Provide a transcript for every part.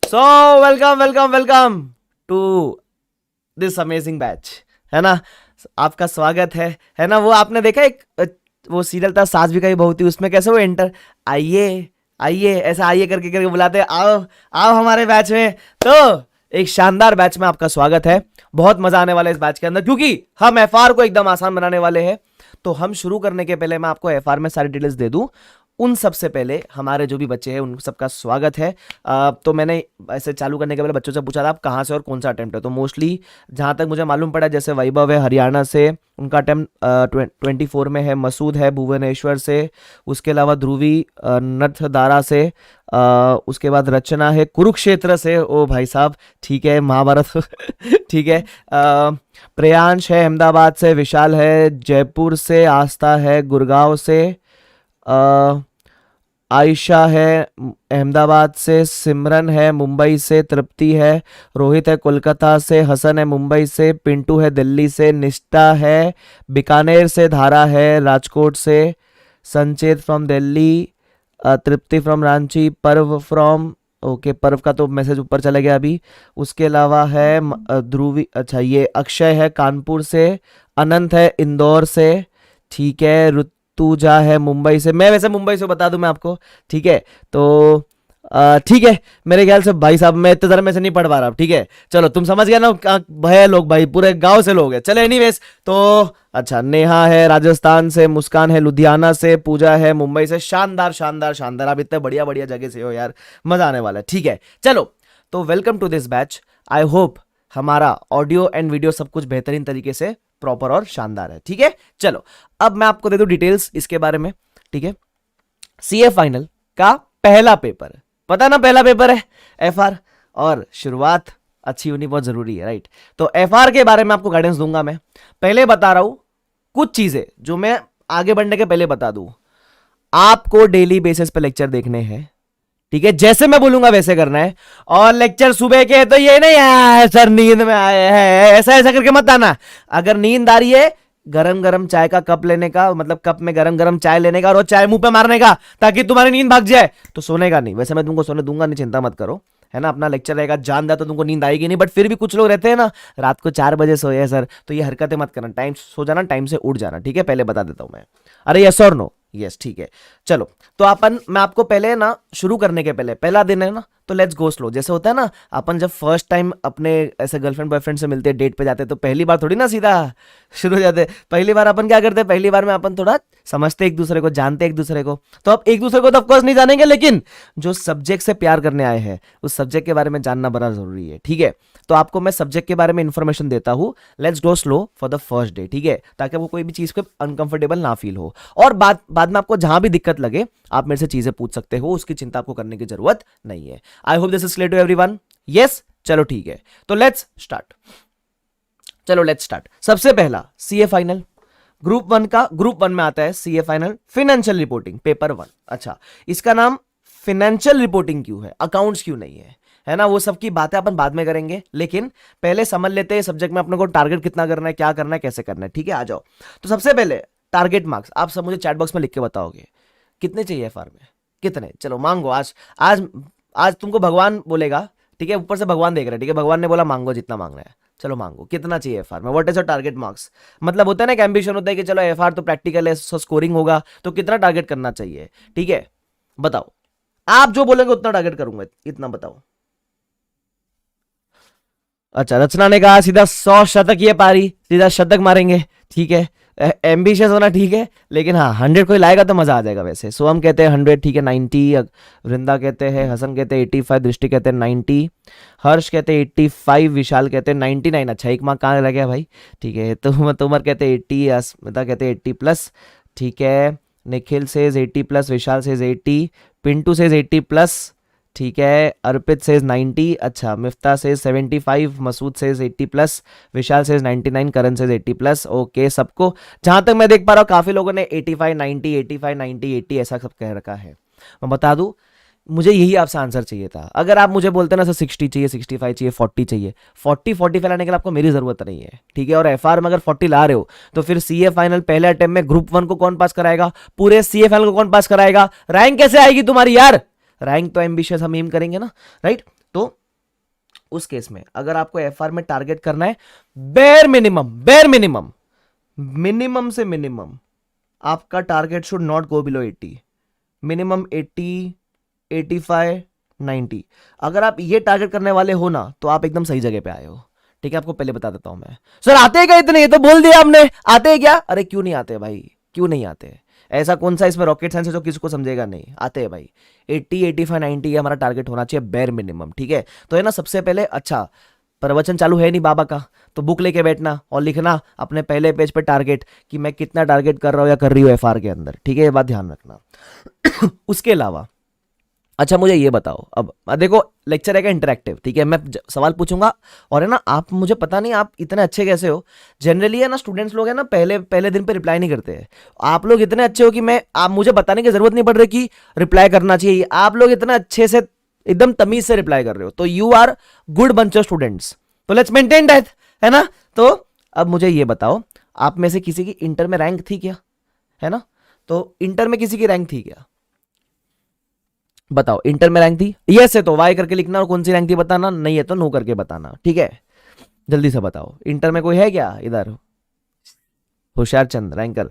So welcome welcome welcome to this amazing batch, है ना। आपका स्वागत है ना। वो आपने देखा एक वो सीरियल था सास भी कहीं बहू थी, उसमें कैसे वो एंटर आइए आइए ऐसा आइए करके करके बुलाते आओ आओ हमारे बैच में। तो एक शानदार बैच में आपका स्वागत है। बहुत मजा आने वाला है इस बैच के अंदर, क्योंकि हम एफआर को एकदम आसान बनाने वाले हैं। तो हम शुरू करने के पहले मैं आपको एफआर में सारी डिटेल्स दे दूं। उन सबसे पहले हमारे जो भी बच्चे हैं उन सबका स्वागत है। तो मैंने ऐसे चालू करने के पहले बच्चों से पूछा था आप कहाँ से और कौन सा अटेम्प्ट है। तो मोस्टली जहाँ तक मुझे मालूम पड़ा, जैसे वैभव है हरियाणा से, उनका अटेम्प्ट 24 में है। मसूद है भुवनेश्वर से, उसके अलावा ध्रुवी नर्थदारा से, उसके बाद रचना है कुरुक्षेत्र से। ओ भाई साहब, ठीक है, महाभारत ठीक है। प्रियांश है अहमदाबाद से, विशाल है जयपुर से, आस्था है गुड़गांव से, आयशा है अहमदाबाद से, सिमरन है मुंबई से, तृप्ति है, रोहित है कोलकाता से, हसन है मुंबई से, पिंटू है दिल्ली से, निष्ठा है बीकानेर से, धारा है राजकोट से, Sanchet from Delhi, Tripti from Ranchi, Parv from okay पर्व का तो मैसेज ऊपर चला गया अभी। उसके अलावा है ध्रुवी, अच्छा ये अक्षय है कानपुर से, अनंत है इंदौर से, ठीक है। ऋतुजा है मुंबई से, मैं वैसे मुंबई से बता दूं मैं आपको, ठीक है। तो ठीक है, मेरे ख्याल से भाई साहब मैं इतने में से नहीं पढ़ पा रहा, ठीक है। चलो तुम समझ गया ना, भय लोग भाई पूरे गांव से लोग हैं। चलो एनीवेज, तो अच्छा नेहा है राजस्थान से, मुस्कान है लुधियाना से, पूजा है मुंबई से। शानदार शानदार शानदार, आप इतने बढ़िया बढ़िया जगह से हो यार, मजा आने वाला है, ठीक है। चलो तो welcome to this batch. I hope हमारा ऑडियो एंड वीडियो सब कुछ बेहतरीन तरीके से प्रॉपर और शानदार है, ठीक है। चलो अब मैं आपको दे दूं डिटेल्स इसके बारे में, ठीक है। सीए फाइनल का पहला पेपर, पता ना पहला पेपर है एफआर, और शुरुआत अच्छी होनी बहुत जरूरी है, राइट। तो एफआर के बारे में आपको गाइडेंस दूंगा मैं। पहले बता रहा हूं कुछ चीजें जो मैं आगे बढ़ने के पहले बता दूं। आपको डेली बेसिस पे लेक्चर देखने हैं, ठीक है, जैसे मैं बोलूंगा वैसे करना है। और लेक्चर सुबह के तो ये नहीं है सर नींद में आए हैं ऐसा ऐसा करके मत आना। अगर नींद आ रही है, गरम गरम चाय का कप लेने का, मतलब कप में गरम गरम चाय लेने का और वो चाय मुंह पे मारने का, ताकि तुम्हारी नींद भाग जाए। तो सोने का नहीं, वैसे मैं तुमको सोने दूंगा नहीं, चिंता मत करो, है ना। अपना लेक्चर रहेगा, जान दिया तो तुमको नींद आएगी नहीं। बट फिर भी कुछ लोग रहते हैं ना, रात को 4 बजे सोए हैं सर, तो ये हरकतें मत करना। टाइम सो जाना, टाइम से उठ जाना, ठीक है। पहले बता देता हूं मैं। अरे यस और नो, यस ठीक है। चलो तो अपन, मैं आपको पहले ना शुरू करने के पहले, पहला दिन है ना, तो लेट्स गो स्लो। जैसे होता है ना, अपन जब फर्स्ट टाइम अपने ऐसे गर्लफ्रेंड बॉयफ्रेंड से मिलते हैं, डेट पे जाते हैं, तो पहली बार थोड़ी ना सीधा शुरू हो जाते हैं। पहली बार अपन क्या करते हैं, पहली बार में अपन थोड़ा समझते एक दूसरे को, जानते एक दूसरे को। तो अब एक दूसरे को तो ऑफकोर्स नहीं जानेंगे, लेकिन जो सब्जेक्ट से प्यार करने आए हैं उस सब्जेक्ट के बारे में जानना बड़ा जरूरी है, ठीक है। तो आपको मैं सब्जेक्ट के बारे में इंफॉर्मेशन देता हूं। Let's go slow for the first day, ठीक है, ताकि वो कोई भी चीज को अनकंफर्टेबल ना फील हो। और बाद में आपको जहां भी दिक्कत लगे आप मेरे से चीजें पूछ सकते हो, उसकी चिंता आपको करने की जरूरत नहीं है। I hope this is clear to everyone. Yes, चलो ठीक है, तो लेट्स स्टार्ट। चलो लेट्स स्टार्ट। सबसे पहला सीए फाइनल ग्रुप 1 का, ग्रुप 1 में आता है CA final financial reporting paper 1। अच्छा, इसका नाम फाइनेंशियल रिपोर्टिंग क्यों है, अकाउंट्स क्यों नहीं है ना। वो सब की बातें अपन बाद में करेंगे, लेकिन पहले समझ लेते हैं सब्जेक्ट में अपने को टारगेट कितना करना है, क्या करना है, कैसे करना है, ठीक है। आ जाओ। तो सबसे पहले टारगेट मार्क्स आप सब मुझे चैट बॉक्स में लिख के बताओगे कितने चाहिए एफआर में, कितने। चलो मांगो, आज आज आज तुमको भगवान बोलेगा, ठीक है, ऊपर से भगवान देख रहे हैं, ठीक है, भगवान ने बोला मांगो जितना मांगना है। चलो मांगो, कितना चाहिए एफआर में, what is your target marks. मतलब होता है ना एक एम्बिशन होता है कि चलो एफआर तो प्रैक्टिकल है, स्कोरिंग होगा, तो कितना टारगेट करना चाहिए, ठीक है, बताओ। आप जो बोलेंगे उतना टारगेट करूंगा, इतना बताओ। अच्छा, रचना ने कहा सीधा 100 शतक ये पारी, सीधा शतक मारेंगे, ठीक है। एम्बिशियस होना ठीक है, लेकिन हाँ 100 कोई लाएगा तो मजा आ जाएगा। वैसे सोहम कहते हैं 100, ठीक है, 90, वृंदा कहते हैं, हसन कहते हैं 85, दृष्टि कहते हैं 90, हर्ष कहते हैं 85, विशाल कहते हैं 99। अच्छा एक मार्क कहाँ रह गया भाई, ठीक है। तुमर कहते हैं 80, अस्मिता कहते हैं 80 प्लस, ठीक है। Nikhil says 80 plus, Vishal says 80, Pintu says 80 plus, ठीक है। अर्पित सेज 90, अच्छा Mifta says 75, Masood says 80 plus, Vishal says 99, Karan says 80 plus. Okay, सबको जहां तक मैं देख पा रहा हूँ काफी लोगों ने 85 90 85 90 80 ऐसा सब कह रखा है। मैं बता दूं, मुझे यही आपसे आंसर चाहिए था। अगर आप मुझे बोलते ना सर 60 चाहिए, 65 चाहिए, 40 चाहिए, 40 लाने के लिए आपको मेरी जरूरत नहीं है, ठीक है। और एफआर में अगर 40 ला रहे हो तो फिर सीए फाइनल पहले अटेम्प्ट में ग्रुप 1 को कौन पास कराएगा, पूरे सीए फाइनल को कौन पास कराएगा, रैंक कैसे आएगी तुम्हारी यार। रैंक तो एम्बिशियस हम एम करेंगे ना, राइट। तो उस केस में अगर आपको एफआर में टारगेट करना है, बेर मिनिमम मिनिमम से मिनिमम आपका target should not go below 80, minimum 80, 85, 90। अगर आप ये टारगेट करने वाले हो ना तो आप एकदम सही जगह पे आए हो। ठीक है, आपको पहले बता देता हूं मैं। सर आते हैं क्या इतने, ये तो बोल दिया आपने, आते हैं क्या? अरे क्यों नहीं आते भाई, क्यों नहीं आते? ऐसा कौन सा इसमें रॉकेट साइंस है जो किसी को समझेगा नहीं? आते हैं भाई। 80, 85, 90 ये हमारा टारगेट होना चाहिए बेर मिनिमम। ठीक है, तो है ना, सबसे पहले अच्छा प्रवचन चालू है नहीं बाबा का, तो बुक लेके बैठना और लिखना अपने पहले पेज पे टारगेट कि मैं कितना टारगेट कर रहा हूं या कर रही हूं एफआर के अंदर। ठीक है, ये बात ध्यान रखना। उसके अलावा अच्छा मुझे ये बताओ, अब देखो लेक्चर है इंटरेक्टिव। ठीक है, मैं सवाल पूछूंगा और है ना, आप मुझे पता नहीं आप इतने अच्छे कैसे हो। जनरली है ना स्टूडेंट्स लोग है ना पहले पहले दिन पे रिप्लाई नहीं करते हैं। आप लोग इतने अच्छे हो कि मैं आप मुझे बताने की जरूरत नहीं पड़ रही कि रिप्लाई करना चाहिए। आप लोग इतने अच्छे से एकदम तमीज से रिप्लाई कर रहे हो, तो you are good bunch of students. तो लेट्स मेंटेन दैट, है ना। तो अब मुझे ये बताओ, आप में से किसी की इंटर में रैंक थी क्या? है ना, तो इंटर में किसी की रैंक थी क्या? बताओ, इंटर में रैंक थी? यस है तो वाई करके लिखना, और कौन सी रैंक थी बताना, नहीं है तो नो करके बताना। ठीक है, जल्दी से बताओ, इंटर में कोई है क्या इधर? होशियार चंद रैंकर,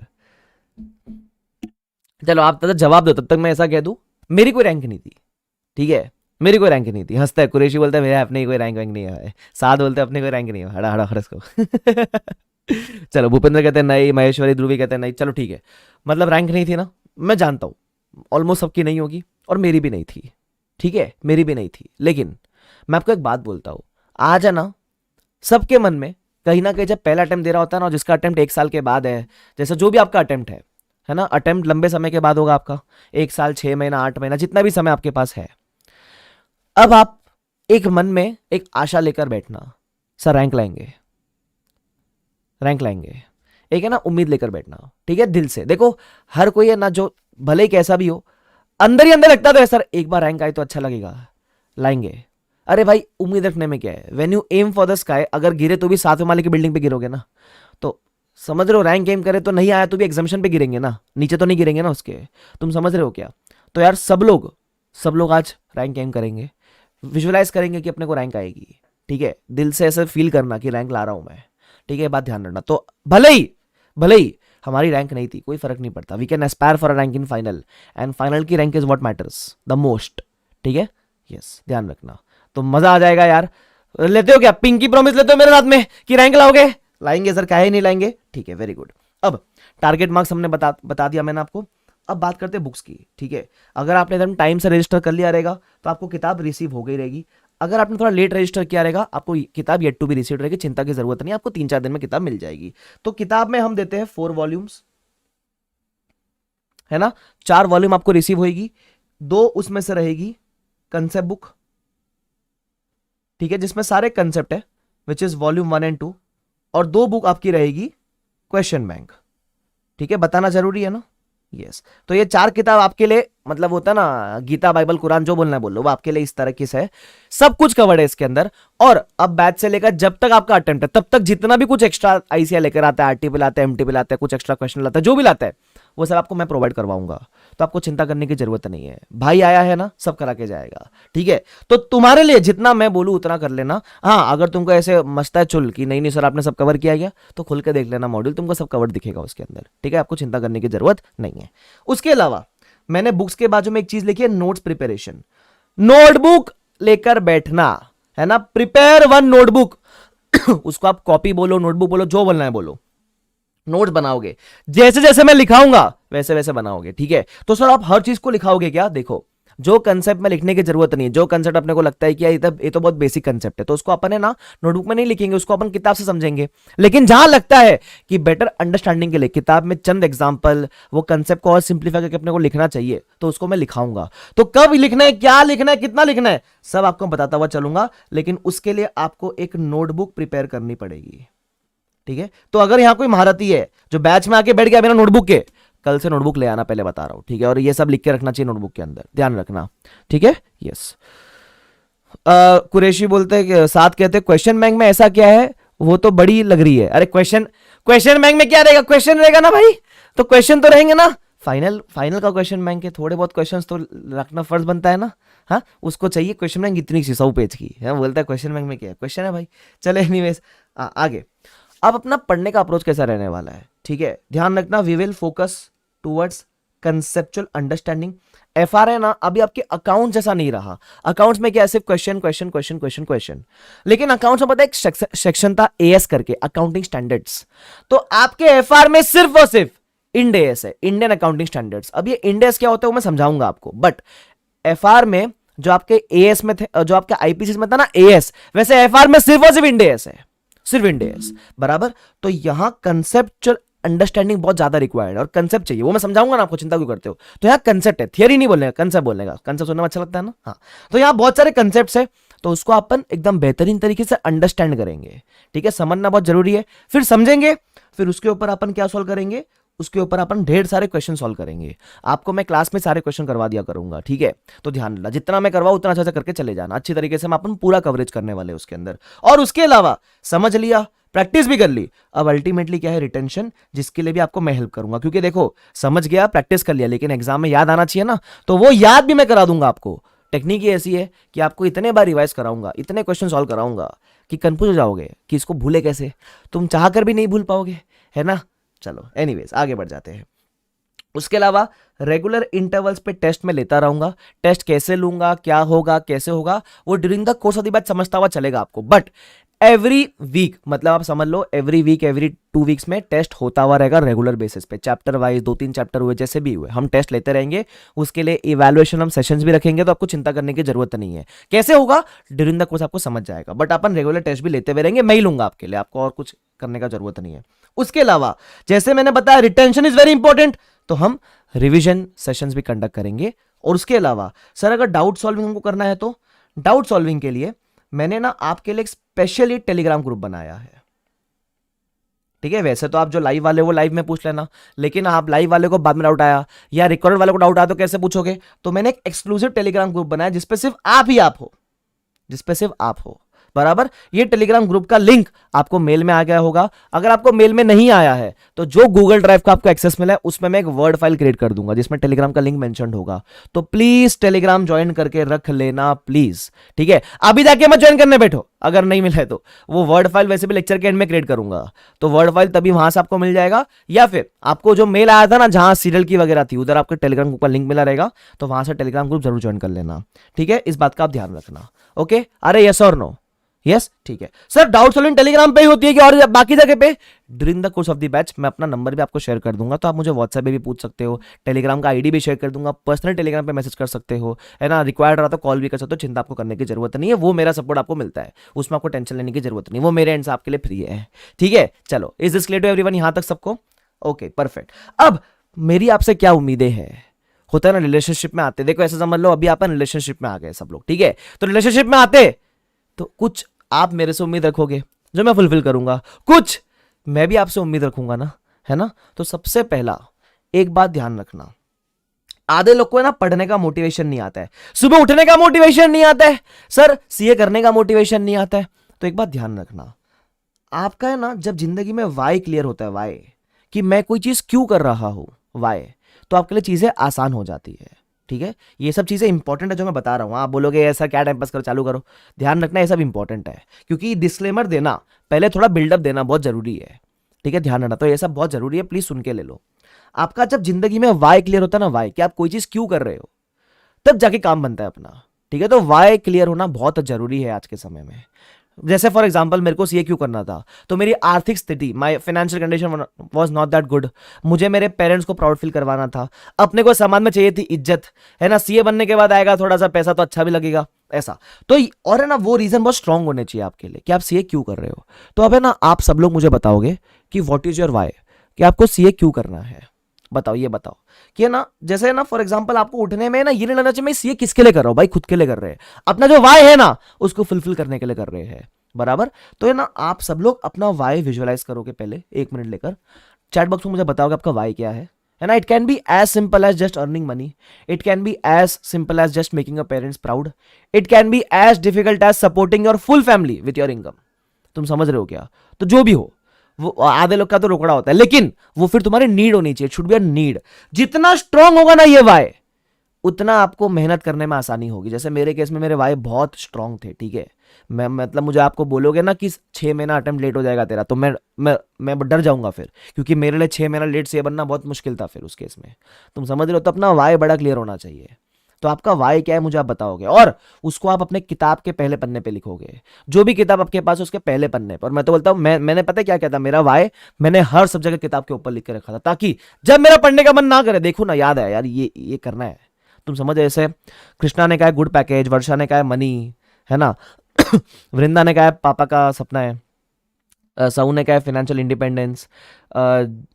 चलो आप तब तक जवाब दो, तब तक मैं ऐसा कह दूं मेरी कोई रैंक नहीं थी। ठीक है, मेरी कोई रैंक नहीं थी। हंसता है कुरैशी, बोलता है मेरे अपने कोई रैंक वैंक नहीं है। साद बोलते हैं अपने कोई रैंक नहीं है, हड़ा हड़ा हरस को। चलो भूपेंद्र कहते हैं नहीं, महेश्वरी ध्रुवी कहते हैं नहीं। चलो ठीक है, मतलब रैंक नहीं थी ना, मैं जानता हूं ऑलमोस्ट सबकी नहीं होगी और मेरी भी नहीं थी। ठीक है, मेरी भी नहीं थी, लेकिन मैं आपको एक बात बोलता हूं, आज है ना सबके मन में कहीं ना कहीं जब पहला अटेम्प्ट दे रहा होता है ना, जिसका अटेम्प्ट 1 साल के बाद है, जैसे जो भी आपका अटेम्प्ट है ना, अटेम्प्ट लंबे समय के बाद होगा आपका, 1 साल, 6 महीना, 8 महीना, जितना भी समय आपके पास है। अब आप एक मन में एक आशा लेकर बैठना, सर रैंक लाएंगे, रैंक लाएंगे, एक है ना उम्मीद लेकर बैठना। ठीक है, दिल से देखो, हर कोई है ना जो भले ही कैसा भी हो, अंदर ही अंदर लगता तो है सर एक बार रैंक आए तो अच्छा लगेगा, लाएंगे। अरे भाई उम्मीद रखने में क्या है, when you aim for the sky, अगर गिरे तो भी 7वें माले की बिल्डिंग पे गिरोगे ना। तो समझ रहे हो, रैंक एम करे तो नहीं आया तो भी एग्जामिशन पे गिरेंगे ना, नीचे तो नहीं गिरेंगे ना उसके। तुम समझ रहे हो क्या? तो यार सब लोग आज रैंक एम करेंगे, विजुअलाइज करेंगे कि अपने को रैंक आएगी। ठीक है, दिल से ऐसे फील करना कि रैंक ला रहा हूं मैं। ठीक है, बात ध्यान रखना। तो भले ही हमारी रैंक नहीं थी, कोई फर्क नहीं पड़ता, we can aspire for a rank in final, and final की rank is what matters the most. ठीक है, यस, ध्यान रखना। तो मजा आ जाएगा यार। लेते हो क्या पिंकी प्रॉमिस लेते हो मेरे साथ में कि रैंक लाओगे? लाएंगे सर, काहे नहीं लाएंगे। ठीक है, वेरी गुड। अब टारगेट मार्क्स हमने बता दिया मैंने आपको। अब बात करते हैं बुक्स की। ठीक है, अगर आपने एकदम टाइम से रजिस्टर कर लिया रहेगा तो आपको किताब रिसीव हो गई रहेगी। अगर आपने थोड़ा लेट रजिस्टर किया रहेगा आपको किताब येट टू बी रिसीव रहेगी, चिंता की जरूरत नहीं, आपको 3-4 दिन में किताब मिल जाएगी। तो किताब में हम देते हैं 4 वॉल्यूम्स, है ना, 4 वॉल्यूम आपको रिसीव होगी। 2 उसमें से रहेगी कंसेप्ट बुक, ठीक है, जिसमें सारे कंसेप्ट है, विच इज वॉल्यूम 1 एंड 2, और 2 बुक आपकी रहेगी क्वेश्चन बैंक। ठीक है, बताना जरूरी है ना। यस, तो ये 4 किताब आपके लिए, मतलब होता है ना गीता, बाइबल, कुरान, जो बोलना है बोलो, वो आपके लिए इस तरह की है। सब कुछ कवर्ड है इसके अंदर। और अब बैच से लेकर जब तक आपका अटेम्प्ट है तब तक जितना भी कुछ एक्स्ट्रा आईसीआई लेकर आता है, आरटीपी लाता है, एमटीपी लाता है, कुछ एक्स्ट्रा क्वेश्चन लाता है, जो भी लाता है वो सब आपको मैं प्रोवाइड करवाऊंगा। तो आपको चिंता करने की जरूरत नहीं है, भाई आया है ना, सब करा के जाएगा। ठीक है, तो तुम्हारे लिए जितना मैं बोलूं उतना कर लेना। हाँ, अगर तुमको ऐसे मस्ता है चुल कि नहीं नहीं सर आपने सब कवर किया गया, तो खुल के देख लेना मॉड्यूल, तुमको सब कवर दिखेगा उसके अंदर। ठीक है, आपको चिंता करने की जरूरत नहीं है। उसके अलावा मैंने बुक्स के बाजू में एक चीज लिखी है, नोट्स प्रिपरेशन। नोटबुक लेकर बैठना, है ना, प्रिपेयर 1 नोटबुक। उसको आप कॉपी बोलो, नोटबुक बोलो, जो बोलना है बोलो। नोट्स बनाओगे, जैसे जैसे मैं लिखाऊंगा वैसे वैसे बनाओगे। ठीक है, तो सर आप हर चीज को लिखाओगे क्या? देखो, जो कंसेप्ट में लिखने की जरूरत नहीं है, जो कंसेप्ट अपने को लगता है कि ये तो बहुत बेसिक कंसेप्ट है, तो उसको अपन है ना नोटबुक में नहीं लिखेंगे, उसको अपन किताब से समझेंगे। लेकिन जहां लगता है कि बेटर अंडरस्टैंडिंग के लिए किताब में चंद एग्जांपल, वो कंसेप्ट को और सिंप्लीफाई करके अपने को लिखना चाहिए, तो उसको मैं लिखाऊंगा। तो कब लिखना है, क्या लिखना है, कितना लिखना है, सब आपको बताता हुआ चलूंगा। लेकिन उसके लिए आपको एक नोटबुक प्रिपेयर करनी पड़ेगी। ठीक है, तो अगर यहां कोई महारथी है जो बैच में आके बैठ गया बिना नोटबुक के, कल से नोटबुक ले आना, पहले बता रहा हूं। ठीक है, और ये सब लिख के रखना चाहिए नोटबुक के अंदर, ध्यान रखना। ठीक है, यस। कुरैशी बोलते हैं कि साथ कहते हैं क्वेश्चन बैंक में ऐसा क्या है, वो तो बड़ी लग रही है। अरे क्वेश्चन बैंक में क्या रहेगा, क्वेश्चन रहेगा ना भाई, तो क्वेश्चन तो रहेंगे ना। फाइनल का क्वेश्चन बैंक है, थोड़े बहुत क्वेश्चन तो रखना फर्ज बनता है ना। हाँ, उसको चाहिए क्वेश्चन बैंक इतनी सी 100 पेज की है, बोलता है क्वेश्चन बैंक में क्या है, क्वेश्चन है भाई। चले एनीवेज आगे। अब अपना पढ़ने का अप्रोच कैसा रहने वाला है, ठीक है, ध्यान रखना, we will focus towards conceptual understanding. FR है ना, अभी आपके अकाउंट जैसा नहीं रहा। अकाउंट्स में क्या है, सिर्फ question question question question question, लेकिन अकाउंट्स में पता है एक सेक्शन था एएस करके, अकाउंटिंग स्टैंडर्ड्स। तो आपके एफआर में सिर्फ और सिर्फ इंड एएस है, इंडियन अकाउंटिंग स्टैंडर्ड्स। अब ये इंड एएस क्या होता है वो मैं समझाऊंगा आपको, बट एफआर में जो आपके एएस में थे, जो आपके आईपीसी में था ना एएस, वैसे एफआर में सिर्फ और सिर्फ इंड एएस है, सिर्फ इंड एएस बराबर। तो यहां कंसेप्चुअल अंडरस्टैंडिंग बहुत ज्यादा रिक्वायर्ड है, और कंसेप्ट चाहिए, वो मैं समझाऊंगा ना आपको, चिंता क्यों करते हो। तो यहाँ कंसेप्ट है, थियरी नहीं बोलने का, कंसेप्ट बोलने का, कंसेप्ट सुनने में अच्छा लगता है ना। हाँ, तो यहाँ बहुत सारे कंसेप्ट्स है, तो उसको अपन एकदम बेहतरीन तरीके से अंडरस्टैंड करेंगे, ठीक है, समझना बहुत जरूरी है। फिर समझेंगे, फिर उसके ऊपर अपन क्या सॉल्व करेंगे, उसके ऊपर अपन ढेर सारे क्वेश्चन सॉल्व करेंगे। आपको मैं क्लास में सारे क्वेश्चन करवा दिया करूंगा, ठीक है, तो ध्यान रखना, जितना मैं करवाऊं उतना अच्छा से करके चले जाना, अच्छी तरीके से हम अपन पूरा कवरेज करने वाले उसके अंदर। और उसके अलावा समझ लिया, प्रैक्टिस भी कर ली, अब अल्टीमेटली क्या है, रिटेंशन, जिसके लिए भी आपको मैं हेल्प करूंगा, क्योंकि देखो समझ गया, प्रैक्टिस कर लिया, लेकिन एग्जाम में याद आना चाहिए ना, तो वो याद भी मैं करा दूंगा आपको। टेक्निक ही ऐसी है कि आपको इतने बार रिवाइज कराऊंगा, इतने क्वेश्चन सॉल्व कराऊंगा कि कंफ्यूज हो जाओगे कि इसको भूले कैसे, तुम चाह कर भी नहीं भूल पाओगे, है ना। चलो एनीवेज आगे बढ़ जाते हैं। उसके अलावा रेगुलर इंटरवल्स पे टेस्ट में लेता रहूंगा। टेस्ट कैसे लूंगा, क्या होगा, कैसे होगा, वो during the course of the batch समझता हुआ चलेगा आपको, बट एवरी वीक, मतलब आप समझ लो एवरी वीक, एवरी 2 वीक्स में टेस्ट होता हुआ रहेगा रेगुलर बेसिस पे, चैप्टर वाइज 2-3 चैप्टर हुए जैसे भी हुए, हम टेस्ट लेते रहेंगे। उसके लिए इवैल्यूएशन हम सेशंस भी रखेंगे, तो आपको चिंता करने की जरूरत नहीं है। कैसे होगा ड्यूरिंग द कोर्स आपको समझ जाएगा, बट अपन रेगुलर टेस्ट भी लेते हुए रहेंगे, मैं ही लूंगा आपके लिए, आपको और कुछ करने का जरूरत नहीं है। उसके अलावा जैसे मैंने बताया रिटेंशन इज वेरी इंपॉर्टेंट, तो हम रिविजन सेशंस भी कंडक्ट करेंगे। और उसके अलावा सर अगर डाउट सॉल्विंग हमको करना है, तो डाउट सॉल्विंग के लिए मैंने ना आपके लिए एक स्पेशली टेलीग्राम ग्रुप बनाया है, ठीक है। वैसे तो आप जो लाइव वाले वो लाइव में पूछ लेना, लेकिन आप लाइव वाले को बाद में डाउट आया या रिकॉर्डेड वाले को डाउट आया तो कैसे पूछोगे, तो मैंने एक एक्सक्लूसिव टेलीग्राम ग्रुप बनाया जिसपे सिर्फ आप ही आप हो, जिसपे सिर्फ आप हो बराबर। ये टेलीग्राम ग्रुप का लिंक आपको मेल में आ गया होगा। अगर आपको मेल में नहीं आया है तो जो गूगल ड्राइव का आपको एक्सेस मिला है उसमें मैं एक वर्ड फाइल क्रिएट कर दूंगा जिसमें टेलीग्राम का लिंक मेंशन होगा, तो प्लीज टेलीग्राम ज्वाइन करके रख लेना प्लीज, ठीक है। अभी जाके मत ज्वाइन करने बैठो, अगर नहीं मिला है तो वो वर्ड फाइल वैसे भी लेक्चर के एंड में क्रिएट करूंगा, तो वर्ड फाइल तभी वहां से आपको मिल जाएगा, या फिर आपको जो मेल आया था ना जहां सीरियल की वगैरह थी उधर आपको टेलीग्राम ग्रुप का लिंक मिला रहेगा, तो वहां से टेलीग्राम ग्रुप जरूर ज्वाइन कर लेना, ठीक है। इस बात का आप ध्यान रखना, ओके। अरे यस और नो, यस ठीक है सर। डाउट सॉल्विंग टेलीग्राम पे ही होती है कि और बाकी जगह पे? During the course of the batch मैं अपना नंबर भी आपको शेयर कर दूंगा, तो आप मुझे व्हाट्सएप पे भी पूछ सकते हो, टेलीग्राम का आईडी भी शेयर कर दूंगा, पर्सनल टेलीग्राम पे मैसेज कर सकते हो, है ना, रिक्वायर्ड रहा तो कॉल भी कर सकते हो, चिंता आपको करने की जरूरत नहीं है, वो मेरा सपोर्ट आपको मिलता है, उसमें आपको टेंशन लेने की जरूरत नहीं, वो मेरे एंड से आपके लिए फ्री है, ठीक है। चलो is this clear to everyone यहां तक सबको? Okay perfect. अब मेरी आपसे क्या उम्मीदें हैं, होता है ना रिलेशनशिप में आते, देखो ऐसा समझ लो अभी अपन रिलेशनशिप में आ गए सब लोग, ठीक है, तो रिलेशनशिप में आते तो कुछ आप मेरे से उम्मीद रखोगे जो मैं फुलफिल करूंगा, कुछ मैं भी आपसे उम्मीद रखूंगा ना, है ना। तो सबसे पहला एक बात ध्यान रखना, आधे लोग को है ना पढ़ने का मोटिवेशन नहीं आता है, सुबह उठने का मोटिवेशन नहीं आता है, सर सीए करने का मोटिवेशन नहीं आता है, तो एक बात ध्यान रखना, आपका है ना जब जिंदगी में वाई क्लियर होता है, वाई कि मैं कोई चीज क्यों कर रहा हूं, वाई, तो आपके लिए चीजें आसान हो जाती है, ठीक है। ये सब चीजें इंपॉर्टेंट है जो मैं बता रहा हूं, आप बोलोगे ऐसा क्या टाइम पास करो, चालू करो, ध्यान रखना ये सब इंपॉर्टेंट है, क्योंकि डिस्क्लेमर देना, पहले थोड़ा बिल्डअप देना बहुत जरूरी है, ठीक है, ध्यान रखना, तो ये सब बहुत जरूरी है, प्लीज सुन के ले लो। आपका जब जिंदगी में वाई क्लियर होता है ना, वाई कि आप कोई चीज क्यों कर रहे हो, तब जाके काम बनता है अपना, ठीक है। तो वाई क्लियर होना बहुत जरूरी है आज के समय में। जैसे फॉर एग्जाम्पल मेरे को सीए क्यों करना था, तो मेरी आर्थिक स्थिति, माई financial condition was not that good, मुझे मेरे पेरेंट्स को प्राउड फील करवाना था, अपने को समाज में चाहिए थी इज्जत, है ना, सीए बनने के बाद आएगा थोड़ा सा पैसा तो अच्छा भी लगेगा ऐसा, तो और है ना वो रीजन बहुत स्ट्रांग होने चाहिए आपके लिए कि आप सीए क्यों कर रहे हो। तो अब है ना आप सब लोग मुझे बताओगे कि व्हाट इज योर वाई, कि आपको सीए क्यों करना है, बताओ, ये बताओ कि है ना, जैसे है ना फॉर एग्जांपल आपको उठने में ना ये नहीं लगना चाहिए मैं सीए किसके लिए कर रहा हूं, भाई खुद के लिए कर रहे हैं, अपना जो वाई है ना उसको फुलफिल करने के लिए कर रहे हैं, बराबर। तो है ना आप सब लोग अपना वाई विजुअलाइज करोगे, पहले 1 मिनट लेकर चैट बॉक्स में मुझे बताओगे आपका वाई क्या है ना। It can be as simple as just earning money, it can be as simple as just making your parents proud, it can be as difficult as supporting your full family with your income, तुम समझ रहे हो क्या। तो जो भी हो, वो आधे लोग का तो रोकड़ा होता है, लेकिन वो फिर तुम्हारी नीड होनी चाहिए, शुड बी अ नीड। जितना स्ट्रांग होगा ना ये वाई, उतना आपको मेहनत करने में आसानी होगी। जैसे मेरे केस में मेरे वाई बहुत स्ट्रांग थे, ठीक है। मैं मतलब मुझे आपको बोलोगे ना कि 6 महीना अटेम्प्ट लेट हो जाएगा तेरा, तो मैं डर जाऊंगा फिर, क्योंकि मेरे लिए 6 महीना लेट से बनना बहुत मुश्किल था फिर उस केस में। तुम समझ रहे हो? तो अपना वाई बड़ा क्लियर होना चाहिए। तो आपका वाई क्या है मुझे आप बताओगे, और उसको आप अपने किताब के पहले पन्ने पे लिखोगे। जो भी किताब आपके पास है उसके पहले पन्ने पर। मैं तो बोलता हूँ, मैंने पता है क्या कहता, मेरा वाई मैंने हर सब्जेक्ट किताब के ऊपर लिख के रखा था, ताकि जब मेरा पढ़ने का मन ना करे, देखो ना याद है यार ये करना है। तुम समझ, जैसे कृष्णा ने कहा है गुड पैकेज, वर्षा ने कहा है मनी, है ना। वृंदा ने कहा है पापा का सपना है, सऊ ने कहा है फाइनेंशियल इंडिपेंडेंस,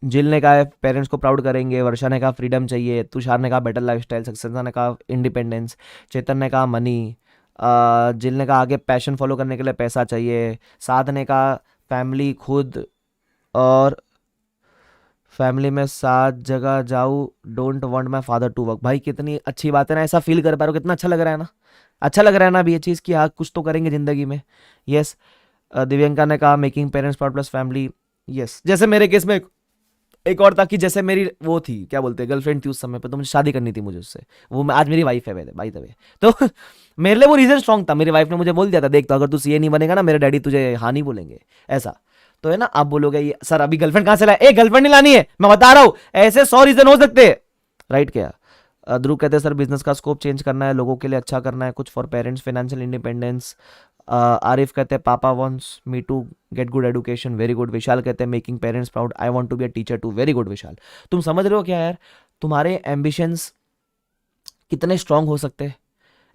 जिल ने कहा है पेरेंट्स को प्राउड करेंगे, वर्षा ने कहा फ्रीडम चाहिए, तुषार ने कहा बेटर लाइफस्टाइल, सक्सेना ने कहा इंडिपेंडेंस, चेतन ने कहा मनी, जिल ने कहा आगे पैशन फॉलो करने के लिए पैसा चाहिए, साध ने कहा फैमिली खुद, और फैमिली में साथ जगह जाऊँ, don't want my father to work. भाई कितनी अच्छी बात है ना, ऐसा फील कर पा रहे हो, कितना अच्छा लग रहा है ना। अच्छा लग रहा है ना अभी ये चीज़ कि हाँ कुछ तो करेंगे ज़िंदगी में। यस। दिव्यंका ने कहा making parents proud plus family. Yes. जैसे मेरे केस में एक और था कि जैसे मेरी वो थी, क्या बोलते हैं, गर्लफ्रेंड थी उस समय पे, तो मुझे शादी करनी थी मुझे उससे। आज मेरी वाइफ है भाई तभी तो मेरे लिए वो रीज़न स्ट्रॉन्ग था। मेरी वाइफ ने मुझे बोल दिया था, देख तो अगर तू सीए नहीं बनेगा ना, मेरे डैडी तुझे हाँ नहीं बोलेंगे, ऐसा। तो है ना, आप बोलोगे ये सर अभी गर्लफ्रेंड कहाँ से लाए, ए गर्लफ्रेंड नहीं लानी है, मैं बता रहा हूँ, ऐसे 100 रीजन हो सकते हैं, राइट। क्या ध्रुव कहते हैं सर बिजनेस का स्कोप चेंज करना है, लोगों के लिए अच्छा करना है, कुछ for parents, financial independence. Arif कहते हैं papa wants me to get good education, very good. Vishal कहते हैं making parents proud, I want to be a teacher too, very good Vishal. तुम समझ रहे हो क्या यार, तुम्हारे एम्बिशंस कितने स्ट्रांग हो सकते हैं,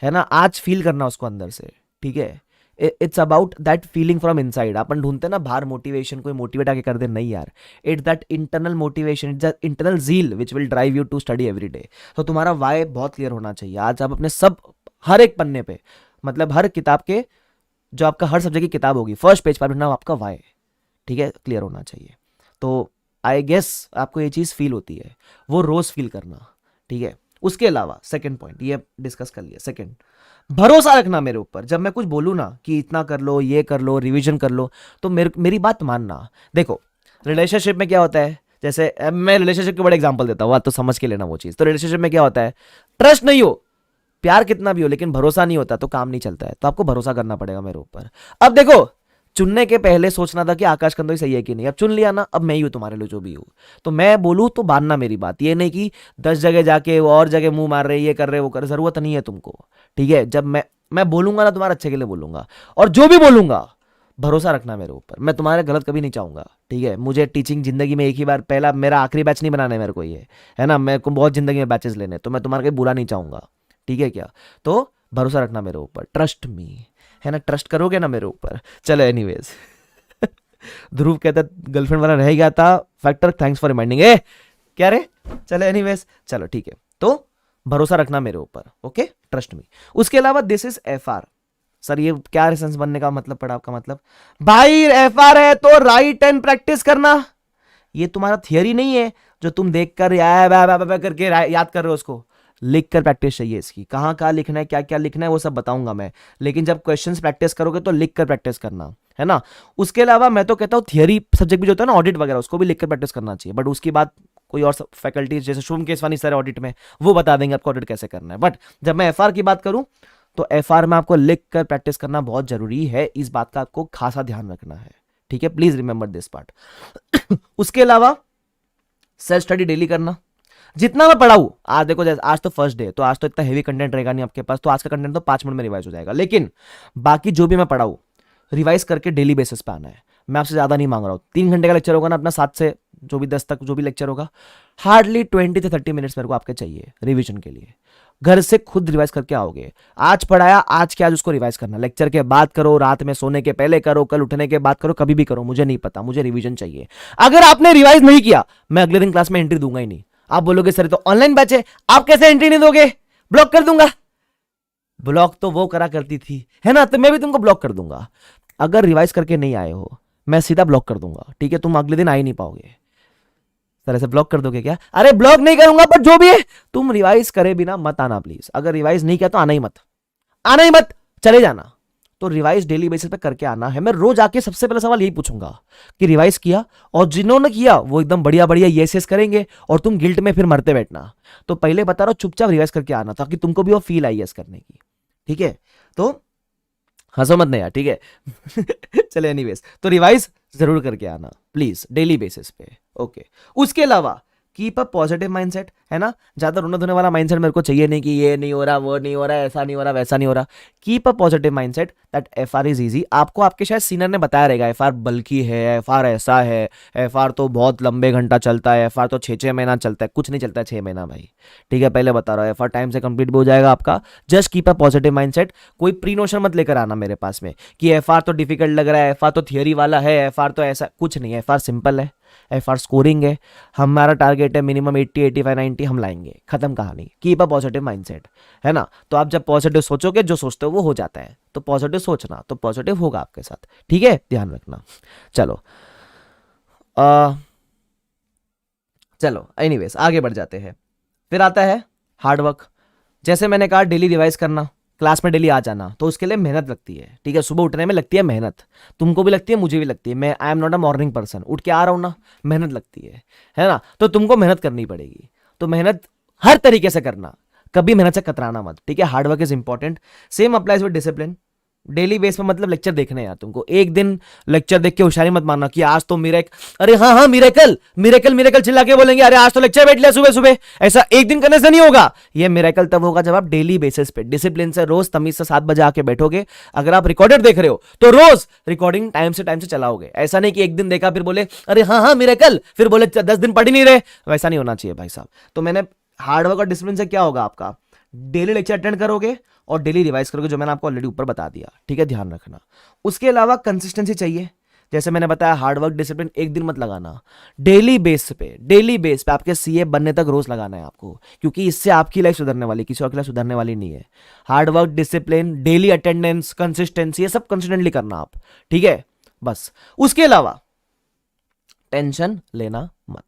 है ना। आज फील करना उसको अंदर से, ठीक है। It's about that feeling from inside. अपन ढूंढते ना बाहर मोटिवेशन, कोई मोटिवेट आके कर दे, नहीं यार। It's that internal motivation, it's that internal zeal which will drive you to study every day. तो तुम्हारा वाई बहुत क्लियर होना चाहिए। आज आप अपने सब हर एक पन्ने पे, मतलब हर किताब के, जो आपका हर सब्जेक्ट की किताब होगी, फर्स्ट पेज पर लिखना आपका वाई, ठीक है, क्लियर होना चाहिए। तो आई गेस आपको ये चीज़ फील होती है, वो रोज फील करना, ठीक है। उसके अलावा सेकंड पॉइंट ये डिस्कस कर लिया। सेकंड, भरोसा रखना मेरे ऊपर। जब मैं कुछ बोलूँ ना कि इतना कर लो, ये कर लो, रिवीजन कर लो, तो मेरी बात मानना। देखो रिलेशनशिप में क्या होता है, जैसे मैं रिलेशनशिप के बड़े एग्जांपल देता हूँ, तो समझ के लेना वो चीज़। तो रिलेशनशिप में क्या होता है, ट्रस्ट नहीं हो, प्यार कितना भी हो, लेकिन भरोसा नहीं होता तो काम नहीं चलता है। तो आपको भरोसा करना पड़ेगा मेरे ऊपर। अब देखो, चुनने के पहले सोचना था कि आकाश कंदोई सही है कि नहीं, अब चुन लिया ना, अब मैं ही हूं तुम्हारे लिए जो भी हूं। तो मैं बोलूं तो मानना मेरी बात, ये नहीं कि 10 जगह जाके वो और जगह मुंह मार रहे, ये कर रहे वो कर रहे, जरूरत नहीं है तुमको, ठीक है। जब मैं बोलूंगा ना तुम्हारे अच्छे के लिए बोलूंगा, और जो भी बोलूंगा भरोसा रखना मेरे ऊपर, मैं तुम्हारे गलत कभी नहीं चाहूंगा, ठीक है। मुझे टीचिंग जिंदगी में एक ही बार, पहला मेरा आखिरी बैच नहीं बनाना है मेरे को, ये है ना, मेरे को बहुत जिंदगी में बैचेस लेने, तो मैं तुम्हारा कहीं बुरा नहीं चाहूंगा, ठीक है क्या। तो भरोसा रखना मेरे ऊपर, ट्रस्ट मी, है ना, ट्रस्ट करोगे ना मेरे ऊपर। चलो एनीवेज ध्रुव कहता गर्लफ्रेंड वाला रह गया था फैक्टर, थैंक्स फॉर रिमाइंडिंग। ए क्या रे, चलो एनीवेज, चलो ठीक है। तो भरोसा रखना मेरे ऊपर, ओके, ट्रस्ट मी। उसके अलावा दिस इज एफआर। सर ये क्या रेसेंस बनने का मतलब पड़ा आपका, मतलब भाई एफआर है तो राइट एंड प्रैक्टिस करना। ये तुम्हारा थियरी नहीं है जो तुम देख कर करके याद कर रहे हो, उसको लिख कर प्रैक्टिस चाहिए। इसकी कहाँ कहाँ लिखना है, क्या क्या लिखना है, वो सब बताऊंगा मैं, लेकिन जब क्वेश्चंस प्रैक्टिस करोगे तो लिख कर प्रैक्टिस करना, है ना। उसके अलावा मैं तो कहता हूँ थियरी सब्जेक्ट भी जो होता है ना, ऑडिट वगैरह, उसको भी लिख कर प्रैक्टिस करना चाहिए। बट उसकी बात कोई और फैकल्टीज जैसे शुभम केसवानी सर ऑडिट में, वो बता देंगे आपको ऑडिट कैसे करना है। बट जब मैं एफआर की बात करूं तो एफआर में आपको लिख कर प्रैक्टिस करना बहुत जरूरी है, इस बात का आपको खासा ध्यान रखना है, ठीक है। Please remember this part. उसके अलावा सेल्फ स्टडी डेली करना, जितना मैं पढ़ाऊँ। आज देखो, जैसे आज तो फर्स्ट डे, तो आज तो इतना हेवी कंटेंट रहेगा नहीं आपके पास, तो आज का कंटेंट तो 5 मिनट में रिवाइज हो जाएगा, लेकिन बाकी जो भी मैं पढ़ाऊँ रिवाइज करके डेली बेसिस पे आना है। मैं आपसे ज्यादा नहीं मांग रहा हूँ, 3 घंटे का लेक्चर होगा ना अपना, 7 से जो भी 10 तक जो भी लेक्चर होगा, हार्डली 20 से 30 मिनट्स मेरे को आपके चाहिए रिवीजन के लिए। घर से खुद रिवाइज करके आओगे, आज पढ़ाया आज के आज उसको रिवाइज करना, लेक्चर के बाद करो, रात में सोने के पहले करो, कल उठने के बाद करो, कभी भी करो, मुझे नहीं पता, मुझे रिवीजन चाहिए। अगर आपने रिवाइज नहीं किया, मैं अगले दिन क्लास में एंट्री दूंगा ही नहीं। आप बोलोगे सर तो ऑनलाइन बैच है, आप कैसे एंट्री नहीं दोगे, ब्लॉक कर दूंगा। ब्लॉक तो वो करा करती थी, है ना, तो मैं भी तुमको ब्लॉक कर दूंगा। अगर रिवाइज करके नहीं आए हो, मैं सीधा ब्लॉक कर दूंगा, ठीक है। तुम अगले दिन आ ही नहीं पाओगे। सर ऐसे ब्लॉक कर दोगे क्या, अरे ब्लॉक नहीं करूंगा, पर जो भी है तुम रिवाइज करे बिना मत आना प्लीज। अगर रिवाइज नहीं किया तो आना ही मत, आना ही मत, चले जाना, तो रिवाइज डेली बेसिस पे करके आना है। मैं रोज आके सबसे पहला सवाल यही पूछूंगा कि रिवाइज किया, और जिन्होंने किया वो एकदम बढ़िया बढ़िया यस यस करेंगे और तुम गिल्ट में फिर मरते बैठना। तो पहले बता रहा हूं, चुपचाप रिवाइज करके आना ताकि तुमको भी वो फील आई यस करने की, ठीक है? तो हंसो मत नहीं यार, ठीक है? चले एनीवेज, तो रिवाइज जरूर करके आना प्लीज डेली बेसिस पे, ओके। उसके अलावा कीप अ पॉजिटिव माइंडसेट, है ना? ज्यादा रोने धोने वाला माइंडसेट मेरे को चाहिए नहीं कि ये नहीं हो रहा, वो नहीं हो रहा, ऐसा नहीं हो रहा, वैसा नहीं हो रहा। Keep a positive mindset that FR is easy. आपको आपके शायद सीनियर ने बताया रहेगा एफआर बल्कि है, एफआर ऐसा है, एफआर तो बहुत लंबे घंटा चलता है, एफआर तो 6-6 महीना चलता है। कुछ नहीं चलता है 6 महीना भाई, ठीक है? पहले बता रहा हूँ, एफआर टाइम से कंप्लीट भी हो जाएगा आपका। Just keep a positive mindset. कोई प्री नोशन मत लेकर आना मेरे पास में कि एफआर तो डिफिकल्ट लग रहा है, एफआर तो थियोरी वाला है, एफआर तो ऐसा कुछ नहीं है। एफआर सिंपल है, एफआर स्कोरिंग है। हमारा टारगेट है मिनिमम 80, 85, 90 हम लाएंगे, खत्म कहानी। कीप अ पॉजिटिव माइंडसेट, है ना? तो आप जब पॉजिटिव सोचोगे, जो सोचते हो वो हो जाता है। तो पॉजिटिव सोचना, तो पॉजिटिव होगा आपके साथ, ठीक है? ध्यान रखना। चलो चलो एनीवेज आगे बढ़ जाते हैं। फिर आता है हार्डवर्क। जैसे मैंने कहा डेली रिवाइज करना, क्लास में डेली आ जाना, तो उसके लिए मेहनत लगती है, ठीक है? सुबह उठने में लगती है मेहनत, तुमको भी लगती है, मुझे भी लगती है। मैं I am not a morning person, उठ के आ रहा हूं ना, मेहनत लगती है ना? तो तुमको मेहनत करनी पड़ेगी। तो मेहनत हर तरीके से करना, कभी मेहनत से कतराना मत, ठीक है? Hard work is important. Same applies with discipline. Daily base पे मतलब लेक्चर देखने यार तुमको। एक दिन लेक्चर देख के होशियारी मत मानना कि आज तो मेरा अरे हाँ हाँ मिरेकल मिरेकल मिरेकल चिल्ला के बोलेंगे, अरे आज तो लेक्चर बैठ लिया सुबह सुबह। ऐसा एक दिन करने से नहीं होगा। ये मिरेकल तब होगा जब आप डेली बेसिस पे डिसिप्लिन से रोज तमीज से 7 बजे आके बैठोगे। अगर आप रिकॉर्डेड देख रहे हो तो रोज रिकॉर्डिंग टाइम से चलाओगे। ऐसा नहीं कि एक दिन देखा फिर बोले अरे हाँ हाँ मिरेकल, फिर बोले 10 दिन पढ़ ही नहीं रहे। वैसा नहीं होना चाहिए भाई साहब। तो मैंने हार्डवर्क और डिसिप्लिन से क्या होगा, आपका डेली लेक्चर अटेंड करोगे और डेली रिवाइज करोगे, जो मैंने आपको ऑलरेडी ऊपर बता दिया, ठीक है? ध्यान रखना। उसके अलावा कंसिस्टेंसी चाहिए। जैसे मैंने बताया हार्डवर्क डिसिप्लिन एक दिन मत लगाना, डेली बेस पे आपके सीए बनने तक रोज लगाना है आपको, क्योंकि इससे आपकी लाइफ सुधरने वाली, किसी और की लाइफ सुधरने वाली नहीं है। Hard work discipline daily attendance consistency ये सब कंसिस्टेंटली करना आप, ठीक है? बस। उसके अलावा टेंशन लेना मत,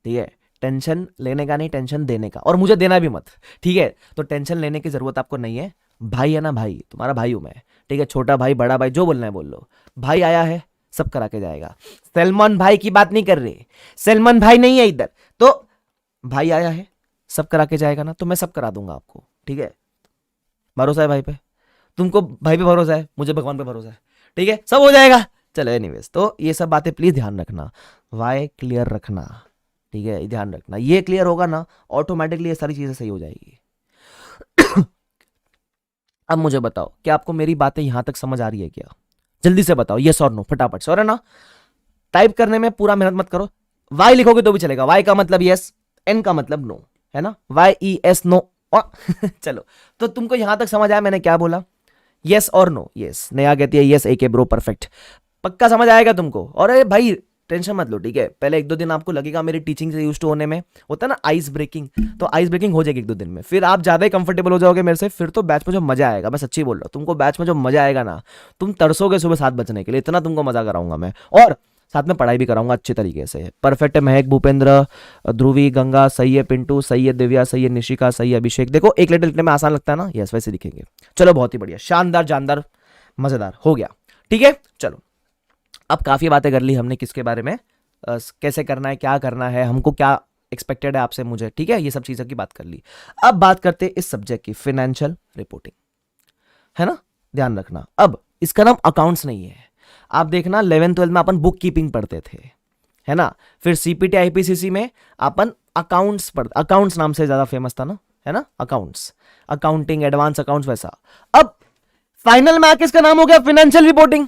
ठीक है? टेंशन लेने का नहीं, टेंशन देने का, और मुझे देना भी मत, ठीक है? तो टेंशन लेने की जरूरत आपको नहीं है। भाई है ना, भाई तुम्हारा भाई हूं मैं, ठीक है? छोटा भाई बड़ा भाई जो बोलना है बोल लो। भाई आया है, सब करा के जाएगा। सलमान भाई की बात नहीं कर रहे, सलमान भाई नहीं है इधर। तो भाई आया है, सब करा के जाएगा ना, तो मैं सब करा दूंगा आपको, ठीक है? भरोसा है भाई पे? तुमको भाई पे भरोसा है, मुझे भगवान पे भरोसा है, ठीक है? सब हो जाएगा। चलो एनीवेज, तो ये सब बातें प्लीज ध्यान रखना, वाई क्लियर रखना, ठीक है? ध्यान रखना, ये क्लियर होगा ना ऑटोमेटिकली ये सारी चीजें सही हो जाएगी। अब मुझे बताओ, क्या आपको मेरी बातें यहां तक समझ आ रही है क्या? जल्दी से बताओ, यस और नो, फटाफट से, और है ना? टाइप करने में पूरा मेहनत मत करो। वाई लिखोगे तो भी चलेगा, वाई का मतलब यस, एन का मतलब नो, है ना? YES no. चलो, तो तुमको यहां तक समझ आया मैंने क्या बोला? यस और नो। यस नया कहती है यस AK ब्रो, परफेक्ट, पक्का समझ आएगा तुमको। और अरे भाई टेंशन मत लो, ठीक है? पहले 1-2 दिन आपको लगेगा मेरी टीचिंग से यूज टू होने में, होता है ना आइस ब्रेकिंग, तो आइस ब्रेकिंग हो जाएगी 1-2 दिन में, फिर आप ज्यादा ही कंफर्टेबल हो जाओगे मेरे से। फिर तो बैच में जो मजा आएगा, मैं सच्ची बोल रहा हूँ, तुमको बैच में जो मजा आएगा ना, तुम तरसोगे सुबह 7 बजने के लिए, इतना तुमको मजा कराऊंगा मैं, और साथ में पढ़ाई भी कराऊंगा अच्छे तरीके से। परफेक्ट है महक, भूपेंद्र, ध्रुवी, गंगा सही है, पिंटू सही है, दिव्या सही है, निशिका सही है, अभिषेक। देखो एक लेटर लिखने में आसान लगता है ना, यस वैसे लिखेंगे। चलो बहुत ही बढ़िया, शानदार, जानदार, मजेदार हो गया, ठीक है? चलो अब काफी बातें कर ली हमने किसके बारे में, कैसे करना है, क्या करना है, हमको क्या एक्सपेक्टेड है आपसे, मुझे, ठीक है? ये सब चीजों की बात कर ली। अब बात करते हैं इस सब्जेक्ट की, फाइनेंशियल रिपोर्टिंग, है ना? ध्यान रखना, अब इसका नाम अकाउंट्स नहीं है। आप देखना 11th-12th में अपन बुक कीपिंग पढ़ते थे, है ना? फिर CPT IPCC में अपन अकाउंट्स पढ़ते, अकाउंट्स नाम से ज्यादा फेमस था ना, है ना? अकाउंट्स, अकाउंटिंग, एडवांस अकाउंट्स, वैसा। अब फाइनल में आके इसका नाम हो गया फाइनेंशियल रिपोर्टिंग।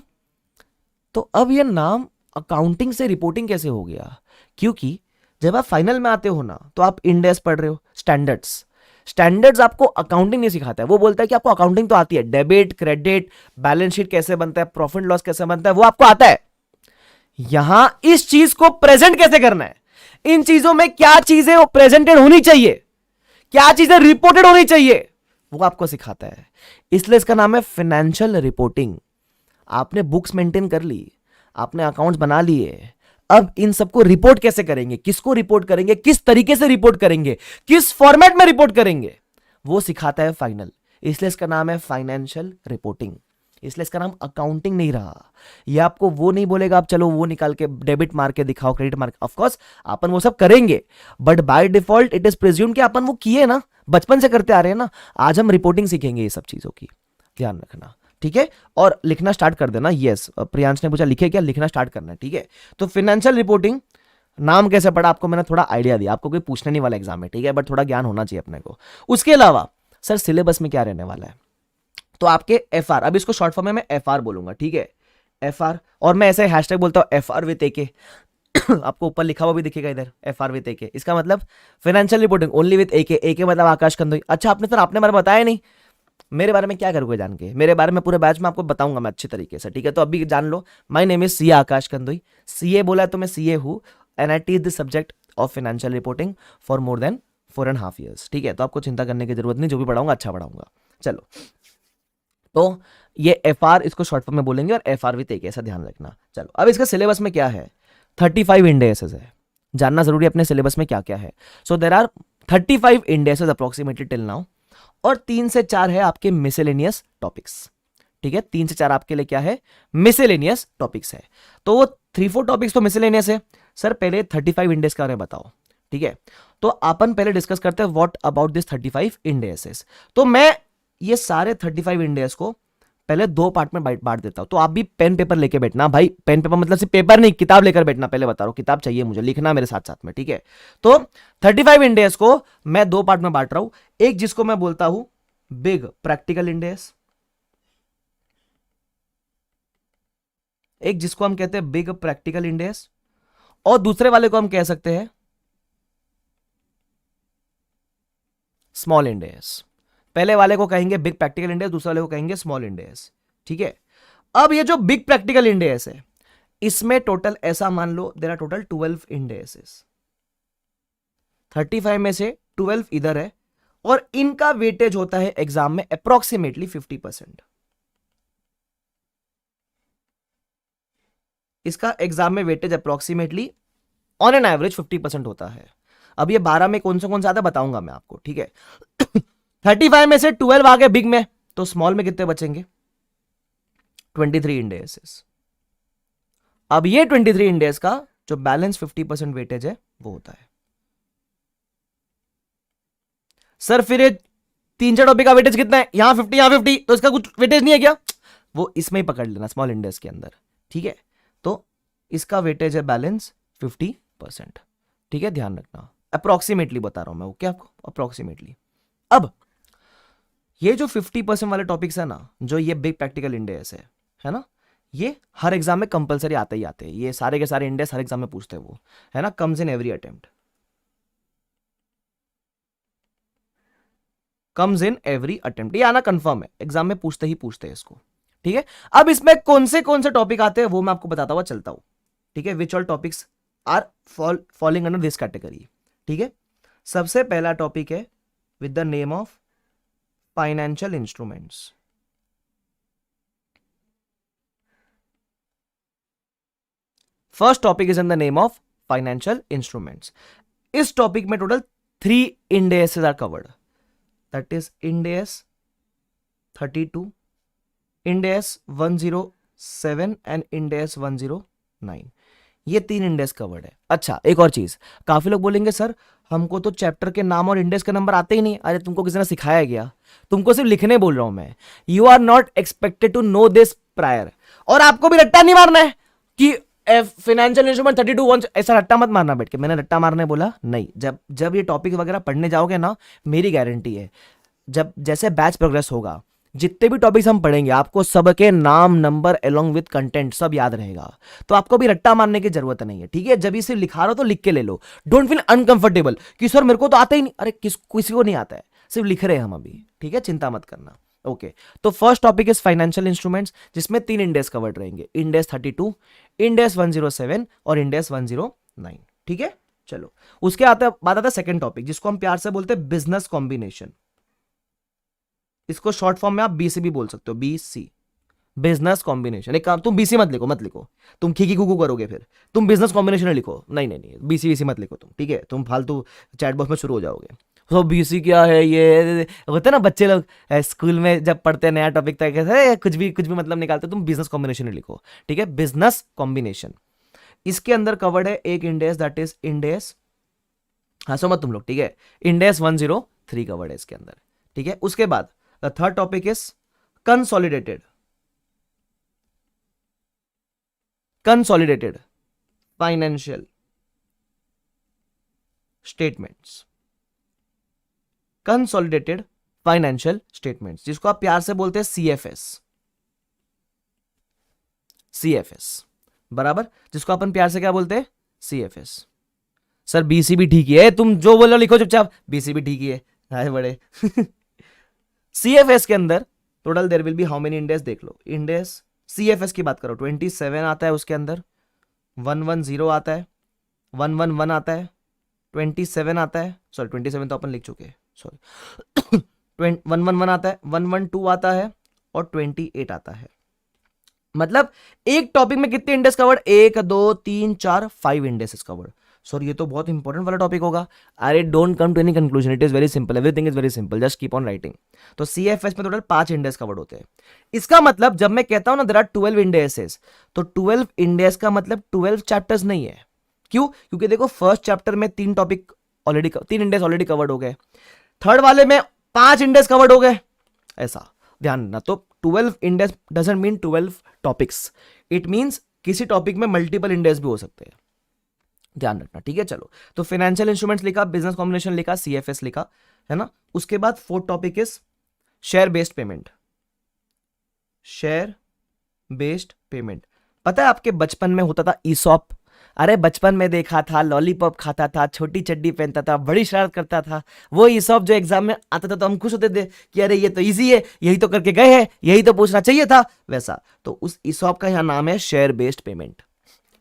तो अब ये नाम अकाउंटिंग से रिपोर्टिंग कैसे हो गया? क्योंकि जब आप फाइनल में आते हो ना, तो आप इंड एस पढ़ रहे हो, स्टैंडर्ड्स आपको अकाउंटिंग नहीं सिखाता है। वो बोलता है कि आपको अकाउंटिंग तो आती है, डेबिट क्रेडिट, बैलेंस शीट कैसे बनता है, प्रॉफिट लॉस कैसे बनता है, वो आपको आता है। यहां इस चीज को प्रेजेंट कैसे करना है, इन चीजों में क्या चीजें प्रेजेंटेड होनी चाहिए, क्या चीजें रिपोर्टेड होनी चाहिए, वो आपको सिखाता है। इसलिए इसका नाम है फाइनेंशियल रिपोर्टिंग। आपने बुक्स मेंटेन कर ली, आपने अकाउंट्स बना लिए, अब इन सबको रिपोर्ट कैसे करेंगे, किसको रिपोर्ट करेंगे, किस तरीके से रिपोर्ट करेंगे, किस फॉर्मेट में रिपोर्ट करेंगे, वो सिखाता है फाइनल। इसलिए इसका नाम है फाइनेंशियल रिपोर्टिंग। इसलिए इसका नाम अकाउंटिंग नहीं रहा। ये आपको वो नहीं बोलेगा आप चलो वो निकाल के डेबिट मार के दिखाओ, क्रेडिट मार के, ऑफकोर्स अपन वो सब करेंगे, but by default it is presume कि अपन वो किए ना, बचपन से करते आ रहे हैं ना। आज हम रिपोर्टिंग सीखेंगे ये सब चीजों की, ध्यान रखना, ठीक है। और लिखना स्टार्ट कर देना। यस, प्रियांश ने पूछा लिखे क्या, लिखना स्टार्ट करना है, ठीक है। तो फाइनेंशियल रिपोर्टिंग नाम कैसे पड़ा आपको मैंने थोड़ा आइडिया दिया, आपको कोई पूछने नहीं वाला एग्जाम में, ठीक है, बट थोड़ा ज्ञान होना चाहिए अपने को। उसके अलावा सर सिलेबस में क्या रहने वाला है, तो आपके एफ आर, अब इसको शॉर्ट फॉर्म में मैं एफ आर बोलूंगा, ठीक है, एफ आर, और मैं ऐसे हैशटैग बोलता हूं एफ आर विथ एके आपको ऊपर लिखा हुआ भी दिखेगा इधर, एफ आर विथ एके, इसका मतलब फाइनेंशियल रिपोर्टिंग ओनली विथ एके, एके मतलब आकाश कंदोई। अच्छा आपने सर आपने बारे में बताया नहीं, मेरे बारे में क्या करोगे जान के, मेरे बारे में पूरे बैच में आपको बताऊंगा मैं अच्छे तरीके से, ठीक है। तो अभी जान लो, my name is CA Aakash Kandoi, CA बोला है तो मैं सीए हूं, and I teach the subject of financial reporting for more than 4.5 years, ठीक है। तो आपको चिंता करने की जरूरत नहीं, जो भी पढ़ाऊंगा अच्छा पढ़ाऊंगा। चलो, तो ये एफ आर इसको शॉर्ट फॉर्म में बोलेंगे, और एफ आर विथ एक, ऐसा ध्यान रखना। चलो, अब इसका सिलेबस में क्या है, 35 इंडेसेस है, जानना जरूरी है अपने सिलेबस में क्या क्या है। So there are 35 Ind ASes approximately till now, और 3 से 4 है आपके मिसेलेनियस टॉपिक्स, ठीक है। 3 से 4 आपके लिए क्या है, मिसेलेनियस टॉपिक्स है। तो वो 3-4 टॉपिक्स तो मिसेलेनियस है। सर पहले 35 इंडेस के बारे में बताओ, ठीक है। तो अपन पहले डिस्कस करते हैं व्हाट अबाउट दिस 35 इंडेसेस। तो मैं ये सारे 35 इंडेस को पहले 2 पार्ट में बांट देता हूं। तो आप भी पेन पेपर लेके बैठना भाई, पेन पेपर मतलब सिर्फ पेपर नहीं, किताब लेकर बैठना, पहले बता रहा हूं, किताब चाहिए मुझे, लिखना मेरे साथ साथ में, ठीक है। तो 35 इंडेस को मैं 2 पार्ट में बांट रहा हूं, एक जिसको मैं बोलता हूं बिग प्रैक्टिकल इंडेस, एक जिसको हम कहते हैं बिग प्रैक्टिकल इंडेस, और दूसरे वाले को हम कह सकते हैं स्मॉल इंडेस। पहले वाले को कहेंगे बिग प्रैक्टिकल इंडेस, दूसरे वाले को कहेंगे स्मॉल इंडेस, ठीक है। अब ये जो बिग प्रैक्टिकल इंडेस है, इसमें टोटल ऐसा मान लो देयर आर टोटल 12 इंडेसेस, 35 में से 12 इधर है, और इनका वेटेज होता है एग्जाम में अप्रोक्सीमेटली 50%। इसका एग्जाम में weightage approximately on an average 50% होता है। अब ये 12 में कौन सा आता है बताऊंगा मैं आपको, ठीक है। 35 में से 12 आ गए बिग में, तो स्मॉल में कितने बचेंगे, 23 इंडेसेस। अब ये 23 इंडेस का जो बैलेंस 50% वेटेज है वो होता है। सर फिर ये 3-4 टॉपिक का वेटेज कितना है, यहां 50 यहां 50, तो इसका कुछ वेटेज नहीं है क्या, वो इसमें ही पकड़ लेना स्मॉल इंडेस के अंदर, ठीक है। तो इसका वेटेज है बैलेंस 50%, ठीक है, ध्यान रखना। अप्रोक्सीमेटली बता रहा हूं मैं, ओके आपको, अप्रोक्सीमेटली। अब ये जो 50% वाले टॉपिक्स है ना, जो ये बिग प्रैक्टिकल इंडेस है ना, ये हर एग्जाम में कंपलसरी आते ही आते हैं, ये सारे के सारे इंडेस हर एग्जाम में पूछते हैं वो, है ना, comes in every attempt, comes in every attempt, ये आना कंफर्म है, एग्जाम में पूछते ही पूछते हैं इसको, ठीक है। अब इसमें कौन से टॉपिक आते हैं वो मैं आपको बताता हुआ चलता हूं, ठीक है। Which all topics are falling under this category, ठीक है। सबसे पहला टॉपिक है with the name of financial instruments. First topic is in the name of financial instruments. इस टॉपिक में total 3 Ind ASes are covered, that is Ind AS 32, Ind AS 107 and Ind AS 109, ये 3 इंडेस covered है। अच्छा एक और चीज, काफी लोग बोलेंगे सर हमको तो चैप्टर के नाम और इंडेस का नंबर आते ही नहीं। अरे तुमको किसी ने सिखाया गया, तुमको सिर्फ लिखने बोल रहा हूं मैं, you are not expected to know this prior. और आपको भी रट्टा नहीं मारना है कि फाइनेंशियल इंस्ट्रूमेंट 32 ऐसा रट्टा मत मारना बैठ के, मैंने रट्टा मारने बोला नहीं। जब ये टॉपिक वगैरह पढ़ने जाओगे ना, मेरी गारंटी है जब जैसे बैच प्रोग्रेस होगा, जितने भी टॉपिक्स हम पढ़ेंगे आपको सबके नाम नंबर अलोंग विद कंटेंट सब याद रहेगा। तो आपको भी रट्टा मारने की जरूरत नहीं है, ठीक है। जब इसे लिखा रहा हो तो लिख के ले लो, डोंट फील अनकंफर्टेबल कि सर मेरे को तो आता ही नहीं। अरे किसी को नहीं आता है, सिर्फ लिख रहे हैं हम अभी, ठीक है, चिंता मत करना, ओके। तो first topic is financial instruments, जिसमें 3 इंडेस कवर्ड रहेंगे, इंडेस 32, इंडेस 107 और इंडेस 109, ठीक है। चलो उसके बाद आता है सेकंड टॉपिक, जिसको हम प्यार से बोलते हैं बिजनेस कॉम्बिनेशन। इसको शॉर्ट फॉर्म में आप बीसी भी बोल सकते हो, बीसी, बिजनेस कॉम्बिनेशन। एक काम, तुम बीसी मत लिखो, तुम खीकी कुकू करोगे, फिर तुम बिजनेस कॉम्बिनेशन लिखो, नहीं, बीसी मत लिखो तुम, ठीक है, तुम फालतू चैट बॉक्स में शुरू हो जाओगे, तो बीसी क्या है, ये होता है ना बच्चे लोग स्कूल में जब पढ़ते हैं नया टॉपिक तक कैसे कुछ भी मतलब निकालते, तुम बिजनेस कॉम्बिनेशन लिखो, ठीक है, बिजनेस कॉम्बिनेशन। इसके अंदर कवर्ड है एक इंडेस, दैट इज इंडेस, हंसो मत तुम लोग, ठीक है, इंडेस 103 कवर्ड है इसके अंदर, ठीक है। उसके बाद the third topic is consolidated, consolidated financial statements, consolidated financial statements, जिसको आप प्यार से बोलते हैं सीएफएस, सीएफएस बराबर, जिसको अपन प्यार से क्या बोलते हैं, सीएफएस। सर बीसी भी ठीक ही है, तुम जो बोलो लिखो चुपचाप, बीसी भी ठीक ही है, हाय बड़े। सीएफएस के अंदर total there will be how many Ind AS, देख लो इंडेस, सीएफएस की बात करो 27 आता है, उसके अंदर 110 आता है, 111 आता है, 27 आता है, सॉरी 27 तो अपन लिख चुके हैं, सॉरी 111 आता है, 112 आता है और 28 आता है। मतलब एक टॉपिक में कितने index covered, 1 2 3 4 5 indexes covered. Sir ये तो बहुत इंपॉर्टेंट वाला टॉपिक होगा। अरे don't come to any conclusion, it is very simple, everything is very simple, just keep on writing. तो सीएफएस में टोटल 5 इंडेक्स कवर्ड होते हैं। इसका मतलब जब मैं कहता हूं ना देयर आर 12 इंडेक्सेस, तो 12 इंडेक्स का मतलब 12 चैप्टर्स नहीं है। क्यों? क्योंकि देखो फर्स्ट चैप्टर में 3 topic already, 3 index already covered हो गए, थर्ड वाले में 5 इंडेक्स कवर्ड हो गए, ऐसा ध्यान रखना। तो 12 index doesn't mean 12 topics, it means किसी टॉपिक में मल्टीपल इंडेक्स भी हो सकते हैं, ध्यान रखना, ठीक है। चलो, तो फाइनेंशियल इंस्ट्रूमेंट्स लिखा, बिजनेस कॉम्बिनेशन लिखा, सीएफएस लिखा, है ना। उसके बाद fourth topic is share based payment, share based payment. पता है आपके बचपन में होता था ईसॉप, अरे बचपन में देखा था, लॉलीपॉप खाता था, छोटी चड्डी पहनता था, बड़ी शरारत करता था, वो ईसॉप जो एग्जाम में आता था तो हम खुश होते थे कि अरे ये तो इजी है, यही तो करके गए हैं, यही तो पूछना चाहिए था, वैसा। तो उस ईसॉप का यहां नाम है शेयर बेस्ड पेमेंट,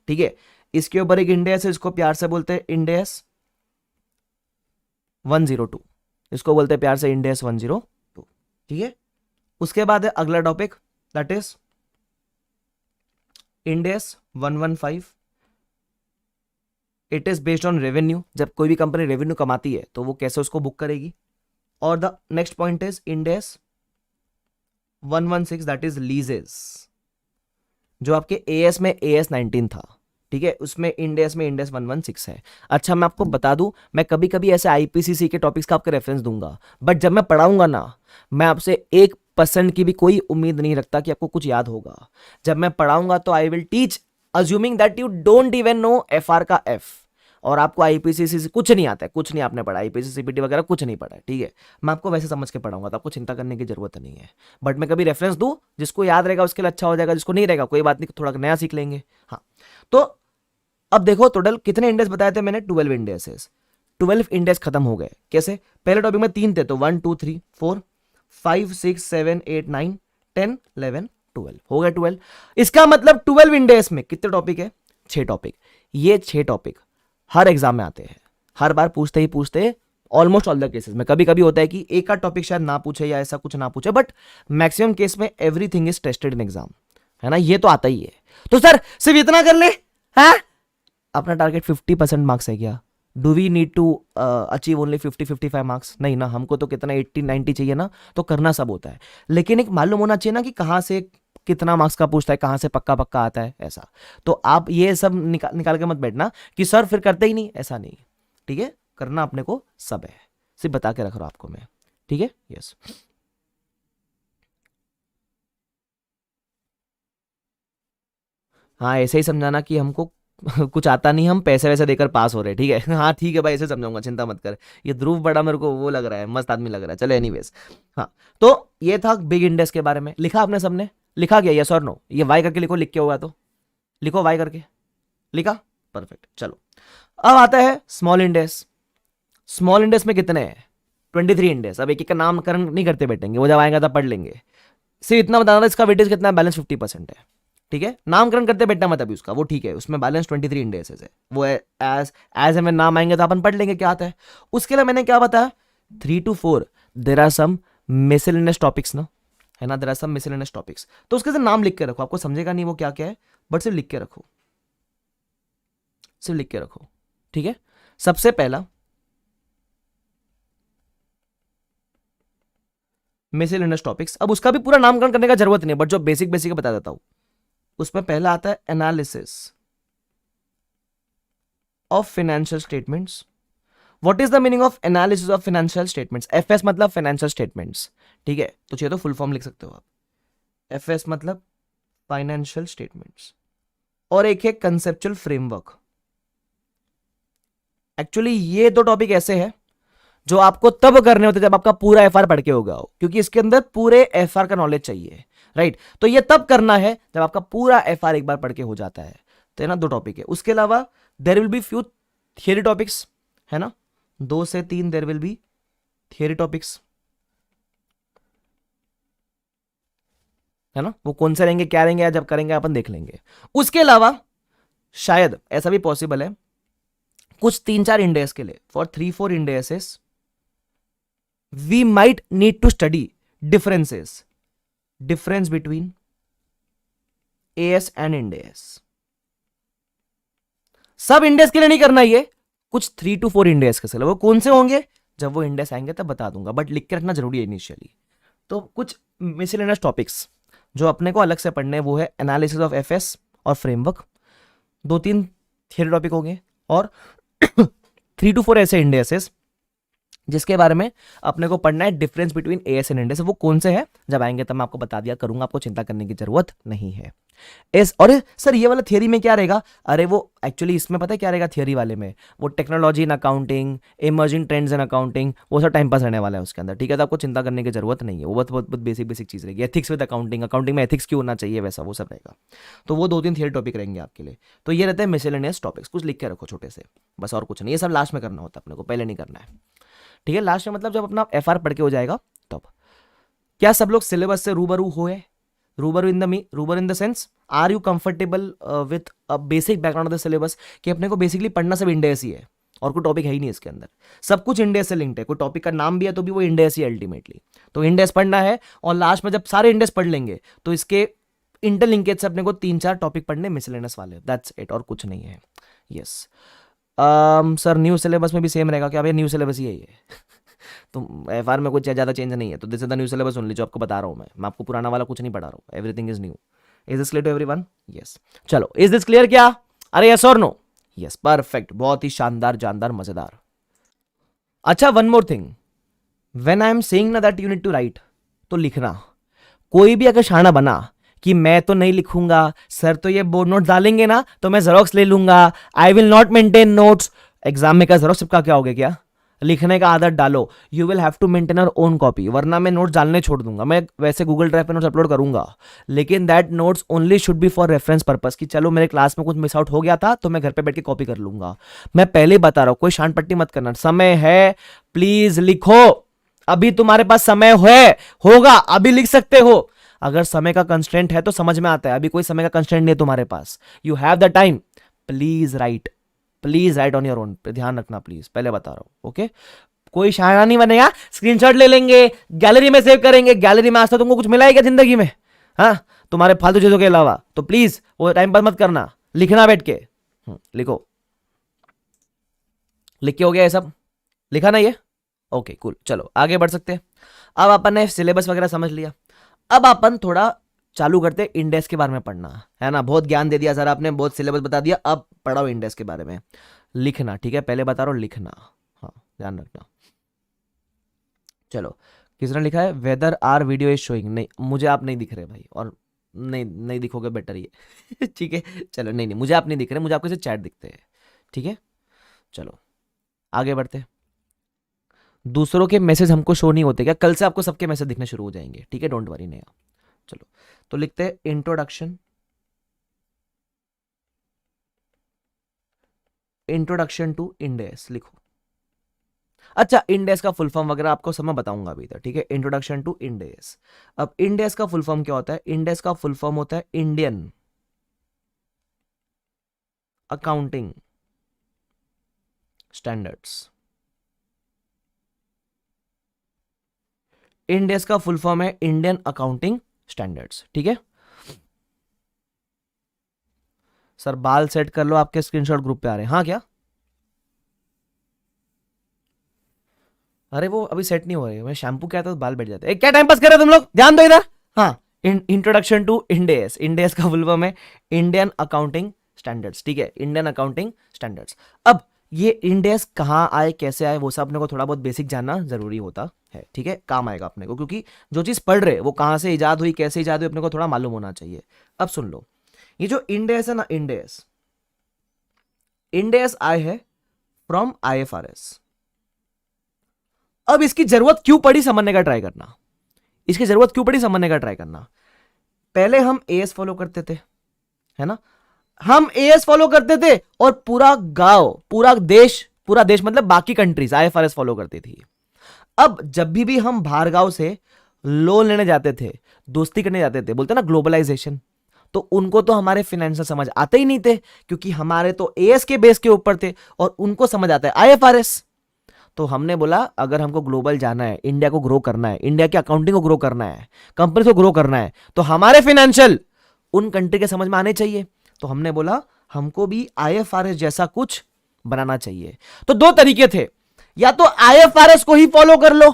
ठीक है। इसके ऊपर एक इंडेक्स है, इसको प्यार से बोलते हैं इंडेक्स 102, इसको बोलते हैं प्यार से इंडेक्स 102, ठीक है। उसके बाद है अगला topic, that is index 115, it is based on revenue, जब कोई भी कंपनी रेवेन्यू कमाती है तो वो कैसे उसको बुक करेगी। और the next point is index 116, that is लीजेस, जो आपके एएस में एएस 19 था, ठीक है, उसमें इंडेक्स में इंडेक्स 116 है। अच्छा मैं आपको बता दूं, मैं कभी कभी ऐसे आईपीसीसी के टॉपिक्स का आपको रेफरेंस दूंगा, बट जब मैं पढ़ाऊंगा ना, मैं आपसे 1% की भी कोई उम्मीद नहीं रखता कि आपको कुछ याद होगा। जब मैं पढ़ाऊंगा तो I will teach assuming that you don't even know FR का एफ, और आपको आईपीसीसी से कुछ नहीं आता है, कुछ नहीं आपने पढ़ा, आईपीसी सीपीटी वगैरह कुछ नहीं पढ़ा है, ठीक है। मैं आपको वैसे समझ के पढ़ाऊंगा, तो आपको चिंता करने की जरूरत नहीं है। बट मैं कभी रेफरेंस दूं, जिसको याद रहेगा उसके लिए अच्छा हो जाएगा, जिसको नहीं रहेगा कोई बात नहीं, थोड़ा नया सीख लेंगे। हाँ, तो अब देखो टोटल कितने इंडेक्स बताए थे मैंने, 12 इंडेक्सेस, 12 इंडेक्स खत्म हो गए। कैसे? पहले टॉपिक में 3 थे, तो 1 2 3 4 5 6 7 8 9 10 11 12 हो गए 12। इसका मतलब 12 इंडेक्स में कितने टॉपिक है? 6 टॉपिक। ये 6 टॉपिक हर एग्जाम में आते हैं, हर बार पूछते ही पूछते, ऑलमोस्ट ऑल द केसेस में। कभी कभी होता है कि एक आध टॉपिक शायद ना पूछे या ऐसा कुछ ना पूछे, बट मैक्सिमम केस में everything is tested in exam, है ना, ये तो आता ही है। तो सर सिर्फ इतना कर ले, हाँ अपना टारगेट 50% मार्क्स है क्या? Do we need to achieve only 50-55 marks? नहीं ना, हमको तो कितना 80-90 चाहिए ना, तो करना सब होता है, लेकिन एक मालूम होना चाहिए ना कि कहाँ से कितना मार्क्स का पूछता है, कहाँ से पक्का पक्का आता है, ऐसा। तो आप ये सब निकाल के मत बैठना कि सर फिर करते ही नहीं, ऐसा नहीं, ठीक है। करना अपने को सब है, सिर्फ बता के रख रहा हूं आपको मैं, ठीक है। यस, हाँ ऐसे ही समझाना कि हमको कुछ आता नहीं, हम पैसे वैसे देकर पास हो रहे हैं, ठीक है। हाँ ठीक है भाई, ऐसे समझाऊंगा, चिंता मत कर। ये ध्रुव बड़ा मेरे को वो लग रहा है, मस्त आदमी लग रहा है। चलो एनीवेज, हाँ तो ये था बिग इंडेक्स के बारे में। लिखा आपने सबने? लिखा गया यस और नो? ये वाई करके लिखो, लिख के होगा तो लिखो वाई करके, लिखा? परफेक्ट। चलो अब आता है स्मॉल इंडेक्स। स्मॉल इंडेक्स में कितने हैं? 23 इंडेक्स। अब एक एक का नामकरण नहीं करते बैठेंगे, वो जब आएगा तब पढ़ लेंगे। सिर्फ इतना बताना था इसका वेटेज कितना है, बैलेंस 50% है, ठीक है। नामकरण करते बैठना मत अभी उसका, वो ठीक है, उसमें बैलेंस 23 इंडेक्सेस है, वो एज एज हमें नाम आएंगे तो अपन पढ़ लेंगे क्या आता है। उसके लिए मैंने क्या बताया, 3 to 4 there are some miscellaneous topics ना, है ना, there are some miscellaneous topics. तो उसके से नाम लिख के रखो, आपको समझेगा नहीं वो क्या क्या है, बट सिर्फ लिख के रखो, सिर्फ लिख के रखो, ठीक है। सबसे पहला मिसलेनियस टॉपिक्स। अब उसका भी पूरा नामकरण करने का जरूरत नहीं है, बट जो बेसिक बेसिक बता देता हूं। उसमें पहला आता है analysis of financial statements. What is the meaning of analysis of financial statements? FS मतलब फाइनेंशियल स्टेटमेंट्स, ठीक है, तो चाहिए तो फुल फॉर्म लिख सकते हो आप। एफएस मतलब फाइनेंशियल स्टेटमेंट्स, और एक है कंसेप्चुअल फ्रेमवर्क। एक्चुअली ये दो टॉपिक ऐसे हैं जो आपको तब करने होते जब आपका पूरा एफआर पढ़ के होगा हो, क्योंकि इसके अंदर पूरे एफआर का नॉलेज चाहिए, राइट। तो ये तब करना है जब आपका पूरा एफआर एक बार पढ़ के हो जाता है। तो है ना, दो टॉपिक है। उसके अलावा there will be few theory topics, है ना, 2 से 3 there will be theory topics, है ना। वो कौन से रहेंगे, क्या रहेंगे, या जब करेंगे अपन देख लेंगे। उसके अलावा शायद ऐसा भी पॉसिबल है कुछ 3-4 इंडेक्स के लिए, for 3-4 indexes we might need to study difference between AS and Ind AS। सब इंडेक्स के लिए नहीं करना ये, कुछ 3 to 4 इंडेक्स के लिए। वो कौन से होंगे जब वो इंडेक्स आएंगे तब बता दूंगा, बट लिख के रखना जरूरी है इनिशियली। तो कुछ मिसलेनियस टॉपिक्स जो अपने को अलग से पढ़ने, वो है एनालिसिस ऑफ एफएस और फ्रेमवर्क, 2-3 थियरी टॉपिक होंगे, और 3 to 4 ऐसे इंडेक्सेस जिसके बारे में अपने को पढ़ना है difference between as and index. वो कौन से हैं जब आएंगे तब मैं आपको बता दिया करूंगा, आपको चिंता करने की जरूरत नहीं है। और सर ये वाला थियरी में क्या रहेगा? अरे वो एक्चुअली इसमें पता है क्या रहेगा थियरी वाले में, वो technology in accounting, emerging trends in accounting, वो सब टाइम पास रहने वाला है उसके अंदर, ठीक है। तो आपको चिंता करने की जरूरत नहीं है, वो बहुत बहुत बेसिक बेसिक चीज रहेगी। एथिक्स विद अकाउंटिंग, अकाउंटिंग में एथिक्स क्यों होना चाहिए, वैसा वो सब रहेगा। तो वो 2-3 थियरी टॉपिक रहेंगे आपके लिए। तो ये रहते हैं मिसलेनियस टॉपिक्स, कुछ लिख के रखो छोटे से, बस और कुछ नहीं। ये सब लास्ट में करना होता है अपने को, पहले नहीं करना है, ठीक है। लास्ट में मतलब जब अपना एफआर पढ़ के हो जाएगा तब। क्या सब लोग सिलेबस से रूबरू हुए? रूबरू in the sense, are you comfortable with a basic background of the syllabus, कि अपने को बेसिकली पढ़ना सब इंडेस ही है और कोई टॉपिक है ही नहीं इसके अंदर, सब कुछ इंडेस से लिंक्ड है। कोई टॉपिक का नाम भी है तो भी वो इंडेस ही अल्टीमेटली। तो इंडेस पढ़ना है, और लास्ट में जब सारे इंडेस पढ़ लेंगे तो इसके इंटरलिंकेज से अपने को 3-4 टॉपिक पढ़ने मिसलेनियस वाले, दैट्स इट, और कुछ नहीं है। यस सर न्यू सिलेबस में भी सेम रहेगा क्या? भैया न्यू सिलेबस ही है ये तो एफआर में कुछ ज़्यादा चेंज नहीं है। तो this is the new syllabus only, जो आपको बता रहा हूँ मैं आपको पुराना वाला कुछ नहीं पढ़ा रहा हूँ। Everything is new. Is this clear to everyone? Yes. चलो, इज दिस क्लियर क्या? अरे यस और नो? यस, परफेक्ट, बहुत ही शानदार, जानदार, मजेदार। अच्छा, one more thing, when I am saying ना that you need to write, तो लिखना। कोई भी अगर शाना बना कि मैं तो नहीं लिखूंगा सर, तो ये बोर्ड नोट डालेंगे ना तो मैं जेरोक्स ले लूंगा, I will not maintain notes, exam में क्या जेरोक्स चिपका क्या होगे क्या? लिखने का आदत डालो। You will have to maintain your own copy, वरना मैं नोट्स डालने छोड़ दूंगा। मैं वैसे गूगल ड्राइव पे नोट्स अपलोड करूंगा, लेकिन that notes only should be for reference purpose, कि चलो मेरे क्लास में कुछ मिस आउट हो गया था तो मैं घर पे बैठ के कॉपी कर लूंगा। मैं पहले ही बता रहा हूं, कोई शान पट्टी मत करना। समय है, प्लीज लिखो। अभी तुम्हारे पास समय है, होगा, अभी लिख सकते हो। अगर समय का कंस्ट्रेंट है तो समझ में आता है, अभी कोई समय का कंस्ट्रेंट नहीं है तुम्हारे पास, you have the time. Please write, please write on your own, ध्यान रखना प्लीज, पहले बता रहा हूं, ओके। कोई शायरा नहीं बनेगा, स्क्रीनशॉट ले लेंगे, गैलरी में सेव करेंगे। गैलरी में आज तक तुमको कुछ मिला है क्या जिंदगी में? हाँ, तुम्हारे फालतू चीजों के अलावा। तो प्लीज वो टाइम पास मत करना, लिखना बैठ के। लिखो, लिख के हो गया ये सब? लिखा ना ये? ओके कूल, चलो आगे बढ़ सकते हैं। अब अपन ने सिलेबस वगैरह समझ लिया, अब अपन थोड़ा चालू करते हैं इंडेक्स के बारे में पढ़ना, है ना। बहुत ज्ञान दे दिया सर आपने, बहुत सिलेबस बता दिया, अब पढ़ाओ इंडेक्स के बारे में। लिखना, ठीक है, पहले बता रहा हूँ लिखना, हाँ ध्यान रखना। चलो, किसने लिखा है whether our video is showing? नहीं, मुझे आप नहीं दिख रहे भाई, और नहीं नहीं दिखोगे बेटर ये ठीक है, चलो नहीं नहीं मुझे आप नहीं दिख रहे, मुझे आपके से चैट दिखते हैं, ठीक है। चलो आगे बढ़ते हैं। दूसरों के मैसेज हमको शो नहीं होते क्या? कल से आपको सबके मैसेज दिखने शुरू हो जाएंगे, ठीक है, डोंट वरी। नहीं, चलो तो लिखते हैं इंट्रोडक्शन टू इंडेक्स, लिखो। अच्छा, इंडेक्स का फुल फॉर्म वगैरह आपको सब मैं बताऊंगा अभी तक, ठीक है। Introduction to index. अब इंडेक्स का फुल फॉर्म क्या होता है? इंडेक्स का फुल फॉर्म होता है इंडियन अकाउंटिंग स्टैंडर्ड्स। इंडेक्स का फुल फॉर्म है इंडियन अकाउंटिंग स्टैंडर्ड्स, ठीक है। सर बाल सेट कर लो, आपके स्क्रीनशॉट ग्रुप पे आ रहे हैं। हाँ क्या? अरे वो अभी सेट नहीं हो रही है, मैं शैम्पू किया था तो बाल बैठ जाते हैं। क्या टाइम पास कर रहे हो तुम लोग, ध्यान दो इधर। हाँ, इंट्रोडक्शन टू इंडेस। इंडेस का फुल फॉर्म है इंडियन अकाउंटिंग स्टैंडर्ड्स, ठीक है, इंडियन अकाउंटिंग स्टैंडर्ड्स। अब ये इंडेस कहाँ आए, कैसे आए, वो सब अपने को थोड़ा बहुत बेसिक जानना जरूरी होता है, ठीक है, काम आएगा अपने को, क्योंकि जो चीज पढ़ रहे वो कहाँ से इजाद हुई, कैसे इजाद हुई, अपने को थोड़ा मालूम होना चाहिए। अब सुन लो, ये जो इंडेस है ना, इंडेस, इंडेस आए है फ्रॉम IFRS। अब इसकी जरूरत क्यों पड़ी समझने का ट्राई करना, इसकी जरूरत क्यों पड़ी समझने का ट्राई करना। पहले हम एएस फॉलो करते थे, है ना, हम एएस फॉलो करते थे और पूरा गांव, पूरा देश मतलब बाकी कंट्रीज IFRS फॉलो करती थी। अब जब भी हम बाहर गांव से लोन लेने जाते थे, दोस्ती करने जाते थे, बोलते ना ग्लोबलाइजेशन, तो उनको तो हमारे फाइनेंशियल समझ आते ही नहीं थे, क्योंकि हमारे तो एएस के बेस के ऊपर थे और उनको समझ आता है IFRS। तो हमने बोला अगर हमको ग्लोबल जाना है, इंडिया को ग्रो करना है, इंडिया की अकाउंटिंग को ग्रो करना है, कंपनी को ग्रो करना है, तो हमारे फाइनेंशियल उन कंट्री के समझ में आने चाहिए। तो हमने बोला हमको भी IFRS जैसा कुछ बनाना चाहिए। तो दो तरीके थे, या तो IFRS को ही फॉलो कर लो,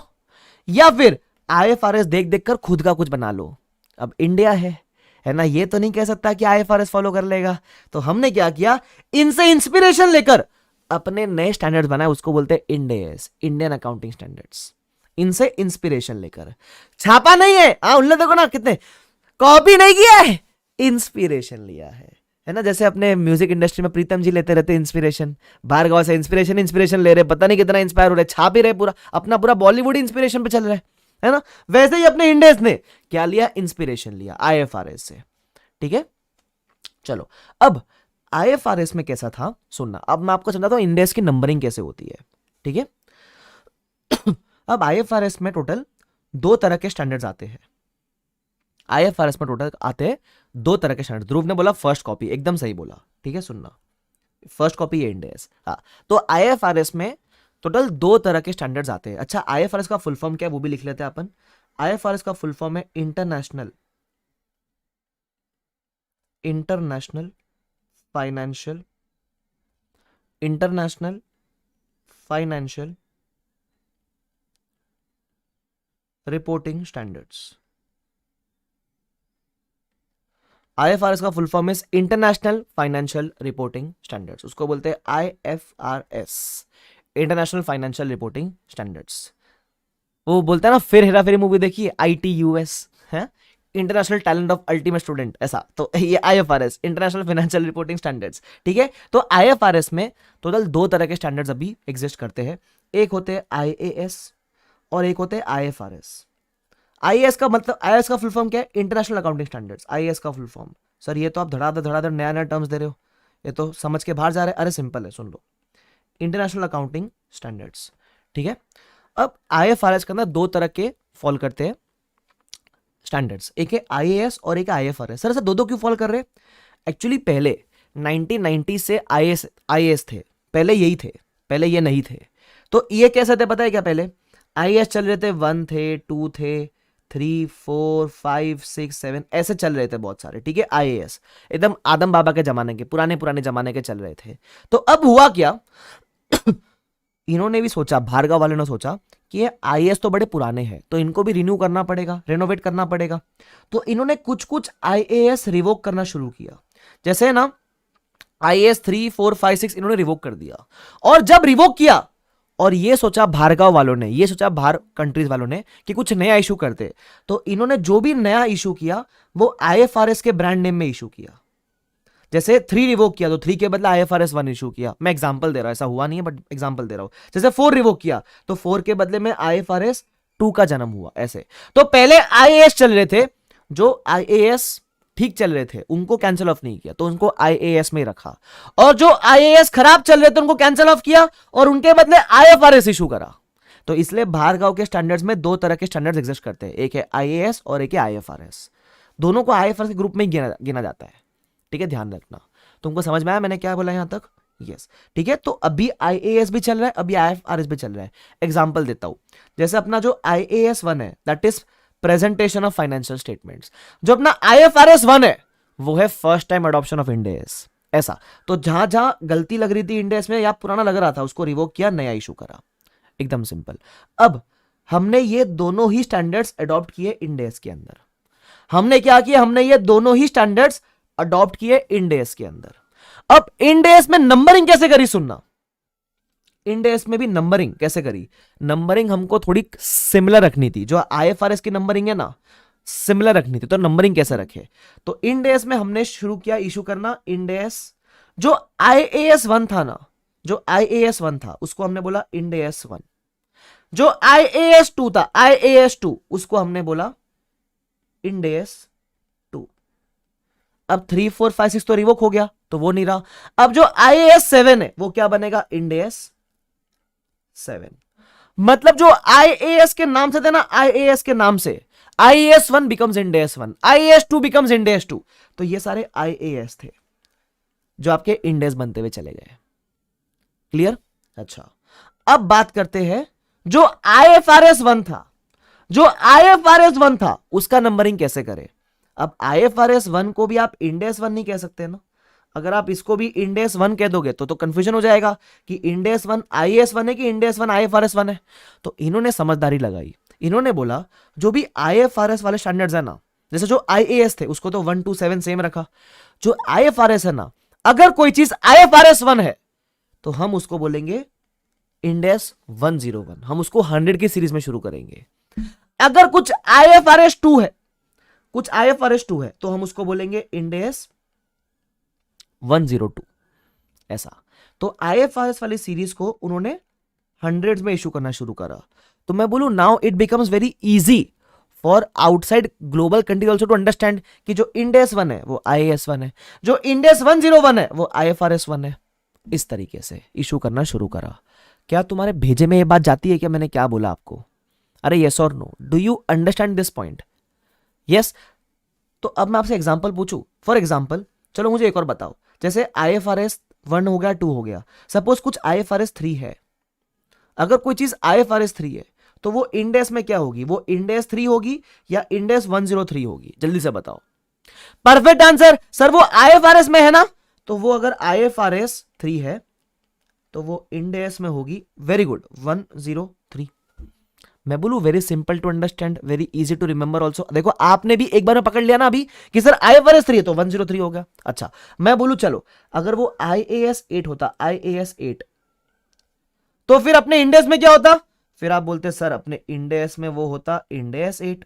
या फिर IFRS देख देख कर खुद का कुछ बना लो। अब इंडिया है ना, ये तो नहीं कह सकता कि IFRS फॉलो कर लेगा। तो हमने क्या किया, इनसे इंस्पिरेशन लेकर अपने नए स्टैंडर्ड्स बनाए, उसको बोलते हैं इंडेस, इंडियन अकाउंटिंग स्टैंडर्ड्स। इनसे इंस्पिरेशन लेकर, छापा नहीं है, उन लोग देखो ना कितने, कॉपी नहीं किया है, इंस्पिरेशन लिया है ना। जैसे अपने म्यूजिक इंडस्ट्री में प्रीतम जी लेते रहते इंस्पिरेशन, बाहर गांव से इंस्पिरेशन ले रहे, पता नहीं कितना इंस्पायर हो रहे, छाप ही रहे, पूरा अपना पूरा बॉलीवुड इंस्पिरेशन पे चल रहा है ना। वैसे ही अपने इंडेस ने क्या लिया, इंस्पिरेशन लिया IFRS से, ठीक है। चलो, अब IFRS में कैसा था सुनना, अब मैं आपको समझाता हूं इंडेस की नंबरिंग कैसे होती है, ठीक है। अब IFRS में टोटल दो तरह के स्टैंडर्ड्स आते हैं। IFRS में टोटल आते हैं दो तरह के स्टैंडर्ड। ध्रुव ने बोला फर्स्ट कॉपी, एकदम सही बोला, ठीक है, सुनना, फर्स्ट कॉपी ये इंडेस। हाँ, तो IFRS में टोटल दो तरह के स्टैंडर्ड्स आते हैं। अच्छा, IFRS का फुल फॉर्म क्या है वो भी लिख लेते हैं अपन। IFRS का फुल फॉर्म है international financial international financial reporting standards. IFRS का full form is international financial reporting standards, उसको बोलते हैं IFRS, international financial reporting standards. वो बोलता है ना, फिर हेरा फेरी मूवी देखिए, ITUS है, international talent of ultimate student, ऐसा। तो ये IFRS, international financial reporting standards, ठीक है। तो IFRS में टोटल दो तरह के स्टैंडर्ड्स अभी एग्जिस्ट करते हैं, एक होते हैं IAS और एक होते हैं IFRS। IAS का मतलब, IAS का फुल फॉर्म क्या है, इंटरनेशनल अकाउंटिंग स्टैंडर्ड्स। IAS का फुल फॉर्म, सर ये तो आप धड़ाधड़ नया नया टर्म्स दे रहे हो, ये तो समझ के बाहर जा रहे हैं। अरे सिंपल है, सुन लो, इंटरनेशनल अकाउंटिंग स्टैंडर्ड्स, ठीक है। अब IFRS के अंदर दो तरह के फॉल करते हैं स्टैंडर्ड्स, एक है IAS और एक है IFRS। सर ऐसा दो दो क्यों फॉल कर रहे हैं, एक्चुअली पहले 1990 से IAS थे, पहले यही थे, पहले ये नहीं थे। तो ये कैसे थे पता है क्या, पहले IAS चल रहे थे, 1 थे, 2 थे, 3 4 5 6 7 ऐसे चल रहे थे बहुत सारे, ठीक है। IAS एकदम आदम बाबा के जमाने के, पुराने पुराने जमाने के चल रहे थे। तो अब हुआ क्या, इन्होंने भी सोचा, भार्गव वाले ने सोचा कि ये IAS तो बड़े पुराने हैं, तो इनको भी रिन्यू करना पड़ेगा, रेनोवेट करना पड़ेगा। तो इन्होंने कुछ कुछ IAS रिवोक करना शुरू किया, जैसे ना IAS 3 4 5 6 इन्होंने रिवोक कर दिया। और जब रिवोक किया, और ये सोचा भार्गव वालों ने, ये सोचा बाहर कंट्रीज वालों ने कि कुछ नया इशू करते, तो इन्होंने जो भी नया इशू किया वो IFRS के ब्रांड नेम में इशू किया। जैसे 3 रिवोक किया तो 3 के बदले IFRS 1 इशू किया, मैं एग्जांपल दे रहा हूं, ऐसा हुआ नहीं है बट एग्जांपल दे रहा हूं। जैसे 4 रिवोक किया तो 4 के बदले में IFRS 2 का जन्म हुआ, ऐसे। तो पहले IAS चल रहे थे, जो IAS ठीक चल रहे थे उनको कैंसिल ऑफ नहीं किया, तो उनको IAS में रखा, और जो IAS खराब चल रहे थे उनको कैंसिल ऑफ किया और उनके बदले IFRS इशू करा। तो इसलिए भार्गव के स्टैंडर्ड्स में दो तरह के स्टैंडर्ड्स एग्जिस्ट करते हैं, एक है IAS और एक है IFRS। दोनों को IFRS के ग्रुप में गिना जाता है, ठीक है, दैट रखना। तुमको समझ में आया मैंने क्या बोला यहां तक, यस, ठीक है। तो अभी IAS भी चल रहा है, अभी IFRS भी चल रहा है। एग्जांपल देता हूं, जैसे अपना जो IAS 1 है that is presentation of financial statements, जो अपना IFRS 1 है वो है first time adoption of Ind AS, ऐसा। तो जहां जहां गलती लग रही थी इंडेस में या पुराना लग रहा था उसको रिवोक किया, नया इशू करा। एकदम सिंपल। अब हमने ये दोनों ही स्टैंडर्ड्स अडॉप्ट किए इंड एस के अंदर। हमने क्या किया, हमने ये दोनों ही स्टैंडर्ड्स अडॉप्ट किए इंड एस के अंदर। अब इंड एस में नंबरिंग कैसे करी, सुनना। इंड एस में भी नंबरिंग कैसे करी, नंबरिंग हमको थोड़ी सिमिलर रखनी थी, जो आईएफआरएस की नंबरिंग है ना, सिमिलर रखनी थी। तो नंबरिंग कैसे रखे, तो इंड एस में हमने शुरू किया इशू करना इंड एस। जो आईएएस 1 था ना, जो आईएएस 1 था उसको हमने बोला इंड एस 1। जो आईएएस 2 था, आईएएस 2, उसको हमने बोला इंड एस 2। अब 3 4 5 6 तो रिवोक हो गया, तो वो नहीं रहा। अब जो आईएएस 7 है वो क्या बनेगा, इंड एस 7। मतलब जो आईएएस के नाम से थे ना, आईएएस के नाम से IAS 1 becomes end S 1, IAS 2 becomes end S 2। तो ये सारे आईएएस थे जो आपके इंड एस बनते हुए चले गए। क्लियर। अच्छा, अब बात करते हैं जो आईएफआरएस 1 था, जो आईएफआरएस 1 था उसका नंबरिंग कैसे करें। अब आईएफआरएस 1 को भी आप इंड एस 1 नहीं कह सकते ना। अगर आप इसको भी इंड एस 1 कह दोगे तो कंफ्यूजन हो जाएगा कि इंड एस 1 आईएएस 1 है कि इंड एस 1 आईएफआरएस 1 है। तो इन्होंने समझदारी लगाई, इन्होंने बोला जो भी आईएफआरएस वाले स्टैंडर्ड्स है ना, जैसे जो आईएएस थे उसको तो 1 2 7 सेम रखा। जो आईएफआरएस है ना, अगर कोई चीज आईएफआरएस 1 है तो हम उसको बोलेंगे इंड एस 101, हम उसको 100 की सीरीज में शुरू करेंगे। अगर कुछ आईएफआरएस 2 है, कुछ आईएफआरएस 2 है तो हम उसको बोलेंगे इंड एस 102, ऐसा। तो आईएफआरएस वाली सीरीज को उन्होंने 100 में इशू करना शुरू करा। तो मैं बोलूं now it becomes very easy for outside global country also to understand कि जो इंड एस 1 है वो आईएएस 1 है, जो इंड एस 101 है वो आईएफआरएस 1 है। इस तरीके से इशू करना शुरू करा। क्या तुम्हारे भेजे में ये बात जाती है क्या, मैंने क्या बोला आपको? अरे यस और no, do you understand this point? Yes. तो अब मैं आपसे एग्जांपल पूछूं, फॉर एग्जांपल चलो मुझे एक और बताओ, जैसे आईएफआरएस 1 हो गया, 2 हो गया, सपोज कुछ आईएफआरएस 3 है। अगर कोई चीज आईएफआरएस 3 है तो वो इंड एस में क्या होगी, वो इंड एस 3 होगी या इंड एस 103 होगी, जल्दी से बताओ। परफेक्ट आंसर सर, वो आईएफआरएस में है ना, तो वो अगर आईएफआरएस 3 है तो वो इंड एस में होगी, वेरी गुड, 103। मैं बोलूं very simple to understand, very easy to remember also. देखो आपने भी एक बार में पकड़ लिया ना अभी कि सर आईएफआरएस 3 है तो 103 हो गया। अच्छा, मैं बोलूं चलो अगर वो आईएएस 8 होता, आईएएस 8, तो फिर अपने इंड एस में क्या होता, फिर आप बोलते सर अपने इंड एस में वो होता इंड एस 8।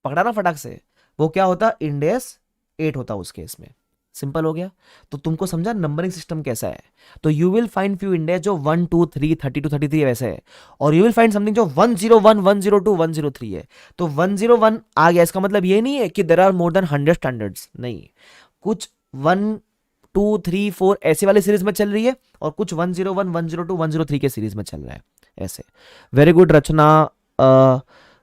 पकड़ा ना फटाक से, वो क्या होता, इंड एस 8 होता उस केस में। सिंपल हो गया। तो तुमको समझा नंबरिंग सिस्टम कैसा है। तो you will find few end S जो 1 2 3 32 33 वैसे है, और यू विल फाइंड समथिंग जो 101 102 103 है। तो 101 आ गया, इसका मतलब ये नहीं है कि there are more than 100 standards, नहीं, कुछ 1 2 3 4 ऐसे वाली सीरीज में चल रही है और कुछ 101 102 103 के सीरीज में चल रहा है ऐसे। वेरी गुड रचना,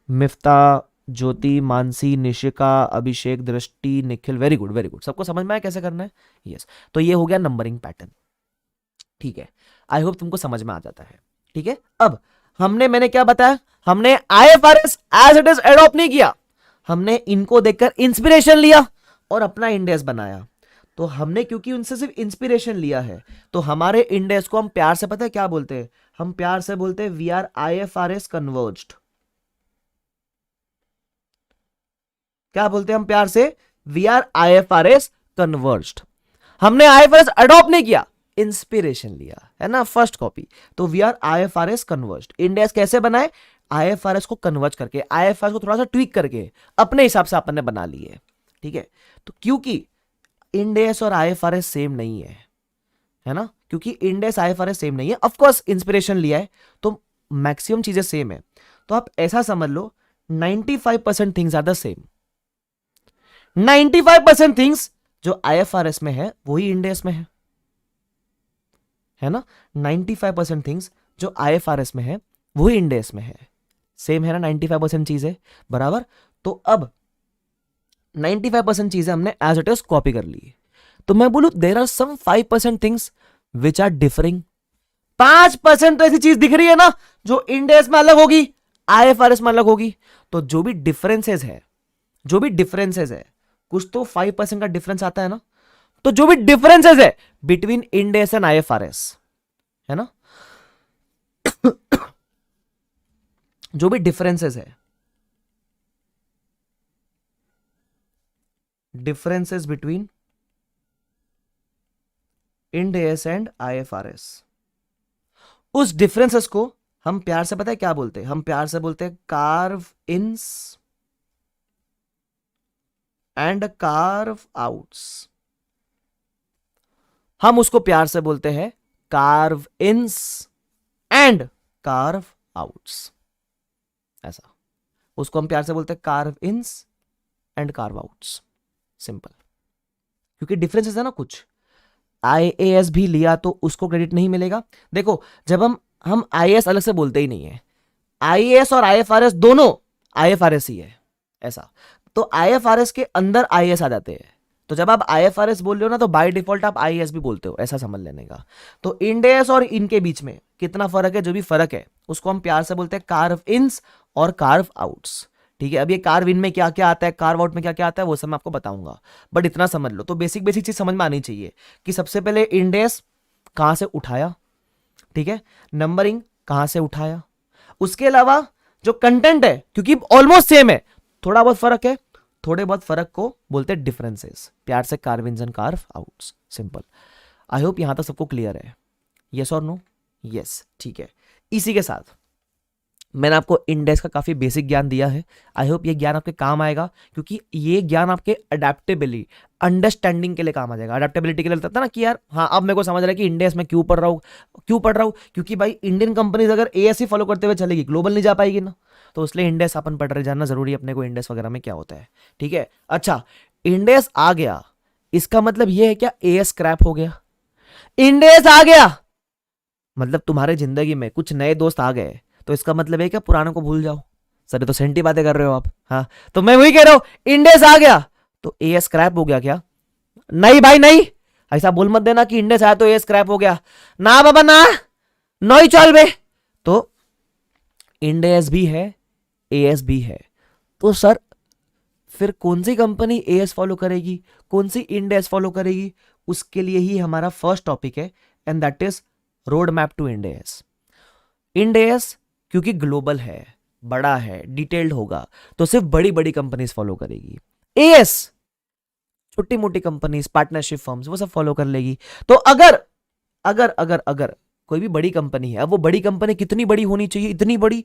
मिफ्ता, ज्योति, मानसी, निशिका, अभिषेक, दृष्टि, Nikhil, very good very good. सबको समझ में आया कैसे करना है? यस। तो ये हो गया नंबरिंग पैटर्न। ठीक है, आई होप तुमको समझ में आ जाता है। ठीक है, अब मैंने क्या बताया, हमने IFRS as it is adopt नहीं किया, हमने इनको देखकर इंस्पिरेशन लिया और अपना इंड एस बनाया। तो हमने क्योंकि उनसे सिर्फ इंस्पिरेशन लिया है तो हमारे इंड एस को हम प्यार से, पता है क्या बोलते हैं, हम प्यार से बोलते हैं वी आर आईएफआरएस कन्वर्ज्ड। क्या बोलते हैं हम प्यार से, वी आर आईएफआरएस कन्वर्ज्ड। हमने आईएफआरएस अडॉप्ट नहीं किया, इंस्पिरेशन लिया है ना, फर्स्ट कॉपी। तो we are IFRS converged. Ind AS कैसे बनाए, आईएफआरएस को कन्वर्ज करके, आईएफआरएस को थोड़ा सा ट्वीक करके अपने हिसाब से अपन ने बना लिए। ठीक है, तो क्योंकि इंड एस और आईएफआरएस सेम नहीं है ना, क्योंकि इंड एस आईएफआरएस सेम नहीं है, ऑफकोर्स इंस्पिरेशन लिया है तो मैक्सिमम चीजें सेम है। तो आप ऐसा समझ लो 95% things are the same. 95% things जो आईएफआरएस में है वही इंड एस में है ना। 95% थिंग्स जो आईएफआरएस में है वही इंड एस में है, सेम है ना, 95% चीजें बराबर। तो अब 95% चीजें हमने एज इट इज कॉपी कर ली। तो मैं बोलूं there are some 5% things which are differing. 5% तो ऐसी चीज दिख रही है ना जो इंड एस में अलग होगी, आईएफआरएस में अलग होगी। तो जो भी डिफरेंसेस है, कुछ तो 5% का डिफरेंस आता है ना। तो जो भी डिफरेंसेस है between Ind AS and IFRS है ना, जो भी डिफरेंसेस है, differences between Ind AS and IFRS, उस डिफरेंसेस को हम प्यार से पता है क्या बोलते हैं? हम प्यार से बोलते हैं carve ins and carve outs. हम उसको प्यार से बोलते हैं carve ins and carve outs, ऐसा। उसको हम प्यार से बोलते हैं carve ins and carve outs, simple. क्योंकि डिफरेंसेस है ना कुछ। IAS भी लिया तो उसको क्रेडिट नहीं मिलेगा। देखो, जब हम IAS अलग से बोलते ही नहीं है, IAS और IFRS दोनों IFRS ही है, ऐसा। तो IFRS के अंदर IAS आ जाते हैं, तो जब आप IFRS बोल रहे हो ना, तो बाय डिफॉल्ट आप IAS भी बोलते हो, ऐसा समझ लेने का। तो इंड एस और इनके बीच में कितना फर्क है, जो भी फर्क है उसको हम प्यार से बोलते हैं कार्व इन्स और कार्व आउट्स, ठीक है। अब ये कार्व इन में क्या क्या आता है, कार्व आउट में क्या क्या आता है, वो सब मैं आपको बताऊंगा, बट इतना समझ लो। तो बेसिक बेसिक चीज समझ में आनी चाहिए कि सबसे पहले इंड एस कहां से उठाया, ठीक है, नंबरिंग कहां से उठाया, उसके अलावा जो कंटेंट है, क्योंकि ऑलमोस्ट सेम है, थोड़ा बहुत फर्क है, थोड़े बहुत फर्क को बोलते हैं डिफरेंसेस, प्यार से carve ins and carve outs, simple. I hope यहां तक सबको क्लियर है, यस और नो? यस, ठीक है। इसी के साथ मैंने आपको इंडेक्स का काफी बेसिक ज्ञान दिया है। आई होप ये ज्ञान आपके काम आएगा, क्योंकि ये ज्ञान आपके अडेप्टेबिलिटी, अंडरस्टैंडिंग के लिए काम आ जाएगा। अडेप्टेबिलिटी के लिए लगता था ना कि यार हाँ, अब मेरे को समझ रहा है कि इंडेक्स में क्यों पढ़ रहा हूँ, क्योंकि भाई इंडियन कंपनीज अगर AS ही फॉलो करते हुए चलेगी, ग्लोबल नहीं जा पाएगी ना, तो इसलिए इंडेक्स अपन पढ़ रहे, जानना जरूरी है अपने को इंडेक्स वगैरह में क्या होता है, ठीक है। अच्छा, इंडेक्स आ गया, इसका मतलब ये है क्या AS स्क्रैप हो गया? इंडेक्स आ गया मतलब तुम्हारे जिंदगी में कुछ नए दोस्त आ गए, तो इसका मतलब है क्या पुराने को भूल जाओ? सर ये तो सेंटी बातें कर रहे हो आप। हाँ, तो मैं वही कह रहा हूं, इंडेक्स आ गया तो AS स्क्रैप हो गया क्या? नहीं भाई नहीं, ऐसा बोल मत देना कि इंडेक्स आया तो AS स्क्रैप हो गया, ना बाबा ना, नो ही चल बे। तो इंडेक्स भी है, AS भी है, तो सर फिर कौन सी कंपनी AS फॉलो करेगी, कौन सी इंडेक्स फॉलो करेगी? उसके लिए ही हमारा फर्स्ट टॉपिक है, and that is road map to index. Index क्योंकि ग्लोबल है, बड़ा है, डिटेल्ड होगा, तो सिर्फ बड़ी बड़ी कंपनीज फॉलो करेगी। AS छोटी मोटी कंपनीज, पार्टनरशिप फर्म्स, वो सब फॉलो कर लेगी। तो अगर अगर अगर अगर कोई भी बड़ी कंपनी है, अब वो बड़ी कंपनी कितनी बड़ी होनी चाहिए, इतनी बड़ी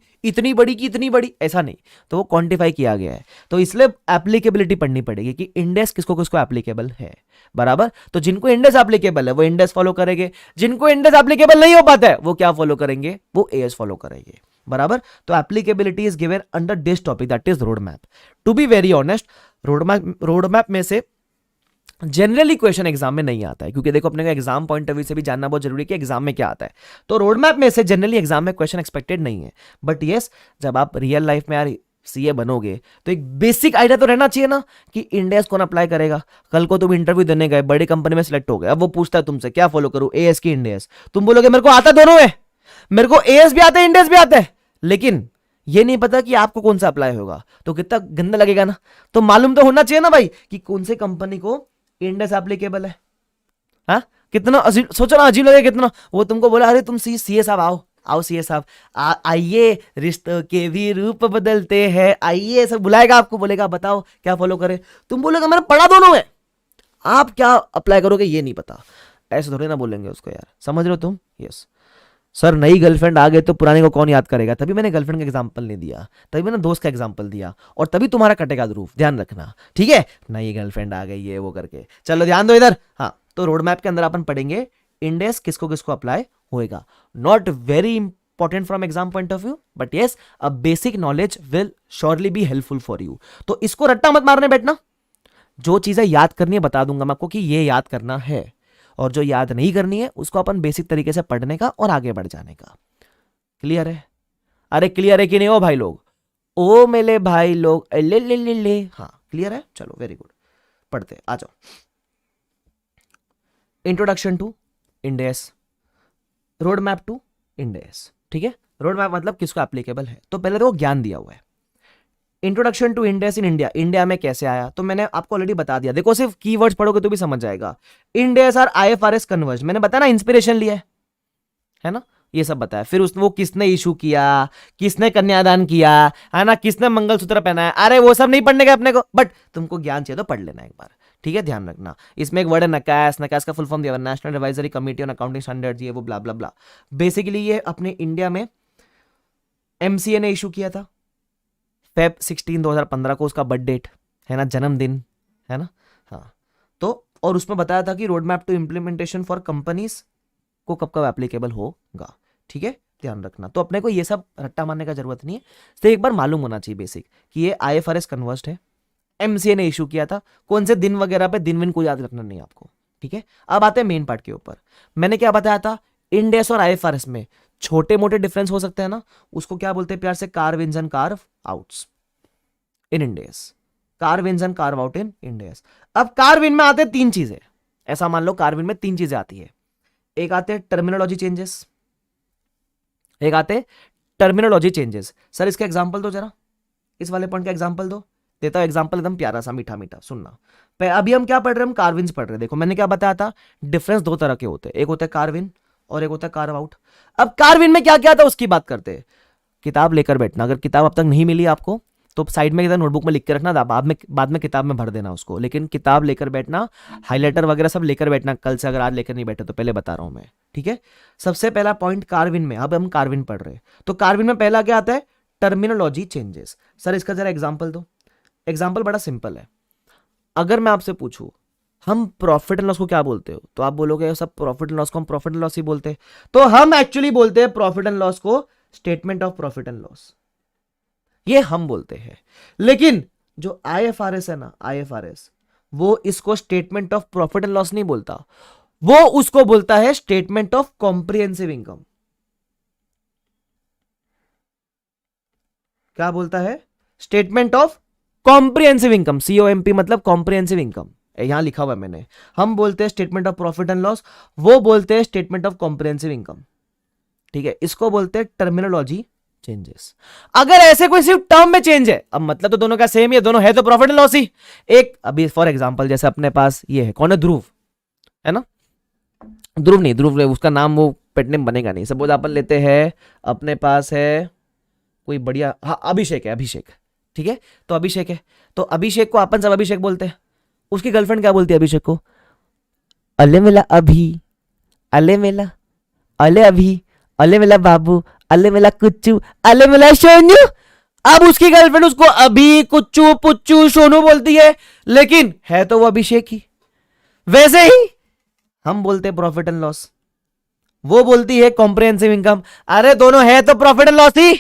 की इतनी बड़ी, ऐसा नहीं, तो वो क्वांटिफाई किया गया है, तो इसलिए एप्लीकेबिलिटी पढ़नी पड़ेगी कि इंडेक्स किसको किसको एप्लीकेबल है, बराबर। तो जिनको इंडेक्स एप्लीकेबल है वो इंडेक्स फॉलो करेंगे, जिनको इंडेक्स एप्लीकेबल नहीं हो पाता है वो क्या फॉलो करेंगे, वो AS फॉलो करेंगे, बराबर। तो applicability is given under this topic, that is road map. To be very honest, road map में से जनरली क्वेश्चन एग्जाम में नहीं आता है, क्योंकि देखो अपने को एग्जाम पॉइंट ऑफ व्यू से भी जानना बहुत जरूरी है कि एग्जाम में क्या आता है। तो रोड मैप में से जनरली एग्जाम में क्वेश्चन एक्सपेक्टेड नहीं है, बट यस, जब आप रियल लाइफ में यार CA बनोगे तो एक बेसिक आइडिया तो रहना चाहिए ना कि इंडेक्स कौन अप्लाई करेगा। कल को तुम इंटरव्यू देने गए, बड़ी कंपनी में सिलेक्ट हो गए, अब वो पूछता है तुमसे क्या फॉलो करूं, AS की इंडेक्स, तुम बोलोगे मेरे को आता दोनों है, मेरे को AS भी आता है इंडेक्स भी आता है, लेकिन ये नहीं पता कि आपको कौन सा अप्लाई होगा, तो कितना गंदा लगेगा ना। तो मालूम तो होना चाहिए ना भाई कि कौन सी कंपनी को इंडेक्स एप्लीकेबल है। हाँ, कितना अजीब, सोचो ना, अजीब लगे कितना। वो तुमको बोला अरे तुम CA साहब आओ CA साहब, आइए रिश्तों के भी रूप बदलते हैं, आइए सब बुलाएगा आपको, बोलेगा बताओ क्या फॉलो करे, तुम बोलेगा मैंने पढ़ा दोनों है, आप क्या अप्लाई करोगे ये नहीं पता, ऐसे थोड़ी ना बोलेंगे उसको यार, समझ रहे हो तुम? यस सर, नई गर्लफ्रेंड आ गई तो पुराने को कौन याद करेगा, तभी मैंने गर्लफ्रेंड का एग्जांपल नहीं दिया, तभी मैंने दोस्त का एग्जांपल दिया, और तभी तुम्हारा कटेगा ध्रुव, ध्यान रखना, ठीक है। नई गर्लफ्रेंड आ गई है वो करके, चलो ध्यान दो इधर। हाँ, तो रोड मैप के अंदर अपन पढ़ेंगे इंडेक्स किसको किसको अप्लाई होएगा, not very important from exam point of view, but yes a basic knowledge will surely be helpful for you. तो इसको रट्टा मत मारने बैठना, जो चीजें याद करनी है बता दूंगा मैं आपको कि ये याद करना है, और जो याद नहीं करनी है उसको अपन बेसिक तरीके से पढ़ने का और आगे बढ़ जाने का। क्लियर है? अरे क्लियर है कि नहीं हो भाई लोग? ओ मेरे भाई लोग, ले ले ले ले, हाँ क्लियर है, चलो वेरी गुड, पढ़ते आ जाओ। Introduction to index, road map to index, ठीक है। रोड मैप मतलब किसको एप्लीकेबल है, तो पहले तो ज्ञान दिया हुआ है। Introduction to index in India, India में कैसे आया, तो मैंने आपको ऑलरेडी बता दिया, देखो सिर्फ कीवर्ड्स पढ़ोगे तो भी समझ जाएगा। इंडेक्स और IFRS कन्वर्ज, मैंने बताया ना इंस्पिरेशन लिया है ना, ये सब बताया। फिर उसने वो किसने इशू किया, किसने कन्यादान किया, है ना, किसने मंगलसूत्र पहनाया, अरे वो सब नहीं पढ़ने का अपने को, बट तुमको ज्ञान चाहिए तो पढ़ लेना एक बार, ठीक है, ध्यान रखना। इसमें एक वर्ड है नकास, नकास का फुल फॉर्म दिया, national advisory committee on accounting standards, ये वो ब्ला ब्ला ब्ला। बेसिकली ये अपने इंडिया में एमसीए ने इशू किया था फेब 16 2015 को, उसका बर्थ डेट है ना, जन्मदिन है ना, हाँ। तो और उसमें बताया था कि road map to implementation for companies को कब कब एप्लीकेबल होगा, ठीक है, ध्यान रखना। तो अपने को ये सब रट्टा मारने का जरूरत नहीं है, तो एक बार मालूम होना चाहिए बेसिक कि ये आईएफआरएस कन्वर्स्ड है, एमसीए ने इशू किया था, कौन से दिन वगैरह पे, दिन विन को याद रखना नहीं आपको, ठीक है। अब आते हैं मेन पार्ट के ऊपर। मैंने क्या बताया था, इंड एस और आईएफआरएस में छोटे मोटे डिफरेंस हो सकते हैं ना, उसको क्या बोलते हैं प्यार से, carve ins and carve outs in Ind AS, carve ins and carve out in Ind AS. अब कार्व इन में आते हैं तीन चीजें, ऐसा मान लो कार्व इन में तीन चीजें आती है। एक आते हैं टर्मिनोलॉजी चेंजेस, एक आते हैं टर्मिनोलॉजी चेंजेस। सर इसका एग्जांपल दो जरा, इस वाले पॉइंट का एग्जांपल दो। देता हूं एग्जांपल एकदम प्यारा सा मीठा मीठा, सुनना। अभी हम क्या पढ़ रहे हैं, हम कार्विन्स पढ़ रहे हैं। देखो मैंने क्या बताया था, डिफरेंस दो तरह के होते हैं, एक होता है कार्विन और एक होता है कार्व आउट। अब कार्विन में क्या क्या था उसकी बात करते हैं। किताब लेकर बैठना, अगर किताब अब तक नहीं मिली आपको तो साइड में इधर नोटबुक में लिख के रखना, बाद में किताब में भर देना उसको, लेकिन किताब लेकर बैठना, हाइलाइटर वगैरह सब लेकर बैठना कल से, अगर आज लेकर नहीं बैठे तो पहले बता रहा हूं मैं, ठीक है। सबसे पहला पॉइंट कार्विन में, अब हम कार्विन पढ़ रहे हैं तो कार्विन में पहला क्या आता है, टर्मिनोलॉजी चेंजेस। सर इसका जरा एग्जाम्पल दो। एग्जाम्पल बड़ा सिंपल है, अगर मैं आपसे पूछूं हम प्रॉफिट एंड लॉस को क्या बोलते हो, तो आप बोलोगे सब प्रॉफिट एंड लॉस को हम प्रॉफिट एंड लॉस ही बोलते हैं। तो हम एक्चुअली बोलते हैं प्रॉफिट एंड लॉस को statement of profit and loss, ये हम बोलते हैं। लेकिन जो आईएफआरएस है ना, आईएफआरएस वो इसको statement of profit and loss नहीं बोलता, वो उसको बोलता है स्टेटमेंट ऑफ कॉम्प्रिहेंसिव इनकम। क्या बोलता है, स्टेटमेंट ऑफ कॉम्प्रिहेंसिव इनकम, सीओएमपी मतलब कॉम्प्रिहेंसिव इनकम, यहां लिखा हुआ है मैंने। हम बोलते हैं statement of profit and loss, वो बोलते हैं स्टेटमेंट ऑफ कॉम्प्रिहेंसिव इनकम, ठीक है। इसको बोलते हैं टर्मिनोलॉजी चेंजेस। अगर ऐसे कोई सिर्फ टर्म में चेंज है, अब मतलब तो दोनों का सेम ही है, दोनों है तो प्रॉफिट एंड लॉस ही। एक अभी फॉर एग्जांपल जैसे अपने पास ये है, कौन है, ध्रुव है ना, ध्रुव नहीं, ध्रुव उसका नाम वो पेट नेम बनेगा नहीं। सपोज अपन लेते हैं, अपने पास है कोई बढ़िया, हाँ अभिषेक है, अभिषेक, ठीक है। तो अभिषेक है, तो अभिषेक को अपन सब अभिषेक बोलते हैं। उसकी गर्लफ्रेंड क्या बोलती है अभिषेक को, अले मेला अभी, अले मेला, अले अभी, अले मेला बाबू, अले मेला कुच्चू, अले मेला सोनू। अब उसकी गर्लफ्रेंड उसको अभी, कुच्चू, पुच्चू, सोनू बोलती है, लेकिन है तो वो अभिषेक ही। वैसे ही हम बोलते हैं प्रॉफिट एंड लॉस, वो बोलती है कॉम्प्रिहेंसिव इनकम। अरे दोनों है तो प्रॉफिट एंड लॉस ही,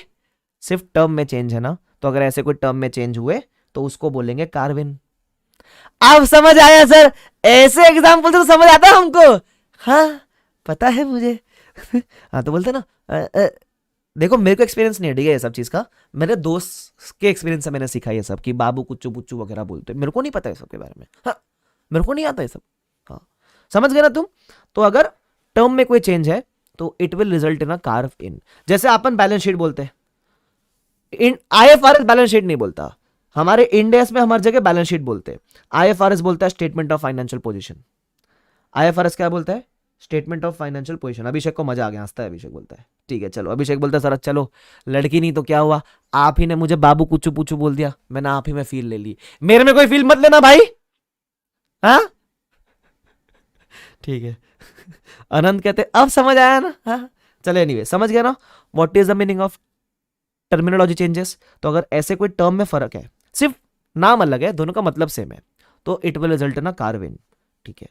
सिर्फ टर्म में चेंज है ना। तो अगर ऐसे कोई टर्म में चेंज हुए तो उसको बोलेंगे कार्विन। अब समझ आया सर, ऐसे एग्जांपल तो समझ आता है हमको, हाँ पता है मुझे। हाँ तो बोलते ना, देखो मेरे को एक्सपीरियंस नहीं है, ठीक है, ये सब चीज का, मेरे दोस्त के एक्सपीरियंस से मैंने सीखा ये सब कि बाबू कुच्चू पुच्चू वगैरह बोलते हैं। मेरे को नहीं पता है सबके बारे में, हाँ मेरे को नहीं आता है सब, हाँ समझ गए ना तुम। तो अगर टर्म में कोई चेंज है तो it will result in a carve in. जैसे अपन बैलेंस शीट बोलते हैं, आईएफआरएस बैलेंस शीट नहीं बोलता, हमारे इंड एस में हमारी जगह बैलेंस शीट बोलते हैं। आईएफआरएस बोलता है statement of financial position. IFRS क्या बोलता है, स्टेटमेंट ऑफ फाइनेंशियल पोजीशन। अभिषेक को मजा आ गया, हंसता है अभिषेक, बोलता है ठीक है चलो। अभिषेक बोलता है सर चलो, लड़की नहीं तो क्या हुआ, आप ही ने मुझे बाबू कुछ पूछू बोल दिया, मैंने आप ही में फील ले ली, मेरे में कोई फील मत लेना भाई, हाँ ठीक है। अनंत कहते अब समझ आया ना, हाँ चले एनीवे, समझ गया ना what is the meaning of terminology changes. तो अगर ऐसे कोई टर्म में फर्क है, सिर्फ नाम अलग है, दोनों का मतलब सेम है, तो it will result in a Corvin, ठीक है।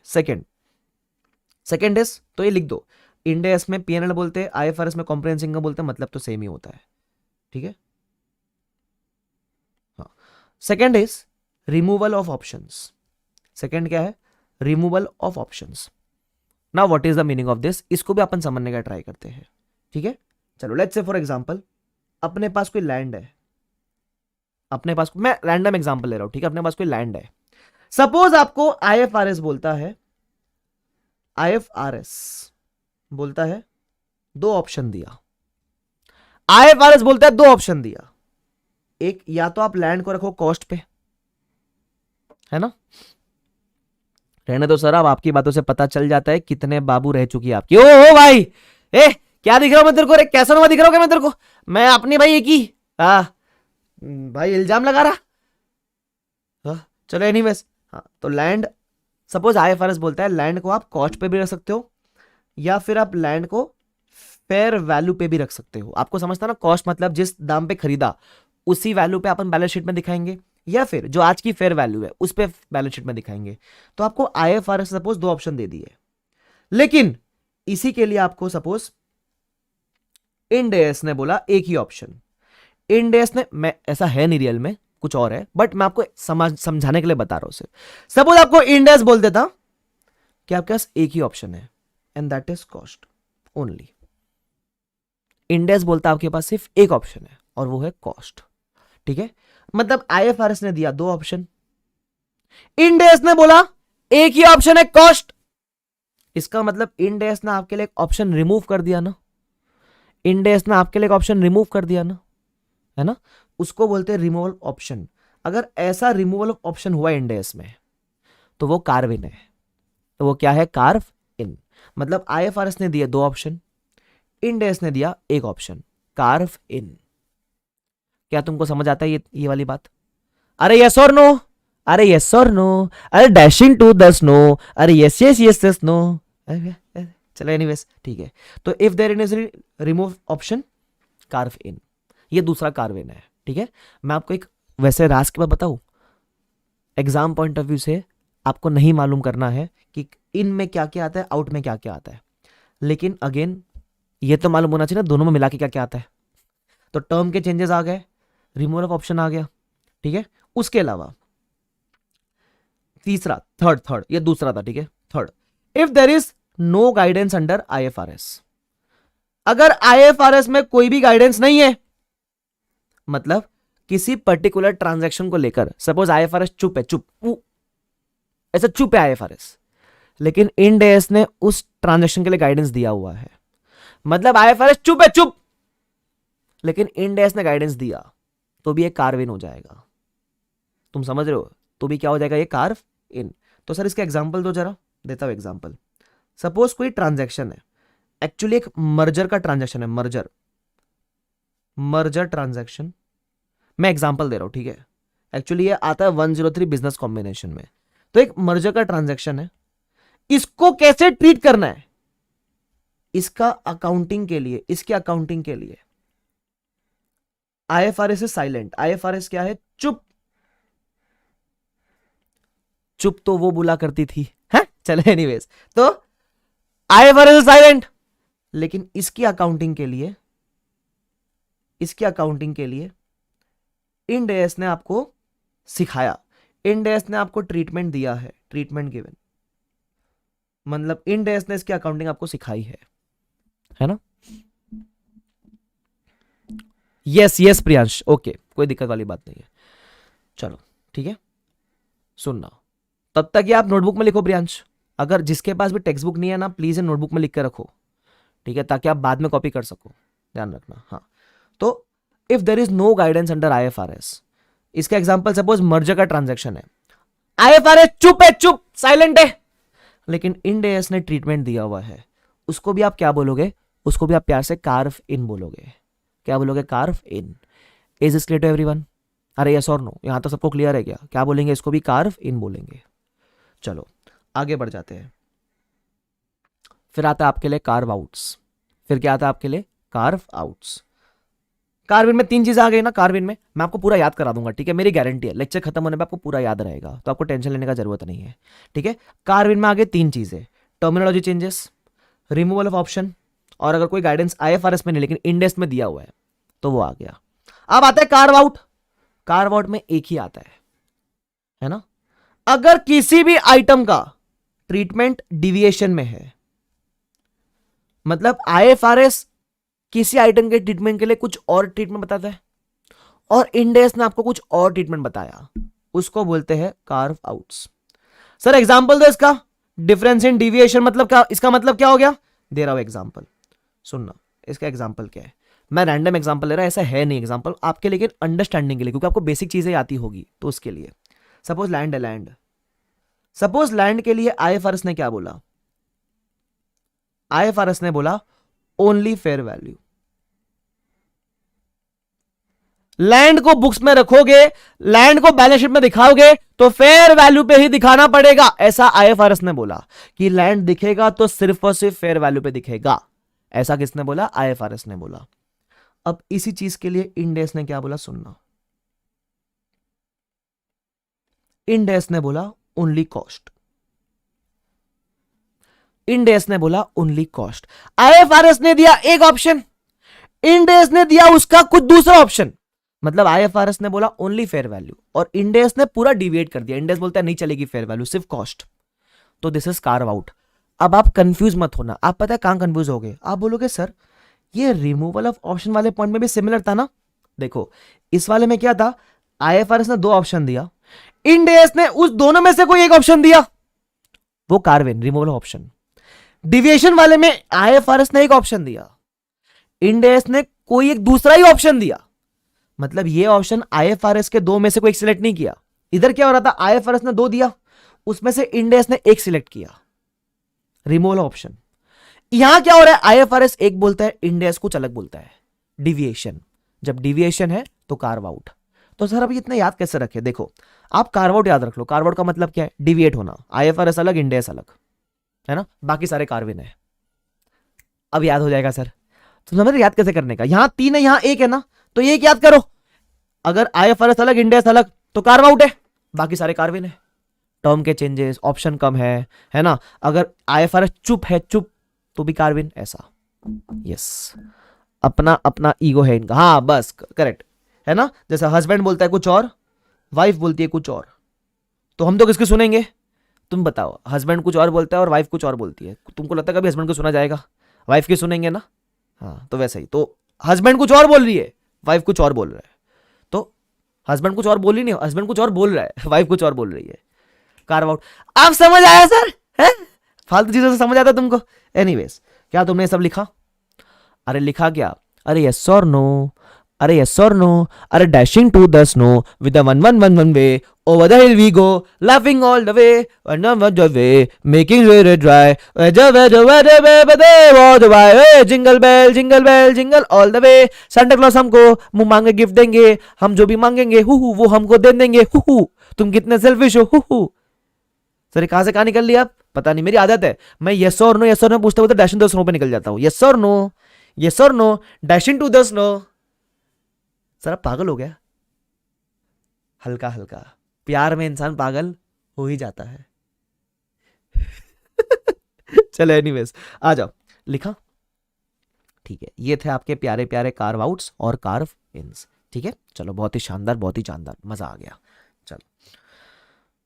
सेकंड इज, तो ये लिख दो, इंड एस में पीएनएल बोलते हैं, आईएफआरएस में कॉम्प्रिहेंसिव इनकम बोलते हैं, मतलब तो सेम ही होता है, ठीक है। हाँ second is removal of options. Second क्या है, removal of options. Now what is the meaning of this, इसको भी अपन समझने का ट्राई करते हैं, ठीक है। चलो लेट्स से फॉर एग्जांपल, अपने पास कोई लैंड है, अपने पास, मैं रैंडम एग्जांपल ले रहा हूं, ठीक है। अपने पास कोई लैंड है, सपोज आपको आईएफआरएस बोलता है, आईएफआरएस बोलता है दो ऑप्शन दिया, आईएफआरएस बोलता है दो ऑप्शन दिया, एक या तो आप लैंड को रखो कॉस्ट पे, है ना, रहने दो सर, अब आपकी बातों से पता चल जाता है कितने बाबू रह चुकी है आपकी। ओ भाई, ए क्या दिख रहा हूं मैं तेरे को? रे कैसा नुमा दिख रहा हूं क्या मैं तेरे को? मैं अपनी भाई एक ही, हाँ भाई इल्जाम लगा रहा। हाँ, चलो एनीवेज, हाँ तो लैंड, सपोज आईएफआरएस बोलता है लैंड को आप कॉस्ट पे भी रख सकते हो या फिर आप लैंड को फेयर वैल्यू पे भी रख सकते हो। आपको समझता ना, कॉस्ट मतलब जिस दाम पे खरीदा उसी वैल्यू पे अपन बैलेंस शीट में दिखाएंगे, या फिर जो आज की फेयर वैल्यू है उस पे बैलेंस शीट में दिखाएंगे। तो आपको आईएफआरएस सपोज दो ऑप्शन दे दिए, लेकिन इसी के लिए आपको सपोज इंड एएस ने बोला एक ही ऑप्शन। इंड एएस ने, मैं ऐसा है नहीं रियल में, कुछ और है, बट मैं आपको समझाने के लिए बता रहा हूं सिर्फ। सपोज आपको इंड एएस बोल देता कि आपके पास एक ही ऑप्शन है and that is cost only. Ind AS बोलता आपके पास सिर्फ एक ऑप्शन है और वो है कॉस्ट, ठीक है। मतलब आईएफआरएस ने दिया दो ऑप्शन, इंडेस ने बोला एक ही ऑप्शन है कॉस्ट। इसका मतलब इंडेस ने आपके लिए एक ऑप्शन रिमूव कर दिया ना, इंडेस ने आपके लिए एक ऑप्शन रिमूव कर दिया ना, है ना। उसको बोलते हैं रिमूवल ऑप्शन। अगर ऐसा रिमूवल ऑप्शन हुआ इंडेस में तो वो कार्व इन है। तो वो क्या है? कार्व इन। मतलब आईएफआरएस ने दिए दो ऑप्शन, इंडेस ने दिया एक ऑप्शन, कार्व इन। क्या तुमको समझ आता है ये वाली बात? अरे यस और नो, अरे यस और नो, अरे डैशिंग टू द स्नो, अरे yes yes yes yes no. चलो एनीवेज ठीक है। तो if there is remove option carve in, ये दूसरा कार्व इन है, ठीक है। मैं आपको एक वैसे राज के बाद बताऊं, एग्जाम पॉइंट ऑफ व्यू से आपको नहीं मालूम करना है कि इन में क्या क्या आता है, आउट में क्या क्या आता है, लेकिन अगेन ये तो मालूम होना चाहिए ना दोनों में मिला के क्या क्या आता है। तो टर्म के चेंजेस आ गए, रिमूवल ऑफ ऑप्शन आ गया, ठीक है। उसके अलावा तीसरा, थर्ड ये दूसरा था, ठीक है। Third, if there is no guidance under IFRS. अगर आईएफआरएस में कोई भी गाइडेंस नहीं है, मतलब किसी पर्टिकुलर ट्रांजैक्शन को लेकर, सपोज आईएफआरएस चुप है, चुप ऐसा चुप है आईएफआरएस, लेकिन इंड एएस ने उस ट्रांजैक्शन के लिए गाइडेंस दिया हुआ है। मतलब आईएफआरएस चुप है, चुप, लेकिन इंड एएस ने गाइडेंस दिया, तो भी एक कार्व इन हो जाएगा। तुम समझ रहे हो? तो भी क्या हो जाएगा? ये कार्व इन। तो सर इसका एग्जांपल दो जरा। देता हूं एग्जांपल। सपोज कोई ट्रांजैक्शन है, एक्चुअली एक मर्जर का ट्रांजैक्शन है, मर्जर ट्रांजैक्शन। मैं एग्जांपल दे रहा हूं, ठीक है। एक्चुअली ये आता है 103 बिजनेस कॉम्बिनेशन में। तो एक मर्जर का ट्रांजैक्शन है, इसको कैसे ट्रीट करना है, इसका अकाउंटिंग के लिए, इसके अकाउंटिंग के लिए आईएफआरएस इज साइलेंट। आईएफआरएस क्या है? चुप। चुप तो वो बुला करती थी, है? चले एनीवेज, तो आईएफआरएस इज साइलेंट, लेकिन इसकी अकाउंटिंग के लिए, इसकी अकाउंटिंग के लिए इंड एएस ने आपको सिखाया, इंड एएस ने आपको ट्रीटमेंट दिया है, ट्रीटमेंट गिवन। मतलब इंड एएस ने इसकी अकाउंटिंग आपको सिखाई है ना। यस यस प्रियांश, ओके, कोई दिक्कत वाली बात नहीं है। चलो ठीक है, सुनना। तब तक ये आप नोटबुक में लिखो प्रियांश। अगर जिसके पास भी टेक्स्ट बुक नहीं है ना, प्लीज नोटबुक में लिख के रखो, ठीक है, ताकि आप बाद में कॉपी कर सको, ध्यान रखना। हाँ, तो if there is no guidance under IFRS, इसका एग्जांपल सपोज मर्जर का ट्रांजैक्शन है, आईएफआरएस चुप है, चुप, साइलेंट है, लेकिन इंड एएस ने ट्रीटमेंट दिया हुआ है, उसको भी आप क्या बोलोगे? उसको भी आप प्यार से कार्व इन बोलोगे। क्या बोलोगे? Carve in. Is is clear to everyone? अरे यस और नो, यहां तो सबको क्लियर है क्या? क्या बोलेंगे? इसको भी कार्व इन बोलेंगे। चलो आगे बढ़ जाते हैं। फिर आता है आपके लिए कार्व आउट्स। फिर क्या आता है आपके लिए? Curve outs. कार्विन में तीन चीजें आ गई ना। कार्विन में मैं आपको पूरा याद करा दूंगा, ठीक है, मेरी गारंटी है, लेक्चर खत्म होने पे आपको पूरा याद रहेगा, तो आपको टेंशन लेने का जरूरत नहीं है, ठीक है। कार्विन में आ गए तीन चीजें, terminology changes, removal of option, और अगर कोई गाइडेंस आईएफआरएस में नहीं लेकिन इंडेस में दिया हुआ है तो वो आ गया। अब आता है कार्व आउट। कार्व आउट में एक ही आता है ना। अगर किसी भी आइटम का ट्रीटमेंट डिविएशन में है, मतलब आईएफआरएस किसी आइटम के ट्रीटमेंट के लिए कुछ और ट्रीटमेंट बताता है और इंडेस ने आपको कुछ और ट्रीटमेंट बताया, उसको बोलते हैं कार्व आउट्स। सर एग्जांपल दो इसका। डिफरेंस इन डिविएशन मतलब क्या? इसका मतलब क्या हो गया? दे रहा हूं एग्जांपल, सुनना। इसका एग्जांपल क्या है? मैं रैंडम एग्जांपल ले रहा, ऐसा है नहीं एग्जांपल आपके, लेकिन अंडरस्टैंडिंग के लिए, क्योंकि आपको बेसिक चीजें आती होगी तो उसके लिए। सपोज लैंड है, लैंड। सपोज लैंड के लिए आईएफआरएस ने क्या बोला? आईएफआरएस ने बोला ओनली फेयर वैल्यू। लैंड को बुक्स में रखोगे, लैंड को बैलेंस शीट में दिखाओगे तो फेयर वैल्यू पे ही दिखाना पड़ेगा, ऐसा आईएफआरएस ने बोला कि लैंड दिखेगा तो सिर्फ और सिर्फ फेयर वैल्यू पे दिखेगा। ऐसा किसने बोला? आईएफआरएस ने बोला। अब इसी चीज के लिए इंड एस ने क्या बोला सुनना। इंड एस ने बोला ओनली कॉस्ट। इंड एस ने बोला ओनली कॉस्ट। आईएफआरएस ने दिया एक ऑप्शन, इंड एस ने दिया उसका कुछ दूसरा ऑप्शन। मतलब आईएफआरएस ने बोला ओनली फेयर वैल्यू और इंड एस ने पूरा डिविएट कर दिया। इंड एस बोलता है नहीं चलेगी फेयर वैल्यू, सिर्फ कॉस्ट। तो दिस इज कार्व आउट। अब आप कंफ्यूज मत होना। आप पता है कहां कंफ्यूज हो गए? आप बोलोगे सर ये रिमूवल ऑफ ऑप्शन वाले पॉइंट में भी सिमिलर था ना। देखो इस वाले में क्या था, आईएफआरएस ने दो ऑप्शन दिया, इंड एस ने उस दोनों में से कोई एक ऑप्शन दिया, वो कार्विन रिमूवल ऑप्शन। डिविएशन वाले में आईएफआरएस ने एक ऑप्शन दिया, इंड एस ने कोई एक दूसरा ही ऑप्शन दिया। मतलब ये ऑप्शन आईएफआरएस के दो में से कोई एक सिलेक्ट नहीं किया। इधर क्या हो रहा था, आईएफआरएस ने दो दिया, उसमें से इंड एस ने एक सिलेक्ट किया, रिमूवल ऑप्शन। यहां क्या हो रहा है, आईएफआरएस एक बोलता है, इंड एस कुछ अलग बोलता है, डिविएशन। जब डिविएशन है तो कार्व आउट। तो सर अभी इतना याद कैसे रखे? देखो आप कार्व आउट याद रख लो। कार्व आउट का मतलब क्या है? डिविएट होना। आईएफआरएस अलग, इंड एस अलग, है ना, बाकी सारे कार्विन है। अब याद हो जाएगा सर। तो समझ याद कैसे करने का? यहां तीन है, यहां एक है ना, तो एक याद करो। अगर आईएफआरएस अलग, इंड एस अलग तो कार्व आउट है, बाकी सारे कार्विन है। टर्म के चेंजेस, ऑप्शन कम है ना। अगर आईएफआरएस चुप है, चुप, तो भी कार्विन। ऐसा यस, अपना अपना ईगो है इनका। हाँ बस करेक्ट है ना। जैसा हस्बैंड बोलता है कुछ और, वाइफ बोलती है कुछ और, तो हम तो किसकी सुनेंगे? तुम बताओ। हस्बैंड कुछ और बोलता है और वाइफ कुछ और बोलती है, तुमको लगता है कभी हस्बैंड को सुना जाएगा? वाइफ की सुनेंगे ना। हाँ तो वैसे ही, तो हस्बैंड कुछ और बोल रही है, वाइफ कुछ और बोल रहा है, तो हस्बैंड कुछ और बोल ही नहीं, हस्बैंड कुछ और बोल रहा है, वाइफ कुछ और बोल रही है। Carve out. आप समझ आया सर? है फालतू चीजों से समझ आता तुमको? एनीवेज, क्या तुमने सब लिखा? अरे लिखा क्या? अरे यस और नो, अरे यस और नो, अरे dashing to the snow with one one one one way over the hill we go laughing all the way making way dry jingle bell jingle bell jingle all the way. Santa Claus हमको मुंह मांगे gift देंगे, हम जो भी मांगेंगे who वो हमको दे देंगे हु। तुम कितने सेल्फिश हो हु। सर कहां से कहां निकल लिया आप? पता नहीं, मेरी आदत है मैं यस और नो पूछते हुए डैशिंग टू द स्नो पे निकल जाता हूं। यस और no dashing to the snow. Sir आप पागल हो गया? हल्का हल्का प्यार में इंसान पागल हो ही जाता है। चलो एनीवेज आ जाओ। लिखा? ठीक है, ये थे आपके प्यारे प्यारे कार्व आउट्स और कार्व इन्स। ठीक है, चलो बहुत ही शानदार, बहुत ही शानदार, मजा आ गया। चलो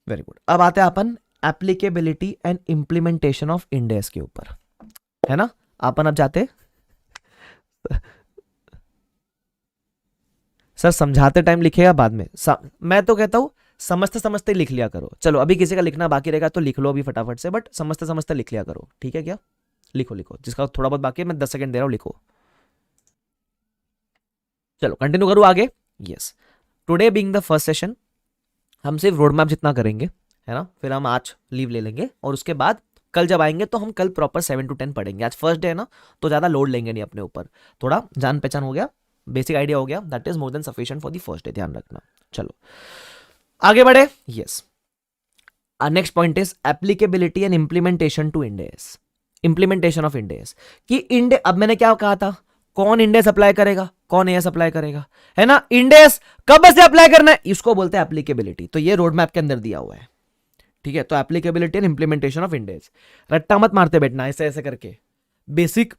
वेरी गुड। अब आते हैं अपन applicability and implementation of Ind AS के ऊपर, है ना। अपन अब जाते सर समझाते टाइम लिखेगा बाद में। मैं तो कहता हूं समझते समझते लिख लिया करो। चलो अभी किसी का लिखना बाकी रहेगा तो लिख लो अभी फटाफट से, बट समझते समझते लिख लिया करो। ठीक है क्या? लिखो लिखो, जिसका थोड़ा बहुत बाकी है मैं 10 सेकंड दे रहा हूं, लिखो। चलो कंटिन्यू करूं आगे। Yes, today being the first session हम सिर्फ रोड मैप जितना करेंगे, है ना। फिर हम आज लीव ले लेंगे और उसके बाद कल जब आएंगे तो हम कल प्रॉपर 7 to 10 पढ़ेंगे। आज फर्स्ट डे है ना, तो ज्यादा लोड लेंगे नहीं अपने ऊपर। थोड़ा जान पहचान हो गया, बेसिक आइडिया हो गया, that is more than sufficient for the first day, ध्यान रखना। चलो आगे बढ़े। Yes, next point is applicability and implementation to Ind AS. Implementation of Ind AS कि इंड, अब मैंने क्या कहा था, कौन इंड एस अप्लाई करेगा, कौन एस अप्लाई करेगा, है ना। इंड एस कब से अप्लाई करना है, इसको बोलते हैं एप्लीकेबिलिटी। तो ये रोड मैप के अंदर दिया हुआ है। ठीक है, तो applicability and implementation of Ind S. रट्टा मत मारते बैठना, ऐसे ऐसे करके बेसिक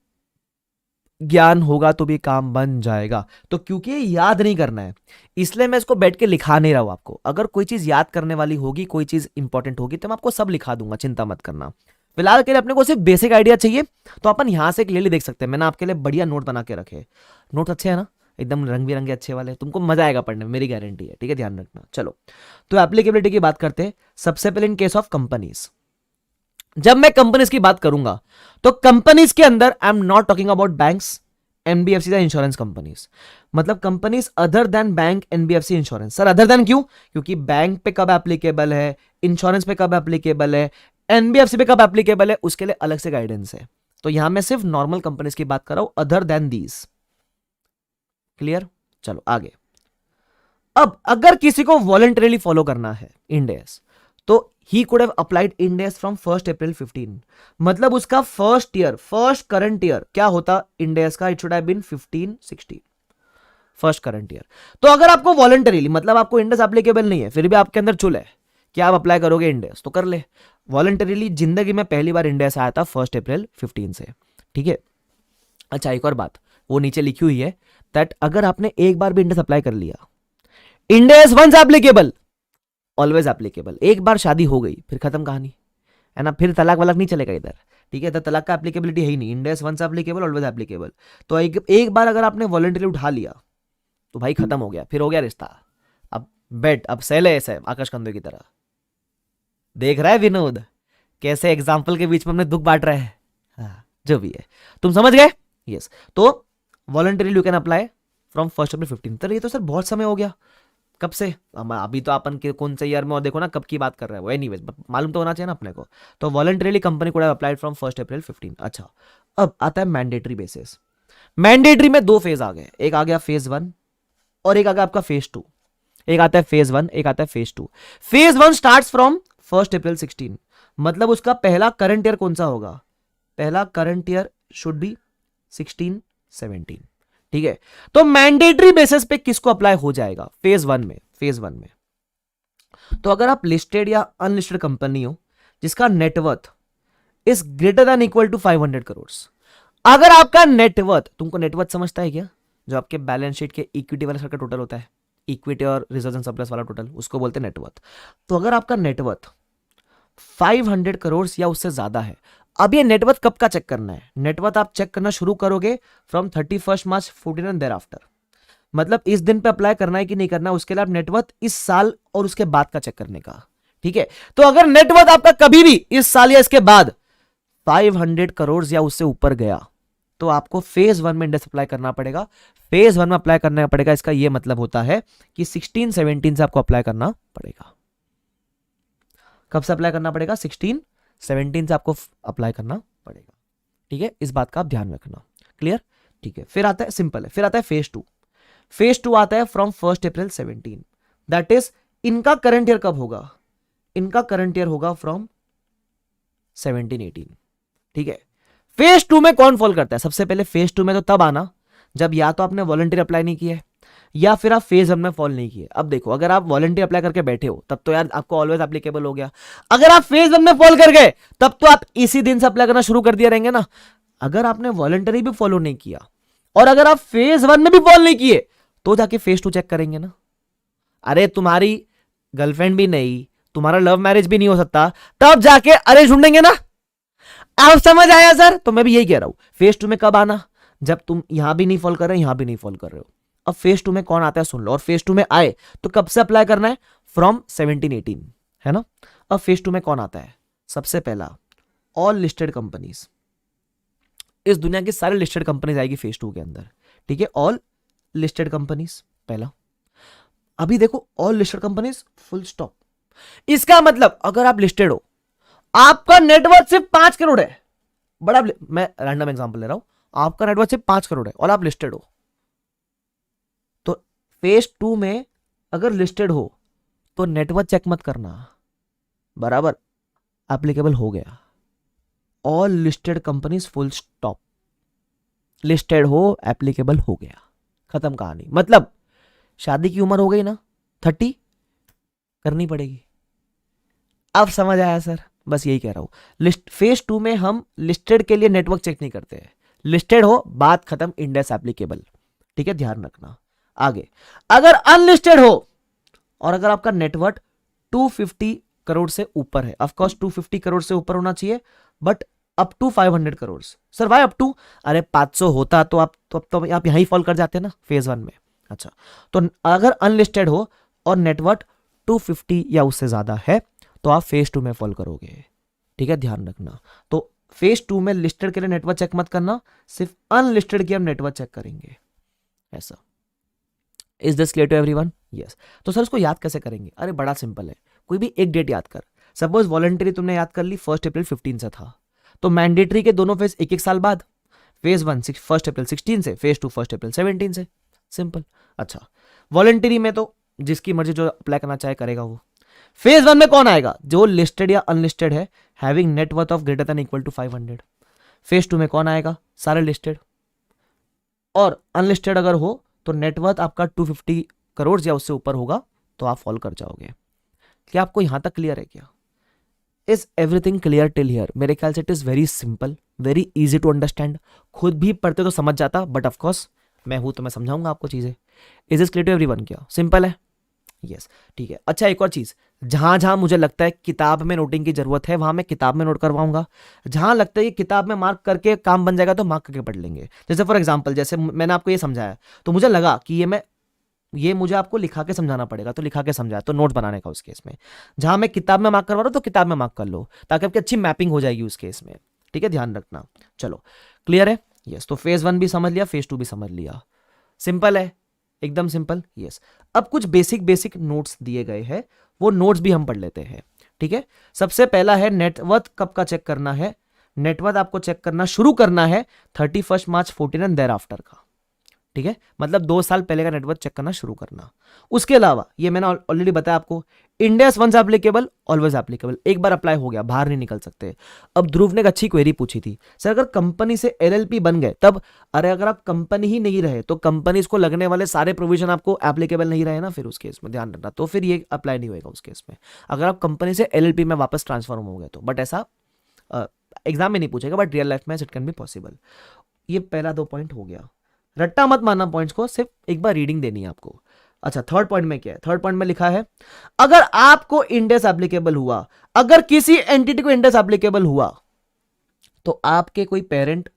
ज्ञान होगा तो भी काम बन जाएगा। तो क्योंकि याद नहीं करना है इसलिए मैं इसको बैठ के लिखा नहीं रहा हूं आपको। अगर कोई चीज याद करने वाली होगी, कोई चीज इंपॉर्टेंट होगी तो मैं आपको सब लिखा दूंगा, चिंता मत करना। फिलहाल के लिए अपने को सिर्फ बेसिक आइडिया चाहिए तो अपन यहां से क्लियरली देख सकते हैं। मैंने आपके लिए बढ़िया नोट बना के रखे। नोट अच्छे है ना, एकदम रंग बिरंगे अच्छे वाले, तुमको मजा आएगा पढ़ने में, मेरी गारंटी है। ठीक है, ध्यान रखना। चलो तो एप्लीकेबिलिटी की बात करते हैं। सबसे पहले इन केस ऑफ कंपनीज, जब मैं कंपनीज की बात करूंगा तो कंपनीज के अंदर I am not talking about banks, NBFC या इंश्योरेंस कंपनीज। मतलब companies other than bank, NBFC, insurance. Sir other than क्यों? क्योंकि बैंक पे कब एप्लीकेबल है, इंश्योरेंस पे कब एप्लीकेबल है, एनबीएफसी पे कब एप्लीकेबल है, उसके लिए अलग से गाइडेंस है। तो यहां मैं सिर्फ नॉर्मल कंपनीज की बात कर रहा हूं, अदर देन दीज। क्लियर? चलो आगे। अब अगर किसी को वॉलंटरीली फॉलो करना है इंड एस, तो he could have applied Ind AS from 1 April 15। मतलब उसका फर्स्ट करंट ईयर क्या होता इंड एस का? It should have been 15-16 first current year. तो अगर आपको वॉलंटरीली, मतलब आपको इंड एस एप्लीकेबल नहीं है, फिर भी आपके अंदर चुल है कि आप अप्लाई करोगे इंड एस, तो कर ले। वॉलंटरीली जिंदगी में पहली बार इंड एस आया था 1 अप्रैल 15 से। ठीक है। अच्छा, एक और बात वो नीचे लिखी हुई है दैट अगर आपने एक बार भी इंड एस अप्लाई कर लिया, Ind AS once applicable always applicable. एक बार शादी हो गई फिर खत्म कहानी, है ना, फिर तलाक वलाक नहीं चलेगा इधर। ठीक है, तो तलाक का एप्लीकेबिलिटी है ही नहीं, Ind AS once applicable always applicable. तो एक बार अगर आपने वॉलंटरी उठा लिया तो भाई खत्म हो गया, फिर हो गया रिश्ता। अब बेट, अब सैले ऐसे आकाश कंदे की तरह। देख रहा है विनोद कैसे एग्जाम्पल के बीच में हमने दुख बांट रहे हैं? हाँ, जो भी है तुम समझ गए। यस, तो voluntary you can apply from 1 April 15। तो ये तो सर बहुत समय हो गया, कब से? अभी तो अपन के कौन से ईयर में, और देखो ना कब की बात कर रहे हो। एनीवेज मालूम तो होना चाहिए ना अपने को। तो वॉलंटरीली कंपनी को अप्लाइड फ्रॉम 1 अप्रैल 15। अच्छा, अब आता है मैंडेटरी बेसिस। मैंडेटरी में दो फेज आ गए, एक आ गया फेज 1 और एक आ गया आपका फेज 2। एक आता है फेज 1, एक आता है फेज 2। फेज 1 स्टार्ट्स फ्रॉम 1 अप्रैल 16। मतलब उसका पहला करंट ईयर कौन सा होगा? पहला करंट ईयर शुड बी 16-17। ठीक है, तो मैंडेटरी बेसिस पे किसको अप्लाई हो जाएगा? फेज 1 में। फेज 1 में तो अगर आप लिस्टेड या अनलिस्टेड कंपनी हो जिसका net worth is greater than equal to 500 crore. अगर आपका नेटवर्थ, तुमको नेटवर्थ समझता है क्या? जो आपके बैलेंस शीट के इक्विटी वाला का टोटल होता है, इक्विटी और रिजर्व एंड सरप्लस वाला टोटल, उसको बोलते हैं नेटवर्थ। तो अगर आपका नेटवर्थ 500 करोड़ या उससे ज्यादा है, अब ये नेटवर्थ कब का चेक करना है? नेटवर्थ आप चेक करना शुरू करोगे from 31 March 14 and thereafter. मतलब इस दिन पे अप्लाई करना है कि नहीं करना, उसके लिए आप नेटवर्थ इस साल और उसके बाद का चेक करने का। ठीक है, तो अगर नेटवर्थ आपका कभी भी इस साल या इसके बाद 500 करोड़ या उससे ऊपर गया तो आपको फेज 1 में इंडेक्स अप्लाई करना पड़ेगा। फेज 1 में अप्लाई करना पड़ेगा, इसका यह मतलब होता है कि 16-17 से आपको अप्लाई करना पड़ेगा। कब से अप्लाई करना पड़ेगा? 16-17 से आपको अप्लाई करना पड़ेगा। ठीक है, इस बात का आप ध्यान रखना। क्लियर? ठीक है, फिर आता है सिंपल है, फिर आता है फेज 2। फेज 2 आता है फ्रॉम 1 अप्रैल 17। दैट इज इनका करंट ईयर कब होगा? इनका करंट ईयर होगा फ्रॉम 17-18। ठीक है, फेज 2 में कौन फॉल करता है? सबसे पहले फेज 2 में तो तब आना जब या तो आपने वॉलंटियर अप्लाई नहीं किया है या फिर आप फेज 1 में फॉल नहीं किए। अब देखो, अगर आप वॉलंटियर अप्लाई करके बैठे हो तब तो यार आपको ऑलवेज एप्लीकेबल हो गया। अगर आप फेज 1 में फॉल कर गए तब तो आप इसी दिन से अप्लाई करना शुरू कर दिया रहेंगे ना। अगर आपने वॉलंटरी भी फॉलो नहीं किया और अगर आप फेज 1 में भी फॉल नहीं किए तो जाके फेज 2 चेक करेंगे ना। अरे तुम्हारी गर्लफ्रेंड भी नहीं, तुम्हारा लव मैरिज भी नहीं हो सकता, तब जाके अरे ढूंढेंगे ना। आप समझ आया सर? तो मैं भी यही कह रहा हूं, फेज 2 में कब आना? जब तुम यहां भी नहीं फॉल कर रहे हो, यहां भी नहीं फॉल कर रहे हो। अब फेज 2 में कौन आता है सुन लो, और फेज 2 में आए तो कब से अप्लाई करना है? फ्रॉम 17-18, है ना। अब फेज 2 में कौन आता है? सबसे पहला ऑल लिस्टेड कंपनीज, इस दुनिया की सारी लिस्टेड कंपनीज आएगी फेज 2 के अंदर। ठीक है, ऑल लिस्टेड कंपनीज पहला। अभी देखो, all listed companies full stop. इसका मतलब अगर आप लिस्टेड हो, आपका नेटवर्थ सिर्फ 5 करोड़ है, बड़ा, मैं रैंडम एग्जांपल ले रहा हूं, आपका नेटवर्थ सिर्फ 5 करोड़ है और आप लिस्टेड हो, तो फेज 2 में अगर लिस्टेड हो तो नेटवर्थ चेक मत करना, बराबर एप्लीकेबल हो गया। All listed companies full stop, listed हो एप्लीकेबल हो गया, खत्म कहानी। मतलब शादी की उम्र हो गई ना 30, करनी पड़ेगी। अब समझ आया सर? बस यही कह रहा हूं, फेज 2 में हम लिस्टेड के लिए नेटवर्क चेक नहीं करते हैं, लिस्टेड हो बात खत्म, इंडेक्स एप्लीकेबल। ठीक है, ध्यान रखना। आगे, अगर अनलिस्टेड हो और अगर आपका नेटवर्क 250 करोड़ से ऊपर है, ऑफ कोर्स 250 करोड़ से ऊपर होना चाहिए, but up to 500 crore. Sir भाई अप टू, अरे 500 होता तो आप यहां ही फॉल कर जाते ना फेज 1 में। अच्छा, तो अगर अनलिस्टेड हो और नेटवर्क 250 या उससे ज्यादा है तो आप फेज 2 में फॉल करोगे। ठीक है, ध्यान रखना। तो फेज 2 में लिस्टेड के लिए नेटवर्क चेक मत करना, सिर्फ अनलिस्टेड की हम नेटवर्क चेक करेंगे। ऐसा, is this clear to everyone? Yes. तो सर इसको याद कैसे करेंगे? अरे बड़ा सिंपल है, कोई भी एक डेट याद कर। सपोज वॉलंटरी तुमने याद कर ली 1 अप्रैल 15 से था, तो मैंडेटरी के दोनों फेज एक एक साल बाद, फेज 1 1 अप्रैल 16 से, फेज 2 1 अप्रैल 17 से, सिंपल। अच्छा, वॉलंटरी में तो जिसकी मर्जी जो अप्लाई करना चाहे करेगा वो। फेज 1 में कौन आएगा? जो लिस्टेड या अनलिस्टेड है, having net worth of greater than equal to 500। Phase 2 में कौन आएगा? सारे लिस्टेड, और अनलिस्टेड अगर हो तो नेटवर्थ आपका 250 करोड़ या उससे ऊपर होगा तो आप फॉलो कर जाओगे। क्या आपको यहां तक क्लियर है क्या? Is everything clear till here? मेरे ख्याल से it is very simple, very easy to understand. खुद भी पढ़ते तो समझ जाता, बट ऑफकोर्स मैं हूं तो मैं समझाऊंगा आपको चीजें। Is is clear to everyone? क्या सिंपल है? यस, ठीक है। अच्छा, एक और चीज, जहां जहां मुझे लगता है किताब में नोटिंग की जरूरत है वहां मैं किताब में नोट करवाऊंगा। जहां लगता है कि किताब में मार्क करके काम बन जाएगा तो मार्क करके पढ़ लेंगे। जैसे फॉर एग्जांपल, जैसे मैंने आपको ये समझाया तो मुझे लगा कि ये मुझे आपको लिखा के समझाना पड़ेगा, तो लिखा के समझाया, तो नोट बनाने का उस केस में। जहां मैं किताब में मार्क करवा रहा हूं तो किताब में मार्क कर लो, ताकि आपकी अच्छी मैपिंग हो जाएगी उस केस में। ठीक है, ध्यान रखना। चलो, क्लियर है? यस, तो फेज 1 भी समझ लिया, फेज 2 भी समझ लिया। सिंपल है, एकदम सिंपल। यस, अब कुछ बेसिक बेसिक नोट्स दिए गए हैं, वो नोट्स भी हम पढ़ लेते हैं। ठीक है, सबसे पहला है नेटवर्थ कब का चेक करना है। नेटवर्थ आपको चेक करना शुरू करना है 31 मार्च 14 एंड देयर आफ्टर का। ठीक है, मतलब 2 साल पहले का नेटवर्थ चेक करना शुरू करना। उसके अलावा ये मैंने ऑलरेडी बताया आपको, India once applicable, always applicable, एक बार अप्लाई हो गया बाहर नहीं निकल सकते। अब ध्रुव ने एक अच्छी क्वेरी पूछी थी, सर अगर कंपनी से एलएलपी बन गए तब? अरे अगर आप कंपनी ही नहीं रहे तो कंपनी को लगने वाले सारे प्रोविजन आपको एप्लीकेबल नहीं रहे ना, फिर उस केस में ध्यान रखना, तो फिर ये अप्लाई नहीं होगा उस केस में, अगर आप कंपनी से एलएलपी में वापस ट्रांसफॉर्म हो गए तो। बट ऐसा एग्जाम में नहीं पूछेगा, बट रियल लाइफ में इट कैन बी पॉसिबल। ये पहला 2 पॉइंट हो गया, रट्टा मत मानना पॉइंट्स को, सिर्फ एक बार रीडिंग देनी है आपको। अच्छा, थर्ड पॉइंट में क्या है? थर्ड पॉइंट में लिखा है अगर आपको इंडेस एप्लीकेबल हुआ, अगर किसी एंटिटी को इंडेस एप्लीकेबल हुआ तो आपके कोई पेरेंट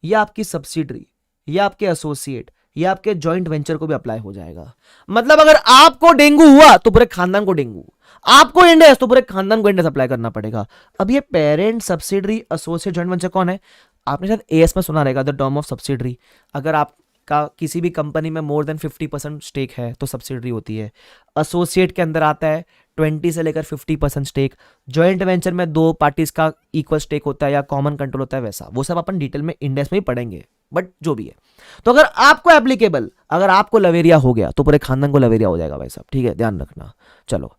या आपकी सब्सिडरी या आपके एसोसिएट या आपके जॉइंट वेंचर को भी अप्लाई हो जाएगा। मतलब अगर आपको डेंगू हुआ तो पूरे खानदान को डेंगू, आपको इंडेस तो पूरे खानदान को इंडेस अप्लाई करना पड़ेगा। अब ये parent, subsidiary, associate, joint venture कौन है? आपने शायद एएस में सुना रहेगा, द टर्म ऑफ सब्सिडरी। अगर आपका किसी भी कंपनी में मोर देन 50% स्टेक है तो सब्सिडरी होती है। एसोसिएट के अंदर आता है 20 से लेकर 50% स्टेक। जॉइंट वेंचर में 2 पार्टीज का इक्वल स्टेक होता है या कॉमन कंट्रोल होता है, वैसा वो सब अपन डिटेल में इंडेक्स में ही पढ़ेंगे, बट जो भी है। तो अगर आपको एप्लीकेबल, अगर आपको लवेरिया हो गया तो पूरे खानदान को लवेरिया हो जाएगा भाई साहब। ठीक है, ध्यान रखना। चलो,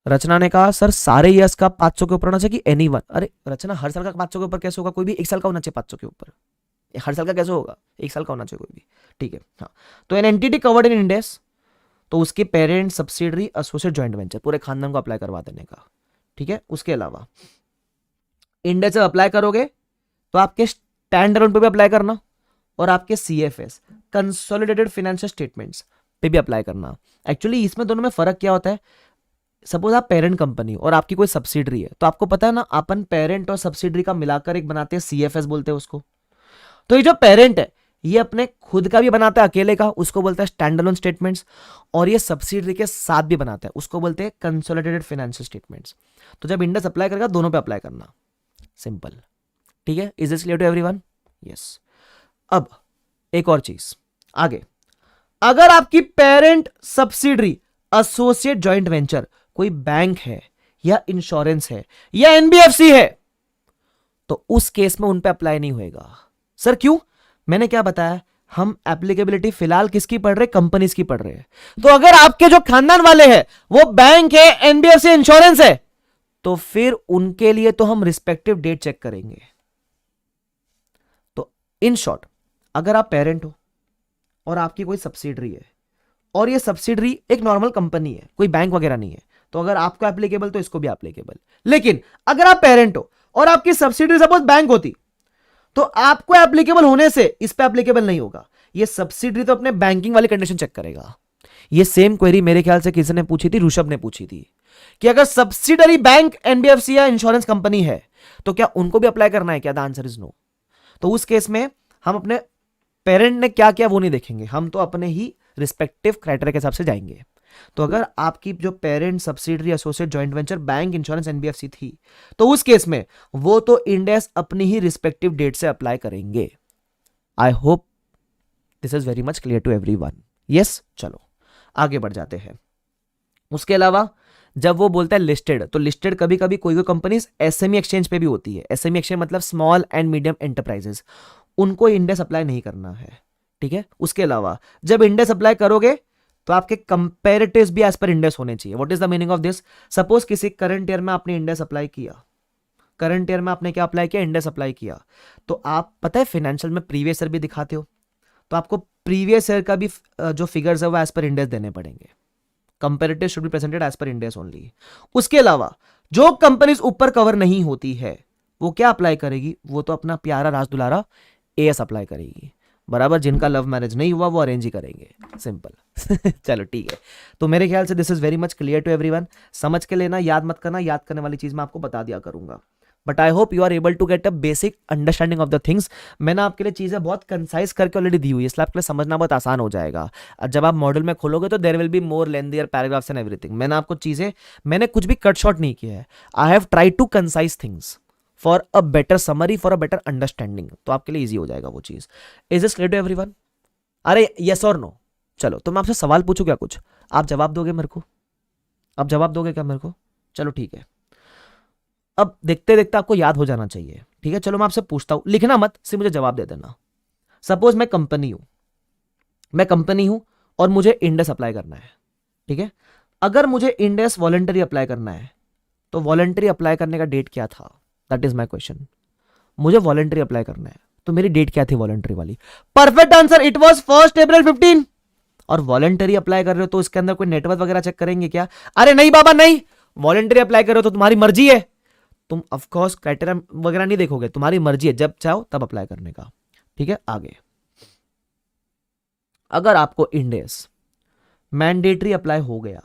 रचना ने कहा सर सारे ईयर्स का 500 के ऊपर होना चाहिए कि एनीवन? अरे रचना, हर साल का 500 के ऊपर कैसे होगा? कोई भी एक साल का होना चाहिए 500 के ऊपर। हर साल का कैसे होगा? एक साल का होना चाहिए कोई भी। ठीक है, हाँ। तो एन एंटिटी कवर्ड इन इंडेस, तो उसके parent, subsidiary, associate, joint venture, पूरे खानदान को अप्लाई करवा देने का। ठीक है, उसके अलावा इंडेस जब अप्लाई करोगे तो आपके स्टैंड अलोन पे भी अप्लाई करना, और आपके सीएफएस, कंसोलिडेटेड फाइनेंशियल स्टेटमेंट्स पे भी अप्लाई करना। एक्चुअली इसमें दोनों में फर्क क्या होता है? सपोज आप पेरेंट कंपनी और आपकी कोई सब्सिडरी है, तो आपको पता है ना, अपन पेरेंट और सब्सिडरी का मिलाकर एक बनाते हैं, सीएफएस बोलते हैं उसको। तो ये जो पेरेंट है ये अपने खुद का भी बनाता है अकेले का, उसको बोलता है स्टैंड अलोन स्टेटमेंट्स, और ये सब्सिडरी के साथ भी बनाता है, उसको बोलते हैं कंसोलिडेटेड फाइनेंशियल स्टेटमेंट्स। तो जब इंडेस अप्लाई करेगा दोनों पे अप्लाई करना, सिंपल। ठीक है, is this clear to everyone? Yes. अब एक और चीज आगे, अगर आपकी parent, subsidiary, associate, joint venture कोई बैंक है या इंश्योरेंस है या एनबीएफसी है, तो उस केस में उन पे अप्लाई नहीं होएगा। सर क्यों? मैंने क्या बताया, हम एप्लीकेबिलिटी फिलहाल किसकी पढ़ रहे? कंपनीज की पढ़ रहे हैं। तो अगर आपके जो खानदान वाले हैं वो बैंक है, एनबीएफसी, इंश्योरेंस है, तो फिर उनके लिए तो हम रिस्पेक्टिव डेट चेक करेंगे। तो इन शॉर्ट, अगर आप पेरेंट हो और आपकी कोई सब्सिडरी है, और ये सब्सिडरी एक नॉर्मल कंपनी है, कोई बैंक वगैरह नहीं है, तो अगर आपको एप्लीकेबल तो इसको भी एप्लीकेबल। लेकिन अगर आप पेरेंट हो और आपकी सब्सिडरी सपोज बैंक होती, तो आपको एप्लीकेबल होने से इस पे एप्लीकेबल नहीं होगा। ये सब्सिडरी तो अपने बैंकिंग वाली कंडीशन चेक करेगा। ये सेम क्वेरी मेरे ख्याल से किसी ने पूछी थी, ऋषभ ने पूछी थी, कि अगर सब्सिडरी बैंक, एनबीएफसी या इंश्योरेंस कंपनी है तो क्या उनको भी अप्लाई करना है क्या? The answer is no. तो उस केस में हम अपने पेरेंट ने क्या किया वो नहीं देखेंगे, हम तो अपने ही रिस्पेक्टिव क्राइटेरिया के हिसाब से जाएंगे। तो अगर आपकी जो parent, subsidiary, associate, joint venture, bank, insurance, NBFC थी, तो उस केस में वो तो इंडेस अपनी ही रिस्पेक्टिव डेट से अप्लाई करेंगे। I hope this is very much clear to everyone. Yes, चलो आगे बढ़ जाते हैं। उसके अलावा जब वो बोलता है लिस्टेड, तो लिस्टेड कभी कभी कोई कोई कंपनीज एसएमई एक्सचेंज पे भी होती है। एसएमई एक्सचेंज मतलब स्मॉल एंड मीडियम एंटरप्राइजेस, उनको इंडेक्स अप्लाई नहीं करना है, ठीक है। उसके अलावा जब इंडेक्स अप्लाई करोगे तो आपके कंपेरेटिव्स भी एज पर इंडेक्स होने चाहिए। What is the meaning of this? Suppose किसी करंट ईयर में आपने इंडेक्स अप्लाई किया, करंट ईयर में आपने क्या अप्लाई किया? इंडेक्स अप्लाई किया, तो आप पता है फाइनेंशियल में प्रीवियस ईयर भी दिखाते हो, तो आपको प्रीवियस ईयर का भी जो फिगर्स है वो एज पर इंडेक्स देने पड़ेंगे। Comparative should be presented as per index only. उसके अलावा जो कंपनीज ऊपर कवर नहीं होती है वो क्या अप्लाई करेगी? वो तो अपना प्यारा राज दुलारा एएस अप्लाई करेगी, बराबर। जिनका लव मैरिज नहीं हुआ वो अरेंज ही करेंगे, सिंपल। चलो ठीक है, तो मेरे ख्याल से this is very much clear to everyone. समझ के लेना, याद मत करना, याद करने वाली चीज मैं आपको बता दिया करूंगा, but I hope you are able to get a basic understanding of the things. मैंने आपके लिए चीजें बहुत कंसाइज करके ऑलरेडी दी हुई है, इसलिए आपके लिए समझना बहुत आसान हो जाएगा। और जब आप मॉडल में खोलोगे तो there will be more lengthier paragraphs and everything. मैंने आपको चीजें, मैंने कुछ भी कट शॉर्ट नहीं किया है। I have try to concise things for a better summary, for a better understanding, तो आपके लिए ईजी हो जाएगा वो चीज। Is this clear to everyone? अरे यस और नो? चलो तो मैं आपसे सवाल पूछूं क्या कुछ, आप जवाब दोगे मेरे को? आप जवाब दोगे क्या मेरे को? चलो ठीक है, अब देखते देखते आपको याद हो जाना चाहिए, ठीक है। चलो मैं आपसे पूछता हूं, लिखना मत, सिर्फ मुझे जवाब दे देना। सपोज मैं कंपनी हूं, मैं कंपनी हूं और मुझे इंडेक्स अप्लाई करना है, ठीक है। अगर मुझे इंडेक्स वॉलंटरी अप्लाई करना है तो वॉलंटरी अप्लाई करने का डेट क्या था? That is my question. मुझे वॉलंटरी अप्लाई करना है तो मेरी डेट क्या थी वॉलंटरी वाली? Perfect answer, it was 1 April 15। और वॉलंटरी अप्लाई कर रहे हो तो इसके अंदर कोई नेटवर्क वगैरह चेक करेंगे क्या? अरे नहीं बाबा नहीं, वॉलंटरी अप्लाई कर रहे हो तो तुम्हारी मर्जी है, तुम ऑफकोर्स क्राइटेरिया वगैरह नहीं देखोगे, तुम्हारी मर्जी है, जब चाहो तब अप्लाई करने का, ठीक है। आगे, अगर आपको इंडेक्स मैंडेटरी अप्लाई हो गया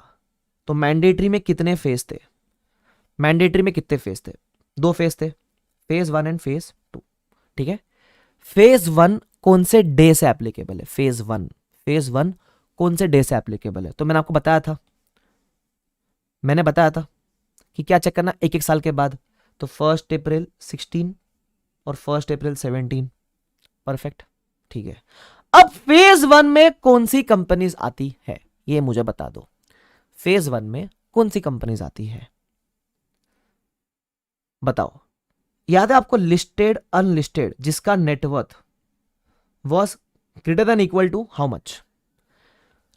तो मैंडेटरी में कितने फेज थे? मैंडेटरी में कितने फेज थे? 2 फेज थे, फेज 1 एंड फेज 2, ठीक है। फेज 1 कौन से डे से एप्लीकेबल है? फेज 1 कौन से डे से एप्लीकेबल है? तो मैंने आपको बताया था, मैंने बताया था कि क्या चेक करना, एक एक साल के बाद। तो 1 अप्रैल 16 और 1 अप्रैल 17, परफेक्ट, ठीक है। अब फेज 1 में कौन सी कंपनीज आती है ये मुझे बता दो। फेज 1 में कौन सी कंपनीज आती है बताओ। याद है आपको? लिस्टेड, अनलिस्टेड, जिसका net worth was greater than equal to how much?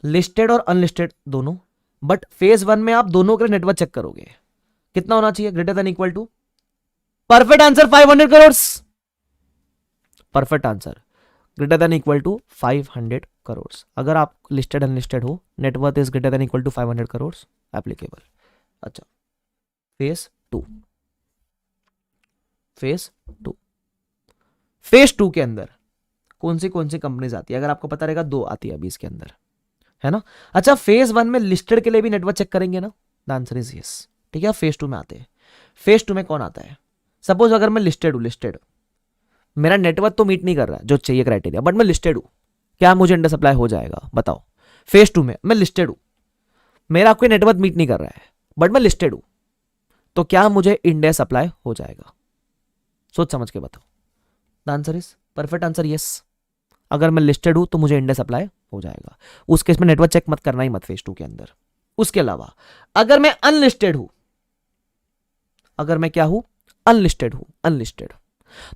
Listed और अनलिस्टेड दोनों, बट फेज 1 में आप दोनों के नेटवर्थ चेक करोगे, कितना होना चाहिए? Greater than equal to, perfect answer, 500 crore. Perfect answer, greater than equal to 500 crore. अगर आप लिस्टेड अनलिस्टेड हो, net worth is greater than equal to 500 crore, applicable. अच्छा, फेज 2, फेज 2, फेज 2 के अंदर कौन सी कंपनीज आती है? अगर आपको पता रहेगा 2 आती है अभी इसके अंदर, है ना। अच्छा, फेज 1 में लिस्टेड के लिए भी नेटवर्क चेक करेंगे ना? द आंसर इज यस, ठीक है। फेज 2 में आते हैं। फेज 2 में कौन आता है? सपोज अगर मैं लिस्टेड हूं, लिस्टेड, मेरा नेटवर्क तो मीट नहीं कर रहा है जो चाहिए क्राइटेरिया, बट मैं लिस्टेड हूं, क्या मुझे इंडेक्स अप्लाई हो जाएगा? बताओ। फेज 2 में मैं लिस्टेड हूं, मेरा कोई नेटवर्क मीट नहीं कर रहा है, बट मैं लिस्टेड हूं, तो क्या मुझे इंडेक्स अप्लाई हो जाएगा? सोच समझ के बताओ। The answer is perfect answer, yes. अगर मैं लिस्टेड हूं तो मुझे इंडेक्स अप्लाई हो जाएगा, उस केस में नेटवर्क चेक मत करना ही मत फेज 2 के अंदर। उसके अलावा अगर मैं अनलिस्टेड हूं, अगर मैं क्या हूं? अनलिस्टेड हूं, अनलिस्टेड,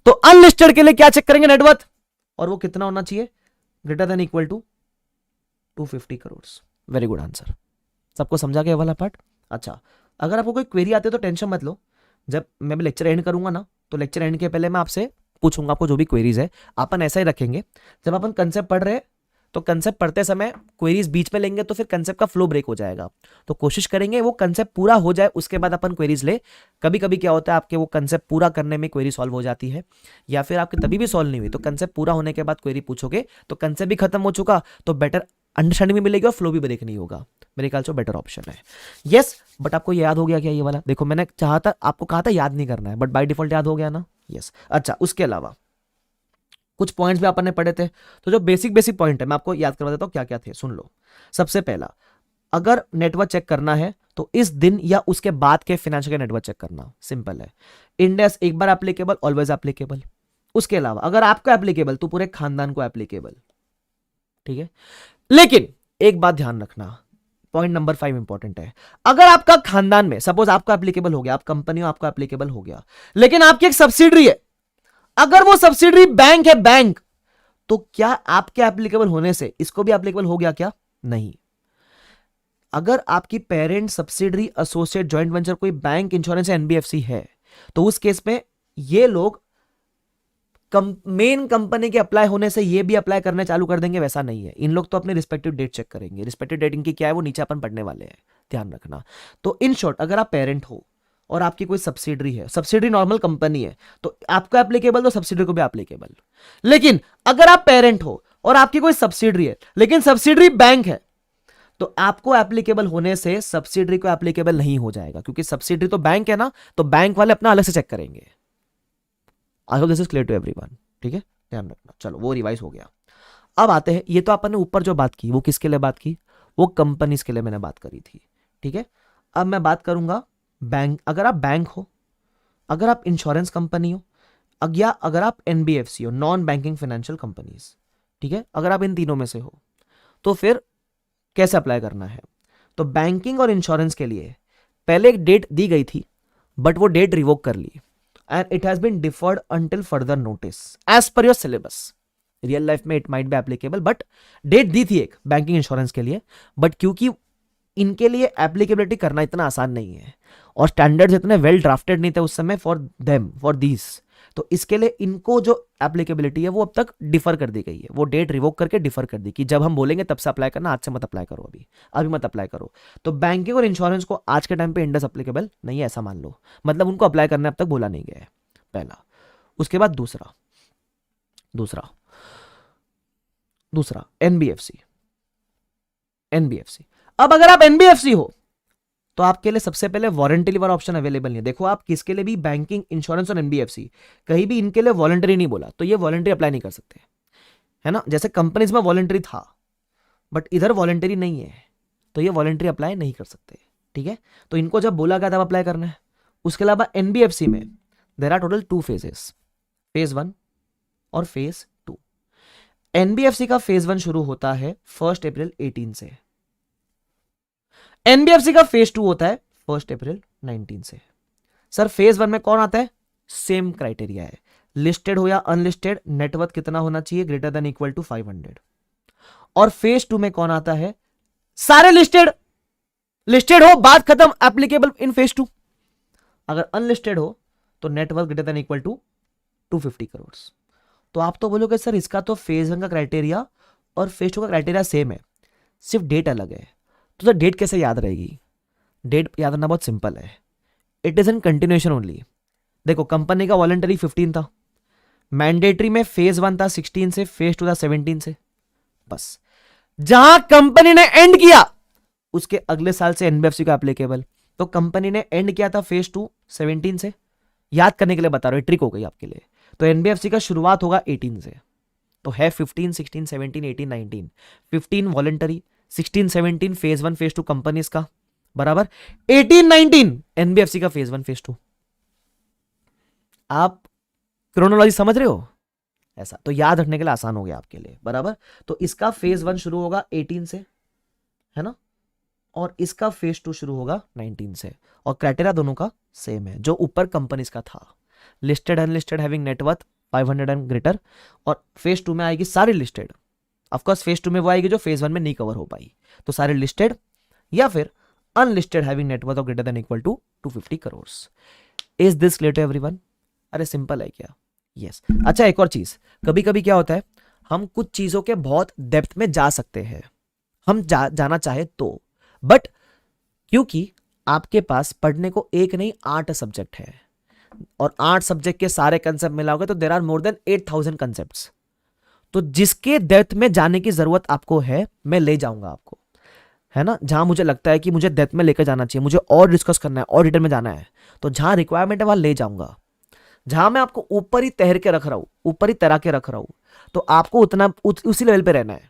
तो अनलिस्टेड के लिए क्या चेक करेंगे? नेटवर्थ, और वो कितना होना चाहिए? Greater than equal to 250 crore. Very good answer. सबको समझा गया वाला पार्ट? अच्छा, अगर आपको कोई क्वेरी आती है तो टेंशन मत लो, जब मैं भी लेक्चर एंड करूंगा ना, तो लेक्चर एंड के पहले मैं आपसे पूछूंगा, आपको जो भी क्वेरीज है अपन ऐसा ही रखेंगे। जब अपन कंसेप्ट पढ़ रहे हैं तो कंसेप्ट पढ़ते समय क्वेरीज बीच में लेंगे तो फिर कंसेप्ट का फ्लो ब्रेक हो जाएगा, तो कोशिश करेंगे वो कंसेप्ट पूरा हो जाए उसके बाद अपन क्वेरीज ले। कभी कभी क्या होता है, आपके वो कंसेप्ट पूरा करने में क्वेरी सॉल्व हो जाती है, या फिर आपके तभी भी सॉल्व नहीं हुई तो कंसेप्ट पूरा होने के बाद क्वेरी पूछोगे तो कंसेप्ट भी खत्म हो चुका, तो बेटर अंडरस्टैंडिंग भी मिलेगी और फ्लो भी ब्रेक नहीं होगा। मेरे ख्याल से बेटर ऑप्शन है। यस, बट आपको याद हो गया क्या ये वाला? देखो मैंने चाहता, आपको कहा था याद नहीं करना है, बट बाय डिफॉल्ट याद हो गया ना? यस। अच्छा, उसके अलावा कुछ पॉइंट्स भी अपन ने पढ़े थे, तो जो बेसिक पॉइंट है मैं आपको याद करवा देता हूं क्या क्या थे, सुन लो। सबसे पहला, अगर नेटवर्क चेक करना है तो इस दिन या उसके बाद के फाइनेंशियल का नेटवर्क चेक करना, सिंपल है। इंडेक्स एक बार एप्लीकेबल, ऑलवेज एप्लीकेबल। उसके अलावा अगर आपको एप्लीकेबल तो पूरे खानदान को एप्लीकेबल, ठीक है। लेकिन एक बात ध्यान रखना, पॉइंट नंबर 5 इंपॉर्टेंट है। अगर आपका खानदान में, सपोज आपका एप्लीकेबल हो गया, आप कंपनी हो, आपका एप्लीकेबल हो गया, लेकिन आपकी एक सब्सिडरी है, अगर वो सब्सिडरी बैंक है, बैंक, तो क्या आपके एप्लीकेबल होने से इसको भी एप्लीकेबल हो गया क्या? नहीं। अगर आपकी parent, subsidiary, associate, joint venture कोई बैंक, इंश्योरेंस या एनबीएफसी है, तो उस केस में ये लोग मेन कंपनी के अप्लाई होने से ये भी अप्लाई करने चालू कर देंगे, वैसा नहीं है। इन लोग तो अपने रिस्पेक्टिव डेट चेक करेंगे। रिस्पेक्टिव डेट इनकी क्या है वो नीचे अपन पढ़ने वाले हैं, ध्यान रखना। तो इन शॉर्ट, अगर आप पेरेंट हो और आपकी कोई सब्सिडरी है, सब्सिडरी नॉर्मल कंपनी है, तो आपको एप्लीकेबल तो सब्सिडरी को भी एप्लीकेबल। लेकिन अगर आप पेरेंट हो और आपकी कोई सब्सिडरी है लेकिन सब्सिडरी बैंक है, तो आपको एप्लीकेबल होने से सब्सिडरी को एप्लीकेबल नहीं हो जाएगा, क्योंकि सब्सिडरी तो बैंक है ना, तो बैंक वाले अपना अलग से चेक करेंगे। I hope this is clear to everyone, ठीक है, ध्यान रखना। चलो वो रिवाइज हो गया। अब आते हैं, ये तो अपन ने ऊपर जो बात की वो किसके लिए बात की, वो कंपनीज के लिए मैंने बात करी थी, ठीक है। अब मैं बात करूंगा बैंक, अगर आप बैंक हो, अगर आप इंश्योरेंस कंपनी हो, या अगर आप एनबीएफसी हो, नॉन बैंकिंग फाइनेंशियल कंपनीज, ठीक है, अगर आप इन तीनों में से हो, तो फिर कैसे अप्लाई करना है। तो बैंकिंग और इंश्योरेंस के लिए पहले एक डेट दी गई थी, बट वो डेट रिवोक कर ली, and it has been deferred until further notice as per your syllabus. Real life में it might be applicable, but date दी थी एक बैंकिंग इंश्योरेंस के लिए, बट क्योंकि इनके लिए एप्लीकेबिलिटी करना इतना आसान नहीं है और स्टैंडर्ड्स इतने वेल ड्राफ्टेड नहीं थे उस समय फॉर देम, फॉर दीज, तो इसके लिए इनको जो एप्लीकेबिलिटी है वो अब तक डिफर कर दी गई है। वो डेट रिवोक करके डिफर कर दी कि जब हम बोलेंगे तब से अप्लाई करना, आज से मत अप्लाई करो, अभी मत अप्लाई करो। तो बैंकिंग और इंश्योरेंस को आज के टाइम पे इंडस एप्लीकेबल नहीं है, ऐसा मान लो, मतलब उनको अप्लाई करने अब तक बोला नहीं गया है, पहला। उसके बाद दूसरा एनबीएफसी। अब अगर आप एनबीएफसी हो तो आपके लिए सबसे पहले वारंटी वाला ऑप्शन अवेलेबल नहीं है। देखो आप किसके लिए भी, बैंकिंग, इंश्योरेंस और एनबीएफसी, कहीं भी इनके लिए वॉलंटरी नहीं बोला, तो ये वॉलंटरी अप्लाई नहीं कर सकते, है ना। जैसे कंपनीज में वॉलंटरी था, बट इधर वॉलंटरी नहीं है, तो ये वॉलंटरी अप्लाई नहीं कर सकते, ठीक है। तो इनको जब बोला गया तब अप्लाई करना है। उसके अलावा एनबीएफसी में there are total 2 phases, phase 1 और फेज 2। एनबीएफसी का फेज 1 शुरू होता है 1 अप्रैल 18 से, एनबीएफसी का फेज 2 होता है 1 अप्रैल 19 से। सर फेज 1 में कौन आता है? सेम क्राइटेरिया है, लिस्टेड हो या अनलिस्टेड, नेटवर्थ कितना होना चाहिए, ग्रेटर देन इक्वल टू 500। और फेज 2 में कौन आता है? सारे लिस्टेड हो, बात खत्म, एप्लीकेबल इन फेज 2। अगर अनलिस्टेड हो तो net worth greater than equal to 250 crore. तो आप तो बोलोगे सर इसका तो फेज 1 का क्राइटेरिया और फेज 2 का क्राइटेरिया सेम है, सिर्फ डेट अलग है। तो सर डेट कैसे याद रहेगी? डेट याद रखना बहुत सिंपल है, it is in continuation only. देखो कंपनी का वॉलंटरी 15 था, मैंडेटरी में फेज 1 था 16 से, फेज 2 था 17 से, बस जहां कंपनी ने एंड किया उसके अगले साल से एनबीएफसी का एप्लीकेबल। तो कंपनी ने एंड किया था फेज 2 17 से, याद करने के लिए बता रहा हूं, ट्रिक हो गई आपके लिए। तो एनबीएफसी का शुरुआत होगा 18 से, तो है 15 16 17 18 19, 15 वॉलंटरी, 16 17 फेज 1 फेज 2 कंपनीज का, बराबर 18 19 एनबीएफसी का फेज 1 फेज 2। आप क्रोनोलॉजी समझ रहे हो? ऐसा तो याद रखने के लिए आसान हो गया आपके लिए, बराबर। तो इसका फेज 1 शुरू होगा 18 से, है ना, और इसका फेज 2 शुरू होगा 19 से, और क्राइटेरिया दोनों का सेम है जो ऊपर कंपनीज का था, listed unlisted having net worth 500 and greater. और फेज 2 में आएगी सारी लिस्टेड, ऑफकोर्स फेज 2 में वो आएगी जो फेज 1 में नहीं कवर हो पाई, तो सारे लिस्टेड या फिर unlisted having net worth of greater than equal to 250 crore. Is this clear to everyone? अरे सिंपल है क्या? यस। अच्छा एक और चीज, कभी कभी क्या होता है, हम कुछ चीजों के बहुत डेप्थ में जा सकते हैं, हम जाना चाहे तो, बट क्योंकि आपके पास पढ़ने को एक नहीं 8 सब्जेक्ट है, और 8 सब्जेक्ट के सारे कंसेप्ट मिलाओगे तो there are more than 8000 concepts. तो जिसके डेप्थ में जाने की जरूरत आपको है मैं ले जाऊंगा आपको, है ना। जहां मुझे लगता है कि मुझे डेप्थ में लेकर जाना चाहिए, मुझे और डिस्कस करना है और डिटेल में जाना है, तो जहां रिक्वायरमेंट है वहां ले जाऊंगा। जहां मैं आपको ऊपर ही तैर के रख रहा हूं, ऊपर ही तैरा के रख रहा हूं, तो आपको उतना उसी लेवल पे रहना है।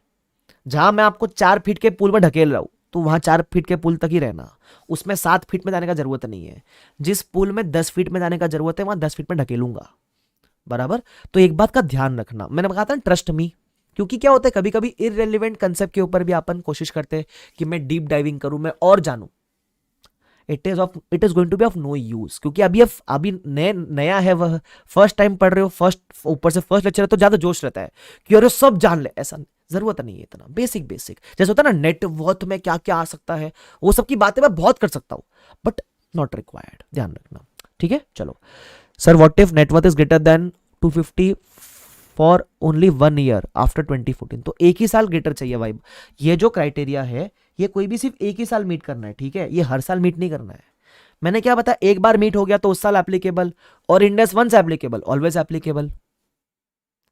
जहां मैं आपको 4 फीट के पुल में ढकेल रहा हूं तो वहां 4 फीट के पुल तक ही रहना, उसमें 7 फीट में जाने का जरूरत नहीं है। जिस पुल में 10 फीट में जाने का जरूरत है वहां 10 फीट में ढकेलूंगा, बराबर। तो एक बात का ध्यान रखना, मैंने कहा था ट्रस्ट मी, क्योंकि क्या होता है कभी कभी इररिलेवेंट कंसेप्ट के ऊपर भी अपन कोशिश करते हैं कि मैं डीप डाइविंग करूं, मैं और जानूं, it is going to be of no use, क्योंकि अभी नया है, वह फर्स्ट टाइम पढ़ रहे हो, फर्स्ट ऊपर से फर्स्ट लेक्चर है तो ज्यादा जोश रहता है कि अरे सब जान ले, ऐसा जरूरत नहीं है। इतना बेसिक बेसिक जैसे होता है ना नेटवर्थ में क्या क्या आ सकता है, वो सब की बातें मैं बहुत कर सकता हूं, बट नॉट रिक्वायर्ड, ध्यान रखना। ठीक है, चलो sir, what if net worth is greater than 250 for only 1 year after 2014? तो एक ही साल ग्रेटर चाहिए भाई। ये जो क्राइटेरिया है ये कोई भी सिर्फ एक ही साल मीट करना है, ठीक है, ये हर साल मीट नहीं करना है। मैंने क्या बताया, एक बार मीट हो गया तो उस साल एप्लीकेबल, और इंड एस 1 से एप्लीकेबल, ऑलवेज एप्लीकेबल।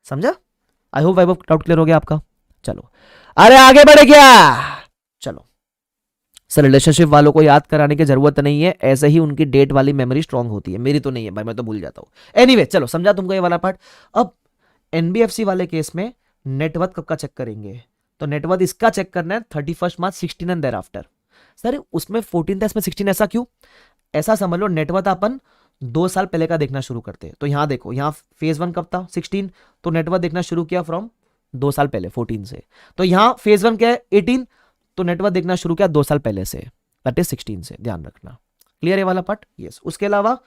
समझा? I hope vibe doubt clear हो गया आपका। चलो अरे आगे बढ़े क्या? चलो सर, रिलेशनशिप वालों को याद कराने की जरूरत नहीं है, ऐसे ही उनकी डेट वाली मेमोरी स्ट्रांग होती है। मेरी तो नहीं है भाई, मैं तो भूल जाता हूं। एनीवे चलो, समझा तुमको ये वाला पार्ट। अब एनबीएफसी वाले केस में नेटवर्थ कब का चेक करेंगे? तो नेटवर्थ इसका चेक करना है 31 मार्च 16 एंड देयर आफ्टर। सर उसमें 14 था, इसमें 16, ऐसा क्यों? ऐसा समझ लो, नेटवर्थ अपन 2 साल पहले का देखना शुरू करते हैं। तो यहां देखो, यहां फेज 1 कब था? 16, तो नेटवर्थ देखना शुरू किया फ्रॉम 2 साल पहले, 14 से। तो यहां फेज 1 क्या है? 18, तो नेटवर्थ देखना शुरू किया 2 साल पहले से, दैट इज 16 से। ध्यान रखना, क्लियर है वाला पार्ट? यस। उसके अलावा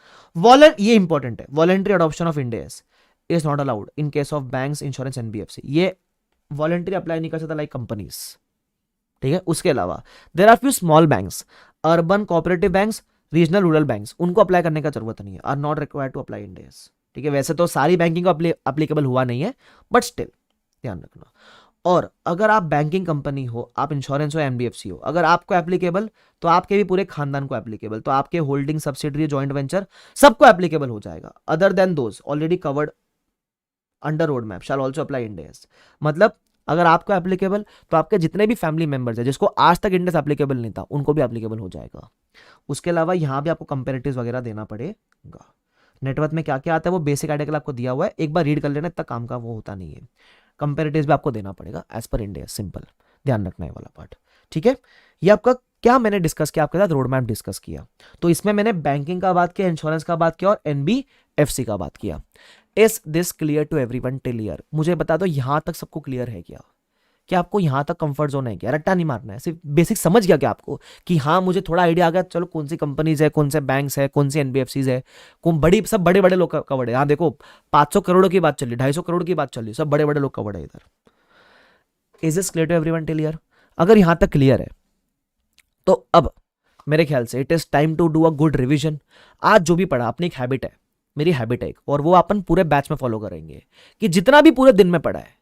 ये इंपॉर्टेंट है, voluntary adoption of Ind AS is not allowed in case of banks, insurance, NBFC. ये वॉलंटरी अप्लाई नहीं कर सकता लाइक कंपनीज, ठीक है। उसके अलावा there are few small banks, urban cooperative banks, regional rural banks, उनको अप्लाई करने का जरूरत नहीं है, are not required to apply Ind AS, ठीक है। वैसे तो सारी बैंकिंग को अप्लीकेबल हुआ नहीं है, बट स्टिल ध्यान रखना। और अगर आप बैंकिंग कंपनी हो, आप इंश्योरेंस हो, एनबीएफसी हो, अगर आपको एप्लीकेबल तो आपके भी पूरे खानदान को एप्लीकेबल, तो आपके होल्डिंग, सब्सिडरी, जॉइंट वेंचर सबको एप्लीकेबल हो जाएगा। Other than those already covered under road map shall also apply Ind S. मतलब अगर आपको एप्लीकेबल तो आपके जितने भी फैमिली मेंबर्स है जिसको आज तक इंड एस एप्लीकेबल नहीं था, उनको भी एप्लीकेबल हो जाएगा। उसके अलावा यहां भी आपको कंपेरेटिव्स वगैरह देना पड़ेगा। नेटवर्थ में क्या क्या आता है वो बेसिक आइडिया के लिए आपको दिया हुआ है, एक बार रीड कर लेना, इतना काम का वो होता नहीं है। कंपेरेटिव्स भी आपको देना पड़ेगा as per end S, simple, ध्यान रखना है वाला पार्ट, ठीक है। ये आपका क्या मैंने डिस्कस किया आपके साथ, रोड मैप डिस्कस किया। तो इसमें मैंने बैंकिंग का बात किया, इंश्योरेंस का बात किया और एनबीएफसी का बात किया। Is this clear to everyone till here? मुझे बता दो यहां तक सबको क्लियर है क्या? क्या आपको यहां तक कंफर्ट जोन है क्या? रट्टा नहीं मारना है, सिर्फ बेसिक समझ गया क्या आपको कि हाँ मुझे थोड़ा आइडिया आ गया, चलो कौन सी कंपनीज है, कौन से बैंक्स है, कौन सी एनबीएफसीज है, कौन बड़ी, सब बड़े बड़े लोग कवर्ड है। यहाँ देखो 500 करोड़ की बात चल रही, 250 करोड़ की बात चल रही, सब बड़े बड़े लोग कवर्ड है इधर। Is this clear to everyone till here? अगर यहां तक क्लियर है तो अब मेरे ख्याल से it is time to do a good revision. आज जो भी पढ़ा, अपनी एक हैबिट है, मेरी हैबिट है एक, और वो अपन पूरे बैच में फॉलो करेंगे कि जितना भी पूरे दिन में पढ़ा है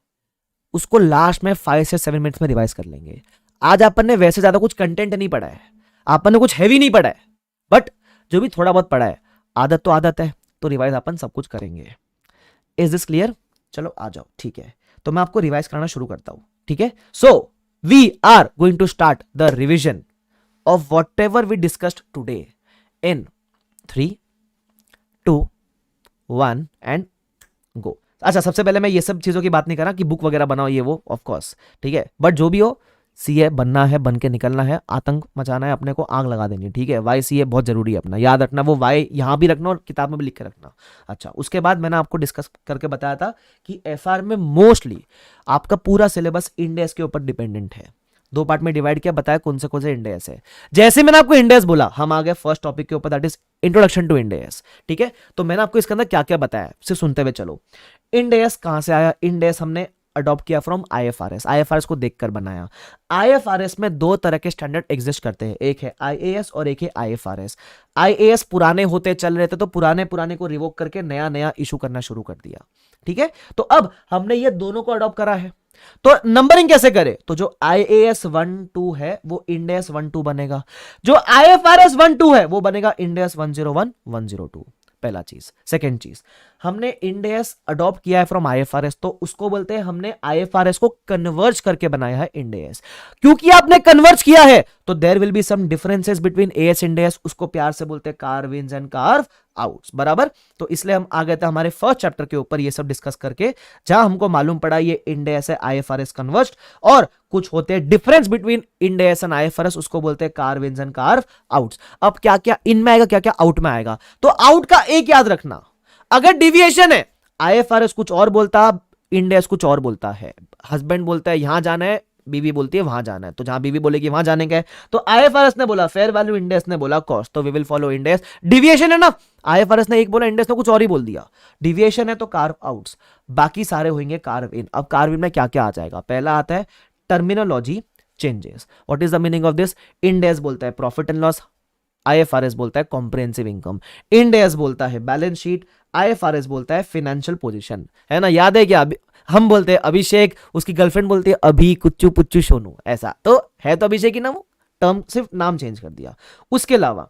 उसको लास्ट में 5 से 7 मिनट्स में रिवाइज कर लेंगे। आज अपन ने वैसे ज्यादा कुछ कंटेंट नहीं पढ़ा है, अपन ने कुछ हैवी नहीं पढ़ा है, बट जो भी थोड़ा बहुत पढ़ा है, आदत तो आदत है, तो रिवाइज अपन सब कुछ करेंगे। Is this clear? चलो आ जाओ, ठीक है। तो मैं आपको रिवाइज कराना शुरू करता हूं, ठीक है। So we are going to start the revision of whatever we discussed today in 3, 2, 1 and go। अच्छा, सबसे पहले मैं ये सब चीजों की बात नहीं कर रहा कि बुक वगैरह बनाओ ये वो, ऑफ कोर्स, ठीक है, बट जो भी हो, सीए बनना है, बन के निकलना है, आतंक मचाना है, अपने को आग लगा देनी, ठीक है। वाई सीए बहुत जरूरी है, अपना याद रखना, वो वाई यहां भी रखना और किताब में भी लिख के रखना। अच्छा, उसके बाद मैंने आपको डिस्कस करके बताया था कि एफआर में मोस्टली आपका पूरा सिलेबस इंड एस के ऊपर डिपेंडेंट है। 2 पार्ट में डिवाइड किया, बताया कौन से इंड एस है। जैसे मैंने आपको इंड एस बोला, हम आ गए फर्स्ट टॉपिक के ऊपर, that is introduction to Ind AS, ठीक है। तो मैंने आपको इसके अंदर क्या क्या बताया, सिर्फ सुनते हुए चलो। इंड एस कहां से आया? इंड एस हमने अडॉप्ट किया फ्रॉम आईएफआरएस, आईएफआरएस को देखकर बनाया। आईएफआरएस में 2 तरह के स्टैंडर्ड एग्जिस्ट करते हैं, एक है आईएएस और एक है आईएफआरएस। आईएएस पुराने होते चल रहे थे, तो पुराने को रिवोक करके नया नया इशू करना शुरू कर दिया, ठीक है। तो अब हमने ये दोनों को अडॉप्ट करा है, तो नंबरिंग कैसे करें? तो जो आईएएस 1-2 है वो इंड एस 1-2 बनेगा, जो आईएफआरएस 1-2 है वो बनेगा इंड एस 101-102। पहला चीज। सेकंड चीज, हमने इंड एस अडॉप्ट किया है फ्रॉम आईएफआरएस, तो उसको बोलते हैं हमने आईएफआरएस को कन्वर्ज करके बनाया है इंड एस। क्योंकि आपने कन्वर्ज किया है तो there will be some differences between AS Ind AS, उसको प्यार से बोलते हैं carve ins and carve outs, बराबर। तो इसलिए हम आ गए थे हमारे फर्स्ट चैप्टर के ऊपर ये सब डिस्कस करके, जहां हमको मालूम पड़ा ये इंड एस है आईएफआरएस कन्वर्ज्ड, और कुछ होते हैं difference between Ind AS and IFRS, उसको बोलते हैं carve ins and carve outs. अब क्या क्या इन में आएगा, क्या क्या आउट में आएगा, तो आउट का एक याद रखना, अगर डिविएशन है, आईएफआरएस कुछ और बोलता, इंडेस कुछ और बोलता है। हस्बैंड बोलता है यहां जाना है, बीवी बोलती है वहां जाना है, तो जहां बीवी बोलेगी वहां जाने का है। तो आईएफआरएस ने बोला फेयर वैल्यू, इंडेस ने बोला कॉस्ट, तो वी विल फॉलो इंडेस। डिविएशन है ना, आईएफआरएस ने एक बोला, इंडेस ने कुछ और ही बोल दिया। डिविएशन है तो कार्व आउट्स, बाकी सारे होंगे कार्व इन। अब कार्व इन में क्या क्या आ जाएगा, पहला आता है terminology changes. What is the meaning of this? Ind AS बोलता है प्रॉफिट एंड लॉस, आईएफआरएस बोलता है कॉम्प्रिहेंसिव इनकम। इंडेस बोलता है बैलेंस शीट, आईएफआरएस बोलता है फाइनेंशियल पोजीशन। है ना, याद है क्या? हम बोलते हैं अभिषेक, उसकी गर्लफ्रेंड बोलती है अभी कुच्चू पुच्चू सोनू, ऐसा तो है, तो अभिषेक ही ना, वो टर्म सिर्फ नाम चेंज कर दिया। उसके अलावा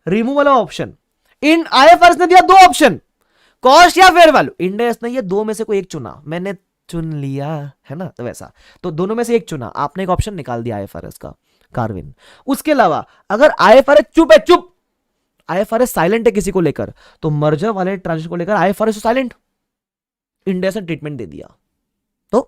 removal of option, in IFRS ने दिया दो ऑप्शन, कॉस्ट या फेयर वैल्यू। इंडेस ने ये दो में से कोई एक चुना, मैंने चुन लिया, है ना, तो वैसा तो दोनों में से एक चुना, आपने एक ऑप्शन निकाल दिया आईएफआरएस का, कार्विन। उसके अलावा अगर आईएफआरएस चुप है, चुप, आईएफआरएस साइलेंट है किसी को लेकर, तो मर्जर वाले ट्रांजेक्शन को लेकर आईएफआरएस साइलेंट, इंडेस ने ट्रीटमेंट दे दिया, तो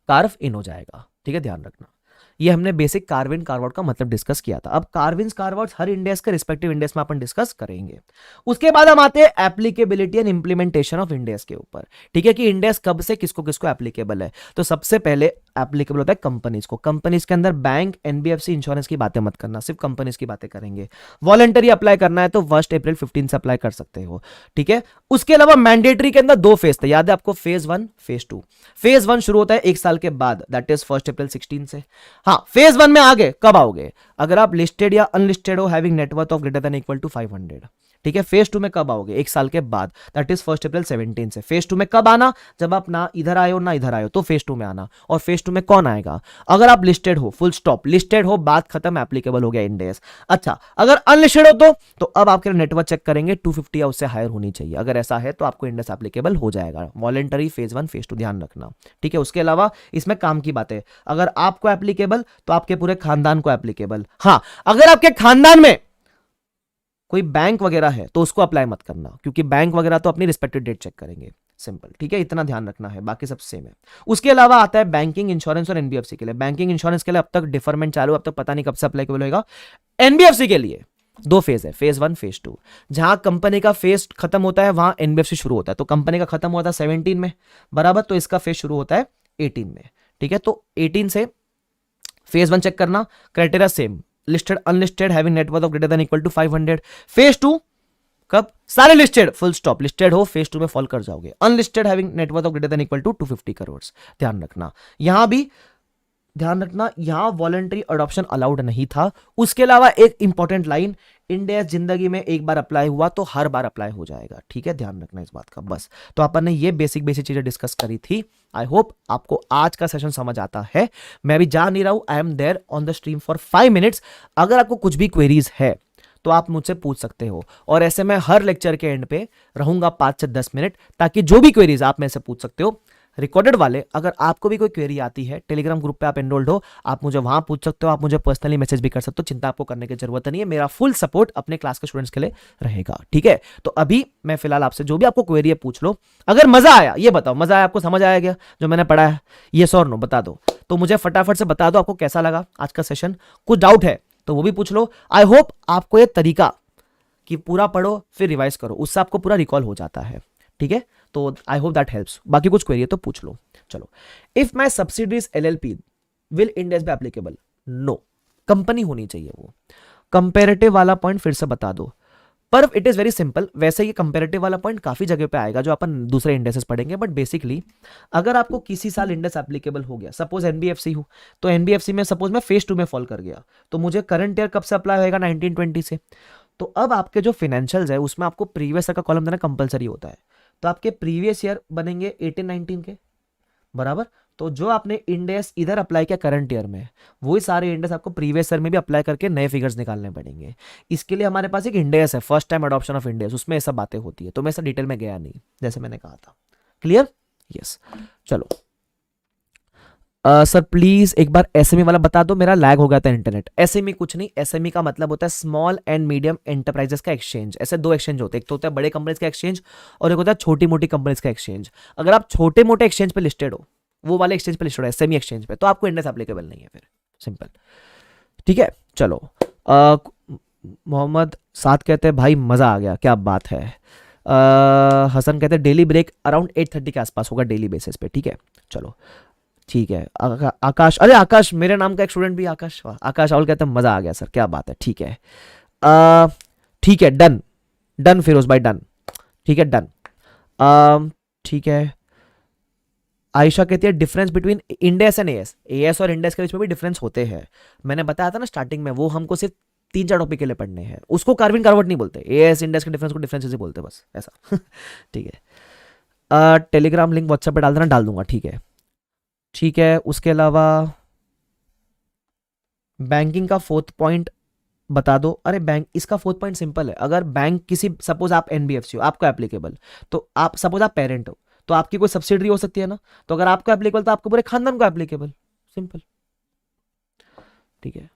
कार्व इन हो जाएगा। ठीक है, ध्यान रखना। ये हमने बेसिक कार्विन कार्वआउट का मतलब डिस्कस किया था। अब कार्विन कार्वआउट हर इंडेक्स के रिस्पेक्टिव इंडेक्स में अपन डिस्कस करेंगे। उसके बाद हम आते हैं applicability and implementation of index के ऊपर। ठीक है, कि इंडेक्स कब से किसको किसको एप्लीकेबल है। तो सबसे पहले एप्लीकेबल होता है कंपनीज को। कंपनीज के अंदर बैंक, एनबीएफसी, इंश्योरेंस की बातें मत करना, सिर्फ कंपनीज की बातें करेंगे। वॉलंटरी अप्लाई करना है तो 1 अप्रैल 15 से अप्लाई कर सकते हो। ठीक है, उसके अलावा मैंडेटरी के अंदर दो फेज थे, याद है आपको, फेज 1 फेज 2। फेज 1 शुरू होता है 1 साल के बाद, दैट इज 1 अप्रैल 16 से। हाँ, फेज 1 में आगे कब आओगे, अगर आप लिस्टेड या अनलिस्टेड हो, having net worth of greater than equal to 500। ठीक है, फेज 2 में कब आओगे, 1 साल के बाद, दैट इज 1 अप्रैल 17 से। फेज 2 में कब आना, जब आप ना इधर आए हो ना इधर आए हो, तो फेज 2 में आना। और फेज 2 में कौन आएगा, अगर आप लिस्टेड हो, फुल स्टॉप, लिस्टेड हो, बात खत्म, एप्लीकेबल हो गया इंडेक्स। अच्छा, अगर अनलिस्टेड हो तो अब आपके नेटवर्थ चेक करेंगे, 250 या उससे हायर होनी चाहिए, अगर ऐसा है तो आपको इंडेक्स एप्लीकेबल हो जाएगा। वॉलंटरी फेज 1 फेज 2 ध्यान रखना। ठीक है, उसके अलावा इसमें काम की बात है, अगर आपको एप्लीकेबल तो आपके पूरे खानदान को एप्लीकेबल। हाँ, अगर आपके खानदान में कोई बैंक वगैरह है तो उसको अप्लाई मत करना, क्योंकि बैंक वगैरह तो अपनी रिस्पेक्टिव डेट चेक करेंगे। सिंपल, ठीक है, इतना ध्यान रखना है, बाकी सब सेम है। उसके अलावा आता है बैंकिंग, इंश्योरेंस और एनबीएफसी के लिए। बैंकिंग इंश्योरेंस के लिए अब तक डिफरमेंट चालू, अब तक पता नहीं कब से अप्लीकेबल होगा। एनबीएफसी के लिए दो फेज है, फेज 1 फेज 2। जहां कंपनी का फेज खत्म होता है वहां एनबीएफसी शुरू होता है। तो कंपनी का खत्म हुआ था 17 में बराबर, तो इसका फेज शुरू होता है 18 में। ठीक है, तो 18 से फेज 1 चेक करना, criteria same, listed, unlisted, having net worth of greater than equal to 500। Phase 2 कब, सारे लिस्टेड, फुल स्टॉप, लिस्टेड हो फेज 2 में फॉल कर जाओगे। Unlisted, having net worth of greater than equal to 250 crore. ध्यान रखना, यहां भी ध्यान रखना, यहां वॉलंटरी अडॉप्शन अलाउड नहीं था। उसके अलावा एक इंपॉर्टेंट लाइन, इंडेक्स जिंदगी में एक बार अप्लाई हुआ तो हर बार अप्लाई हो जाएगा। ठीक है, ध्यान रखना इस बात का। बस, तो अपन ने ये बेसिक बेसिक चीजें डिस्कस करी थी। आई होप आपको आज का सेशन समझ आता है। मैं अभी जा नहीं रहा हूं, I am there on the stream for 5 minutes. अगर आपको कुछ भी क्वेरीज है तो आप मुझसे पूछ सकते हो, और ऐसे मैं हर लेक्चर के एंड पे रहूंगा 5 से 10 मिनट, ताकि जो भी क्वेरीज आप मेरे से पूछ सकते हो, रिकॉर्डेड वाले, अगर आपको भी कोई क्वेरी आती है, टेलीग्राम ग्रुप पे आप एनरोल्ड हो, आप मुझे वहां पूछ सकते हो, आप मुझे पर्सनली मैसेज भी कर सकते हो। चिंता आपको करने की जरूरत नहीं है, मेरा फुल सपोर्ट अपने क्लास के स्टूडेंट्स के लिए रहेगा। ठीक है, तो अभी मैं फिलहाल आपसे जो भी आपको क्वेरी है पूछ लो। अगर मजा आया, ये बताओ, मजा आया, आपको समझ आया क्या जो मैंने पढ़ा है, ये और नो बता दो। तो मुझे फटाफट से बता दो आपको कैसा लगा आज का सेशन। कुछ डाउट है तो वो भी पूछ लो। आई होप आपको ये तरीका कि पूरा पढ़ो फिर रिवाइज करो, उससे आपको पूरा रिकॉल हो जाता है। ठीक है, तो आई होप दैट हेल्प्स। बाकी कुछ क्वेरी है तो पूछ लो। चलो, if my subsidies LLP will index be applicable, no, company होनी चाहिए वो। कंपेरेटिव वाला पॉइंट फिर से बता दो, पर इट इज वेरी सिंपल। वैसे ये कंपेरेटिव वाला पॉइंट काफी जगह पे आएगा जो अपन दूसरे इंडेक्सेस पढ़ेंगे, बट बेसिकली अगर आपको किसी साल इंडेक्स एप्लीकेबल हो गया, सपोज एनबीएफसी हो, तो एनबीएफसी में सपोज मैं फेज 2 में फॉल कर गया, तो मुझे करंट ईयर कब से अप्लाई होगा, 1920 से। तो अब आपके जो फाइनेंशियल्स है उसमें आपको प्रीवियस ईयर का कॉलम देना कंपलसरी होता है। तो आपके प्रीवियस ईयर बनेंगे 18-19 के बराबर। तो जो आपने इंडेक्स इधर अप्लाई किया करंट ईयर में, वही सारे इंडेक्स आपको प्रीवियस ईयर में भी अप्लाई करके नए फिगर्स निकालने पड़ेंगे। इसके लिए हमारे पास एक इंडेक्स है, first time adoption of index, उसमें ऐसा बातें होती है। तो मैं ऐसा डिटेल में गया नहीं, जैसे मैंने कहा था। क्लियर? यस। चलो सर प्लीज एक बार एसएमई वाला बता दो, मेरा लैग हो गया था इंटरनेट। एसएमई कुछ नहीं, एसएमई का मतलब होता है स्मॉल एंड मीडियम एंटरप्राइजेस का एक्सचेंज। ऐसे दो एक्सचेंज होते हैं, एक तो होता है बड़े कंपनीज का एक्सचेंज और एक होता है छोटी मोटी कंपनीज का एक्सचेंज। अगर आप छोटे मोटे एक्सचेंज पे लिस्टेड हो, वो वाले एक्सचेंज पे लिस्टेड हो, एसएमई एक्सचेंज पे, तो आपको इंडेक्स एप्लीकेबल नहीं है फिर, सिंपल। ठीक है, चलो। मोहम्मद साथ कहते हैं भाई मजा आ गया, क्या बात है। हसन कहते हैं डेली ब्रेक अराउंड 8:30 के आसपास होगा डेली बेसिस पे, ठीक है। चलो ठीक है। आकाश, अरे आकाश मेरे नाम का एक स्टूडेंट भी आकाश, वाह, आकाश राहुल कहते हैं मजा आ गया सर, क्या बात है, ठीक है। ठीक है, डन डन फिरोज भाई, डन, ठीक है, डन। ठीक है। आयशा कहती है difference between Ind AS and AS, AS और इंडेस के बीच में भी डिफरेंस होते हैं। मैंने बताया था ना स्टार्टिंग में, वो हमको सिर्फ 3-4 टॉपिक के लिए पढ़ने हैं, उसको कार्विन कार्वर्ट नहीं बोलते, एएस इंडेस के डिफरेंस को डिफरेंस ऐसे बोलते हैं बस, ऐसा। ठीक है। टेलीग्राम लिंक व्हाट्सएप पे डाल देना, डाल दूंगा, ठीक है। ठीक है, उसके अलावा बैंकिंग का 4th पॉइंट बता दो। अरे बैंक, इसका 4th पॉइंट सिंपल है। अगर बैंक किसी, सपोज आप एनबीएफसी हो, आपको एप्लीकेबल, तो आप सपोज आप पेरेंट हो तो आपकी कोई सब्सिडरी हो सकती है ना, तो अगर आपको एप्लीकेबल तो आपको पूरे खानदान को एप्लीकेबल, सिंपल, ठीक है।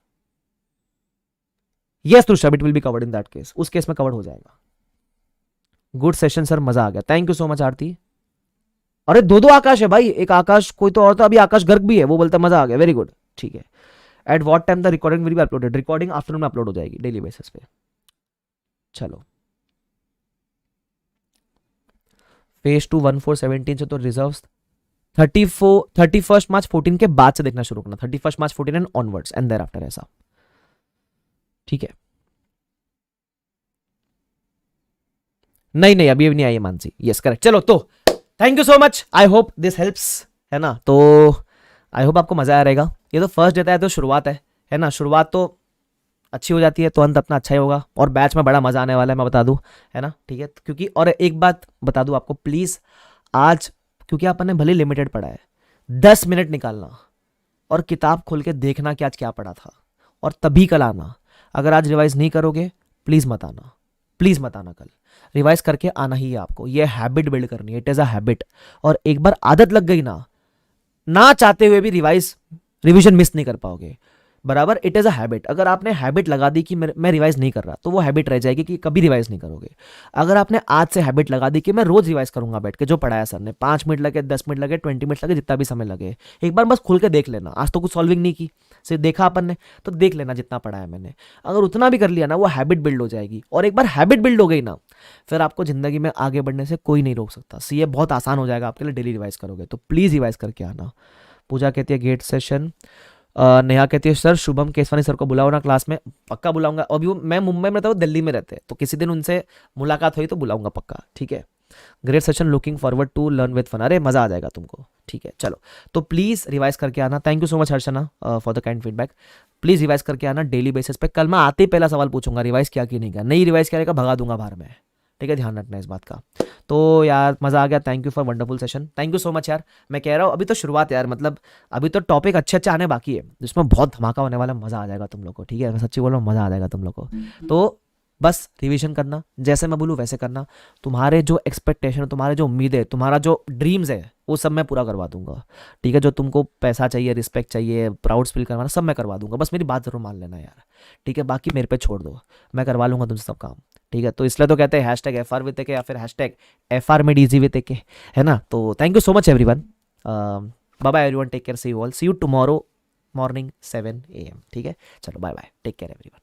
Yes Tushar, it will be covered in that case, उस केस में कवर्ड हो जाएगा। गुड सेशन सर, मजा आ गया, थैंक यू सो मच आरती। अरे दो आकाश है भाई, एक आकाश कोई तो और, तो अभी आकाश गर्ग भी है, वो बोलता मजा आ गया, वेरी गुड, ठीक है। At what time the recording will be uploaded, recording afternoon में अपलोड हो जाएगी डेली बेसिस पे। चलो फेज 2 14/17 से तो रिजर्व 31 मार्च 14 के बाद से देखना शुरू करना, 31 March 14 and onwards and thereafter, ऐसा, ठीक है। नहीं अभी नहीं आई है मानसी, यस करेक्ट। चलो तो thank you so much, I hope this helps, है ना। तो आई होप आपको मजा आ रहेगा। ये तो फर्स्ट डे है तो शुरुआत है ना, शुरुआत तो अच्छी हो जाती है तो अंत अपना अच्छा ही होगा, और बैच में बड़ा मजा आने वाला है, मैं बता दूं, है ना, ठीक है। क्योंकि और एक बात बता दूं आपको प्लीज, आज क्योंकि आपने भले लिमिटेड पढ़ा है, 10 मिनट निकालना और किताब खोल के देखना कि आज क्या पढ़ा था, और तभी कल आना। अगर आज रिवाइज नहीं करोगे प्लीज मत आना, प्लीज मत आना, कल रिवाइज करके आना ही है आपको, ये हैबिट बिल्ड करनी है, इट इज अ हैबिट। और एक बार आदत लग गई ना चाहते हुए भी रिवीजन मिस नहीं कर पाओगे, बराबर, इट इज अ हैबिट। अगर आपने हैबिट लगा दी कि मैं रिवाइज नहीं कर रहा, तो वो हैबिट रह जाएगी कि कभी रिवाइज नहीं करोगे। अगर आपने आज से हैबिट लगा दी कि मैं रोज रिवाइज करूंगा बैठ के, जो पढ़ाया सर ने, 5 मिनट लगे, 10 मिनट लगे, 20 मिनट लगे, जितना भी समय लगे, एक बार बस खुल के देख लेना। आज तो कुछ सॉल्विंग नहीं की, सिर्फ देखा अपन ने, तो देख लेना जितना पढ़ाया मैंने, अगर उतना भी कर लिया ना, वो हैबिट बिल्ड हो जाएगी। और एक बार हैबिट बिल्ड हो गई ना, फिर आपको जिंदगी में आगे बढ़ने से कोई नहीं रोक सकता। सीए बहुत आसान हो जाएगा आपके लिए, डेली रिवाइज करोगे तो। प्लीज रिवाइज करके आना। पूजा कहती है गेट सेशन। नेहा कहती है सर शुभम केसवानी सर को बुलाओ ना क्लास में, पक्का बुलाऊंगा। अभी मैं मुंबई में था, वो दिल्ली में रहते हैं, तो किसी दिन उनसे मुलाकात हुई तो बुलाऊंगा पक्का, ठीक है। Great session, looking forward to learn with fun, अरे मजा आ जाएगा तुमको, ठीक है। चलो तो प्लीज रिवाइज करके आना। Thank you so much Harshna for the kind feedback. Please revise करके आना डेली बेसिस पे। कल मैं आते ही पहला सवाल पूछूंगा, रिवाइज किया कि नहीं किया, नहीं रिवाइज करेगा भगा दूंगा बाहर में, ठीक है, ध्यान रखना इस बात का। तो यार मज़ा आ गया, thank you for wonderful session, thank you so much यार। मैं कह रहा हूँ अभी तो शुरुआत यार, मतलब अभी तो टॉपिक अच्छे अच्छे आने बाकी है, जिसमें बहुत धमाका होने वाला, मज़ा आ जाएगा तुम लोग को, ठीक है, मैं सच्ची बोल रहा हूँ, मज़ा आ जाएगा तुम लोग को। तो बस रिवीजन करना, जैसे मैं बोलूँ वैसे करना। तुम्हारे जो एक्सपेक्टेशन, तुम्हारे जो उम्मीदें, तुम्हारा जो ड्रीम्स है, वो सब मैं पूरा करवा दूंगा, ठीक है। जो तुमको पैसा चाहिए, रिस्पेक्ट चाहिए, प्राउड फील करवाना, सब मैं करवा दूंगा, बस मेरी बात जरूर मान लेना यार, ठीक है। बाकी मेरे पे छोड़ दो, मैं करवा लूंगा तुमसे सब काम, ठीक है। तो इसलिए तो कहते हैं हैशटैग FR विद के, या फिर हैशटैग FR में DZ विद के, है ना। तो thank you so much everyone, bye bye everyone, take care, see you all, see you tomorrow morning 7 AM, ठीक है। चलो bye bye, take care everyone.